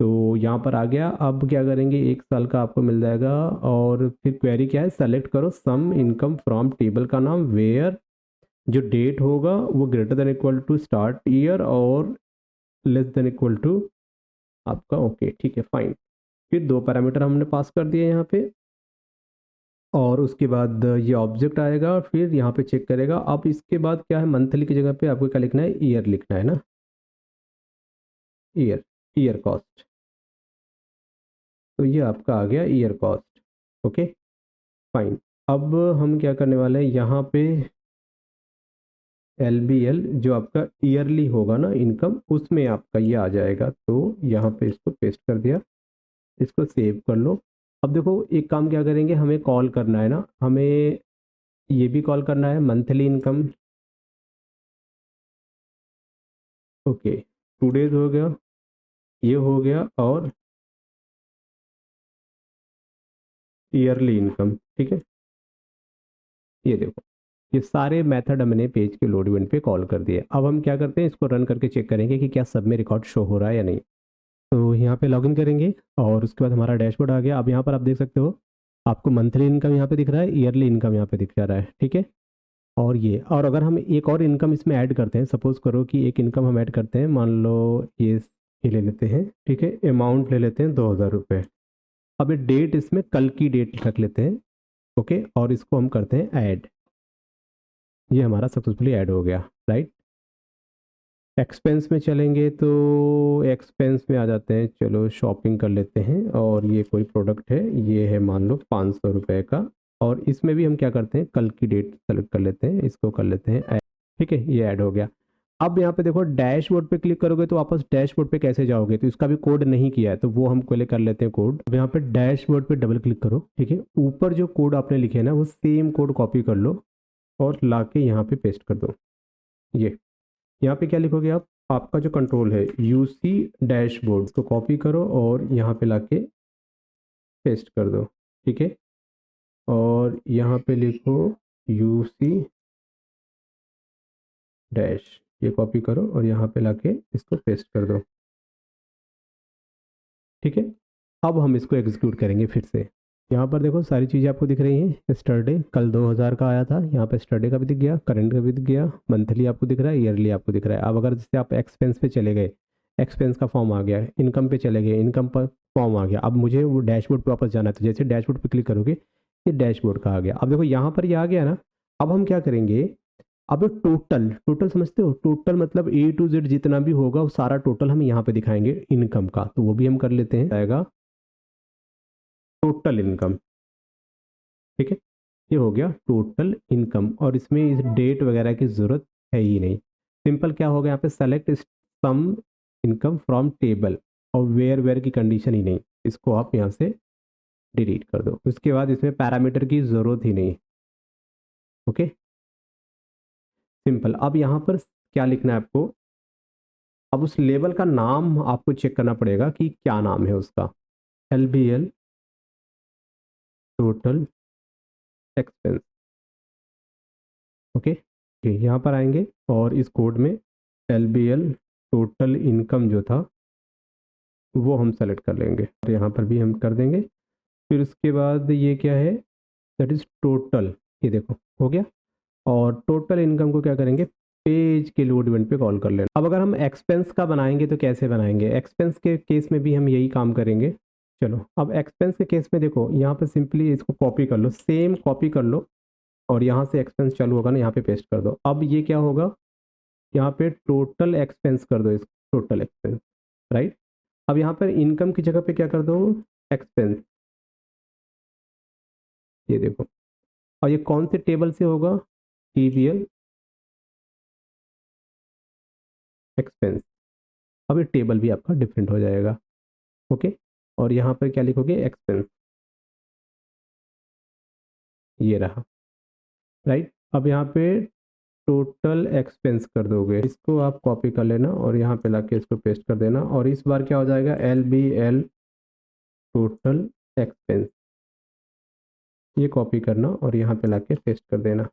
तो यहाँ पर आ गया। अब क्या करेंगे, एक साल का आपको मिल जाएगा, और फिर क्वेरी क्या है, सेलेक्ट करो सम इनकम फ्रॉम टेबल का नाम, वेयर जो डेट होगा वो greater than equal to start year और लेस देन इक्वल टू आपका, ओके ठीक है फाइन। फिर दो पैरामीटर हमने पास कर दिए यहाँ पे, और उसके बाद ये ऑब्जेक्ट आएगा, फिर यहाँ पे चेक करेगा। अब इसके बाद क्या है, मंथली की जगह पे आपको क्या लिखना है, ईयर लिखना है ना, ईयर, ईयर कॉस्ट। तो ये आपका आ गया ईयर कॉस्ट। Okay fine. अब हम क्या करने वाले हैं, यहाँ पे LBL जो आपका ईयरली होगा ना इनकम, उसमें आपका ये आ जाएगा। तो यहाँ पे इसको पेस्ट कर दिया, इसको सेव कर लो। अब देखो एक काम क्या करेंगे, हमें कॉल करना है ना, हमें ये भी कॉल करना है मंथली इनकम। ओके, 2 डेज हो गया, ये हो गया, और ईयरली इनकम। ठीक है, ये देखो, ये सारे मेथड हमने पेज के लोड इवेंट पे कॉल कर दिए। अब हम क्या करते हैं, इसको रन करके चेक करेंगे कि क्या सब में रिकॉर्ड शो हो रहा है या नहीं। तो यहाँ पे लॉगिन करेंगे और उसके बाद हमारा डैशबोर्ड आ गया। अब यहाँ पर आप देख सकते हो, आपको मंथली इनकम यहाँ पे दिख रहा है, ईयरली इनकम यहाँ पे दिख जा रहा है। ठीक है, और ये, और अगर हम एक और इनकम इसमें ऐड करते हैं, सपोज करो कि एक इनकम हम ऐड करते हैं, मान लो ये ले लेते हैं। ठीक है, अमाउंट ले लेते हैं 2000 रुपये। अब ये डेट इसमें कल की डेट रख लेते हैं। ओके, और इसको हम करते हैं ऐड। ये हमारा सक्सेसफुली ऐड हो गया, राइट। एक्सपेंस में चलेंगे तो एक्सपेंस में आ जाते हैं, चलो शॉपिंग कर लेते हैं, और ये कोई प्रोडक्ट है, ये है मान लो 500 रुपये का। और इसमें भी हम क्या करते हैं, कल की डेट सेलेक्ट कर लेते हैं, इसको कर लेते हैं ऐड। ठीक है, ये ऐड हो गया। अब यहाँ पे देखो डैशबोर्ड पे क्लिक करोगे तो वापस डैशबोर्ड पे कैसे जाओगे, तो इसका भी कोड नहीं किया है, तो वो हम पहले कर लेते हैं कोड। अब यहाँ पे डैशबोर्ड पे डबल क्लिक करो। ठीक है, ऊपर जो कोड आपने लिखे है ना, वो सेम कोड कॉपी कर लो और ला के यहाँ पे पेस्ट कर दो। ये यहाँ पे क्या लिखोगे आप, आपका जो कंट्रोल है यूसी डैशबोर्ड, तो कॉपी करो और यहाँ पे लाके पेस्ट कर दो। ठीक है, और यहाँ पे लिखो यूसी डैश, ये कॉपी करो और यहाँ पे लाके इसको पेस्ट कर दो। ठीक है, अब हम इसको एग्जीक्यूट करेंगे फिर से। यहाँ पर देखो सारी चीज़ें आपको दिख रही हैं। स्टरडे कल 2000 का आया था, यहाँ पे स्टरडे का भी दिख गया, करंट का भी दिख गया, मंथली आपको दिख रहा है, ईयरली आपको दिख रहा है। अब अगर जैसे आप एक्सपेंस पे चले गए, एक्सपेंस का फॉर्म आ गया, इनकम पे चले गए, इनकम पर फॉर्म आ गया। अब मुझे वो डैशबोर्ड पे वापस जाना है, तो जैसे डैशबोर्ड पे क्लिक करोगे, ये डैशबोर्ड का आ गया। अब देखो यहाँ पर ये आ गया ना। अब हम क्या करेंगे, अब टोटल, टोटल समझते हो, टोटल मतलब ए टू जेड जितना भी होगा वो सारा टोटल हम यहाँ पे दिखाएंगे इनकम का, तो वो भी हम कर लेते हैं। आएगा टोटल इनकम। ठीक है, ये हो गया टोटल इनकम, और इसमें इस डेट वगैरह की ज़रूरत है ही नहीं। सिंपल क्या होगा, यहाँ पे select sum income from table, और वेयर वेयर की कंडीशन ही नहीं, इसको आप यहाँ से डिलीट कर दो। उसके बाद इसमें पैरामीटर की ज़रूरत ही नहीं। Okay, simple. अब यहाँ पर क्या लिखना है आपको, अब उस लेबल का नाम आपको चेक करना पड़ेगा कि क्या नाम है उसका। LBL total expense. ओके, यहाँ पर आएंगे और इस कोड में LBL टोटल इनकम जो था वो हम सेलेक्ट कर लेंगे, और यहाँ पर भी हम कर देंगे। फिर उसके बाद ये क्या है, दैट इज़ टोटल, ये देखो हो गया। और टोटल इनकम को क्या करेंगे, पेज के लोड इवेंट पे कॉल कर लेना। अब अगर हम एक्सपेंस का बनाएंगे तो कैसे बनाएंगे, एक्सपेंस के केस में भी हम यही काम करेंगे। चलो, अब एक्सपेंस के केस में देखो, यहाँ पे सिंपली इसको कॉपी कर लो, सेम कॉपी कर लो, और यहाँ से एक्सपेंस चालू होगा ना, यहाँ पे पेस्ट कर दो। अब ये क्या होगा, यहाँ पे टोटल एक्सपेंस कर दो, इस टोटल एक्सपेंस, राइट। अब यहाँ पर इनकम की जगह पे क्या कर दो, एक्सपेंस, ये देखो। और ये कौन से टेबल से होगा, TBL एक्सपेंस। अब ये टेबल भी आपका डिफरेंट हो जाएगा। ओके, और यहाँ पर क्या लिखोगे, एक्सपेंस, ये रहा, राइट। अब यहाँ पे टोटल एक्सपेंस कर दोगे, इसको आप कॉपी कर लेना और यहाँ पे लाके इसको पेस्ट कर देना, और इस बार क्या हो जाएगा, LBL टोटल एक्सपेंस, ये कॉपी करना और यहाँ पे लाके पेस्ट कर देना।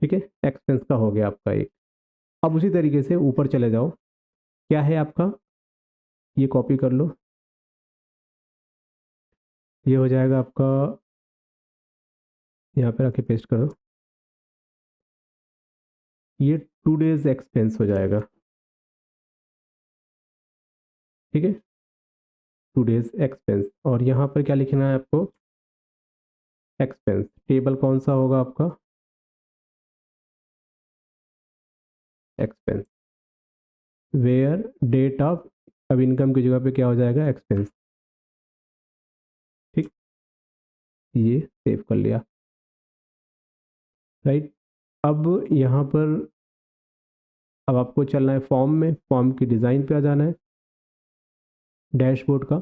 ठीक है, एक्सपेंस का हो गया आपका एक। अब उसी तरीके से ऊपर चले जाओ, क्या है आपका, ये कॉपी कर लो, ये हो जाएगा आपका, यहाँ पे आके पेस्ट करो, ये 2 डेज एक्सपेंस हो जाएगा। ठीक है, 2 डेज एक्सपेंस, और यहाँ पर क्या लिखना है आपको, एक्सपेंस, टेबल कौन सा होगा आपका, एक्सपेंस, वेयर डेट ऑफ, अब इनकम की जगह पे क्या हो जाएगा, एक्सपेंस। ठीक, ये सेव कर लिया, राइट। अब यहाँ पर अब आपको चलना है फॉर्म में, फॉर्म की डिज़ाइन पे आ जाना है, डैशबोर्ड का।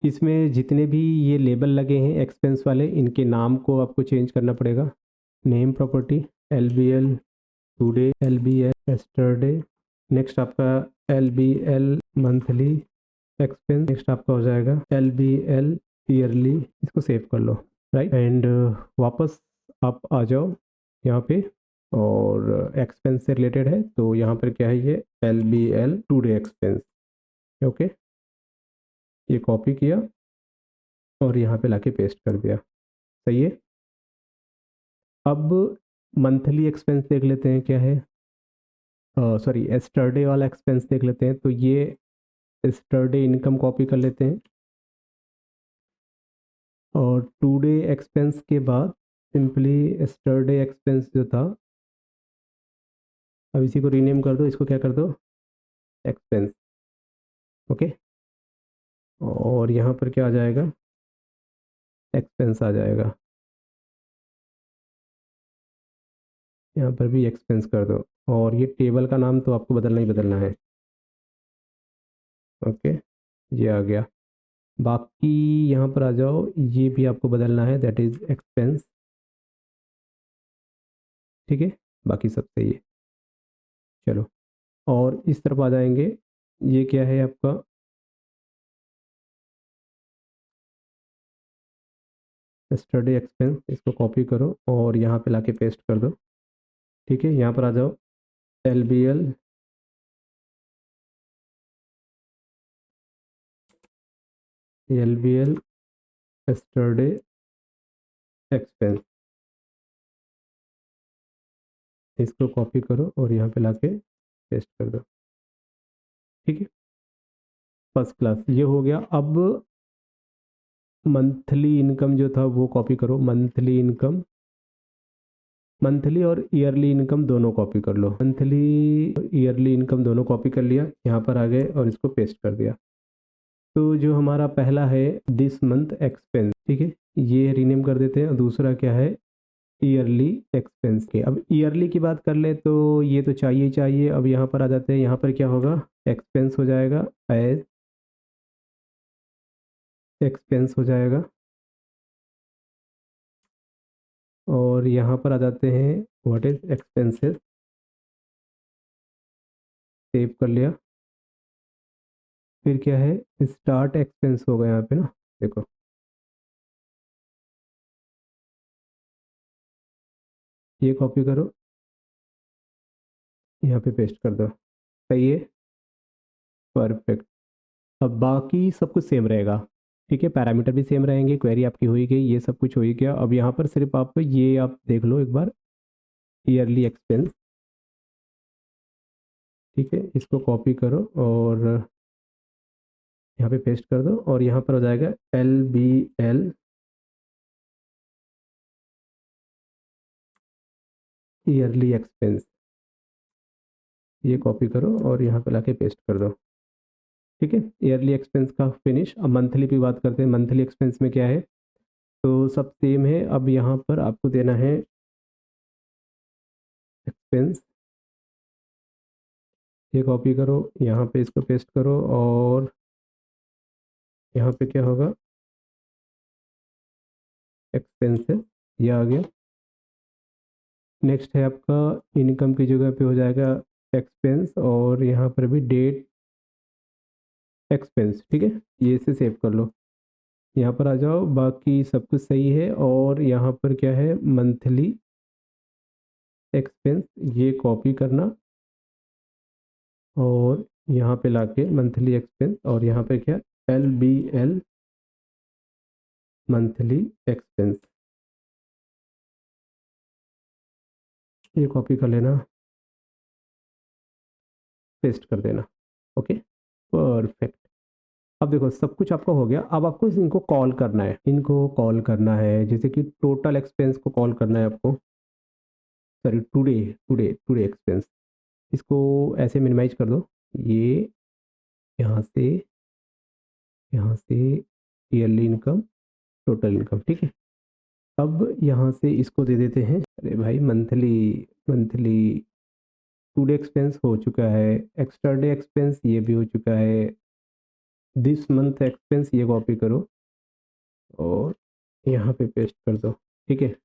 इसमें जितने भी ये लेबल लगे हैं एक्सपेंस वाले, इनके नाम को आपको चेंज करना पड़ेगा। Name property LBL today, LBL yesterday, next आपका LBL मंथली एक्सपेंस, नेक्स्ट आपका हो जाएगा LBL ईयरली। इसको सेव कर लो, राइट। एंड वापस आप आ जाओ यहाँ पे, और एक्सपेंस से रिलेटेड है तो यहाँ पर क्या है, ये LBL टुडे एक्सपेंस। ओके, ये कॉपी किया और यहाँ पे लाके पेस्ट कर दिया, सही है। अब मंथली एक्सपेंस देख लेते हैं क्या है, सॉरी एस्टरडे वाला एक्सपेंस देख लेते हैं। तो ये एस्टरडे इनकम कॉपी कर लेते हैं, और टुडे एक्सपेंस के बाद सिंपली एस्टरडे एक्सपेंस जो था, अब इसी को रीनेम कर दो, इसको क्या कर दो, एक्सपेंस। ओके, और यहाँ पर क्या आ जाएगा, एक्सपेंस आ जाएगा, यहाँ पर भी एक्सपेंस कर दो। और ये टेबल का नाम तो आपको बदलना ही बदलना है। ओके, ये आ गया। बाकी यहाँ पर आ जाओ, ये भी आपको बदलना है, दैट इज़ एक्सपेंस। ठीक है, बाकी सब सही है। चलो, और इस तरफ आ जाएंगे, ये क्या है आपका, यस्टरडे एक्सपेंस। इसको कॉपी करो और यहाँ पे लाके पेस्ट कर दो। ठीक है, यहाँ पर आ जाओ, LBL यस्टरडे एक्सपेंस, इसको कॉपी करो और यहाँ पे लाके पेस्ट कर दो। ठीक है, फर्स्ट क्लास, ये हो गया। अब मंथली इनकम जो था वो कॉपी करो, मंथली इनकम, मंथली और ईयरली इनकम दोनों कॉपी कर लो। मंथली ईयरली इनकम दोनों कॉपी कर लिया, यहाँ पर आ गए और इसको पेस्ट कर दिया। तो जो हमारा पहला है दिस मंथ एक्सपेंस, ठीक है, ये रीनेम कर देते हैं। और दूसरा क्या है, ईयरली एक्सपेंस के। अब ईयरली की बात कर ले तो ये तो चाहिए ही चाहिए। अब यहाँ पर आ जाते हैं, यहाँ पर क्या होगा, एक्सपेंस हो जाएगा, एज एक्सपेंस हो जाएगा। और यहाँ पर आ जाते हैं, व्हाट इज एक्सपेंसेस, सेव कर लिया। फिर क्या है, स्टार्ट एक्सपेंस होगा यहाँ पे ना, देखो ये कॉपी करो, यहाँ पे पेस्ट कर दो, सही है, परफेक्ट। अब बाकी सब कुछ सेम रहेगा। ठीक है, पैरामीटर भी सेम रहेंगे, क्वेरी आपकी हो ही गई, ये सब कुछ हो ही गया। अब यहाँ पर सिर्फ आप ये आप देख लो एक बार, ईयरली एक्सपेंस। ठीक है, इसको कॉपी करो और यहाँ पे पेस्ट कर दो, और यहाँ पर हो जाएगा LBL ईयरली एक्सपेंस। ये कॉपी करो और यहाँ पे लाके पेस्ट कर दो। ठीक है, ईयरली एक्सपेंस का फिनिश। अब मंथली की बात करते हैं। मंथली एक्सपेंस में क्या है, तो सब सेम है। अब यहाँ पर आपको देना है एक्सपेंस, ये कॉपी करो, यहाँ पे इसको पेस्ट करो, और यहाँ पे क्या होगा, एक्सपेंसेस, ये आ गया। नेक्स्ट है आपका इनकम की जगह पे हो जाएगा एक्सपेंस, और यहाँ पर भी डेट एक्सपेंस। ठीक है, ये इसे सेव कर लो, यहाँ पर आ जाओ, बाकी सब कुछ सही है। और यहाँ पर क्या है, मंथली एक्सपेंस, ये कॉपी करना और यहाँ पे लाके मंथली एक्सपेंस, और यहाँ पे क्या, LBL मंथली एक्सपेंस, ये कॉपी कर लेना, पेस्ट कर देना। Okay, perfect. अब देखो सब कुछ आपका हो गया। अब आपको इनको कॉल करना है, इनको कॉल करना है, जैसे कि टोटल एक्सपेंस को कॉल करना है आपको, सॉरी टुडे, टुडे एक्सपेंस। इसको ऐसे मिनिमाइज कर दो, ये यहाँ से, यहाँ से ईयरली इनकम, टोटल इनकम। ठीक है, अब यहाँ से इसको दे देते हैं, अरे भाई मंथली, मंथली टुडे एक्सपेंस हो चुका है, एक्स्ट्रा डे एक्सपेंस ये भी हो चुका है, दिस मंथ एक्सपेंस ये कॉपी करो और यहाँ पे पेस्ट कर दो। ठीक है,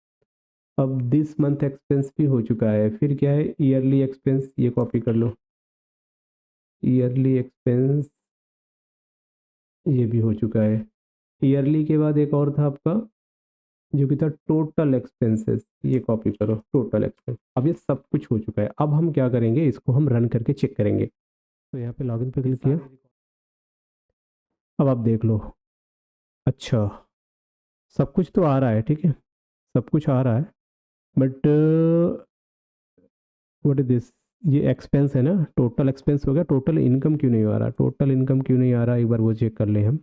अब दिस मंथ एक्सपेंस भी हो चुका है, फिर क्या है ईयरली एक्सपेंस ये कॉपी कर लो, ईयरली एक्सपेंस ये भी हो चुका है। ईयरली के बाद एक और था आपका जो कि था टोटल एक्सपेंसेस, ये कॉपी करो टोटल एक्सपेंस। अब ये सब कुछ हो चुका है, अब हम क्या करेंगे इसको हम रन करके चेक करेंगे। तो यहाँ पे लॉगिन पे क्लिक किया, अब आप देख लो, अच्छा सब कुछ तो आ रहा है, ठीक है सब कुछ आ रहा है, बट व्हाट इज दिस, ये एक्सपेंस है ना, टोटल एक्सपेंस हो गया, टोटल इनकम क्यों नहीं आ रहा, टोटल इनकम क्यों नहीं आ रहा, एक बार वो चेक कर ले हम।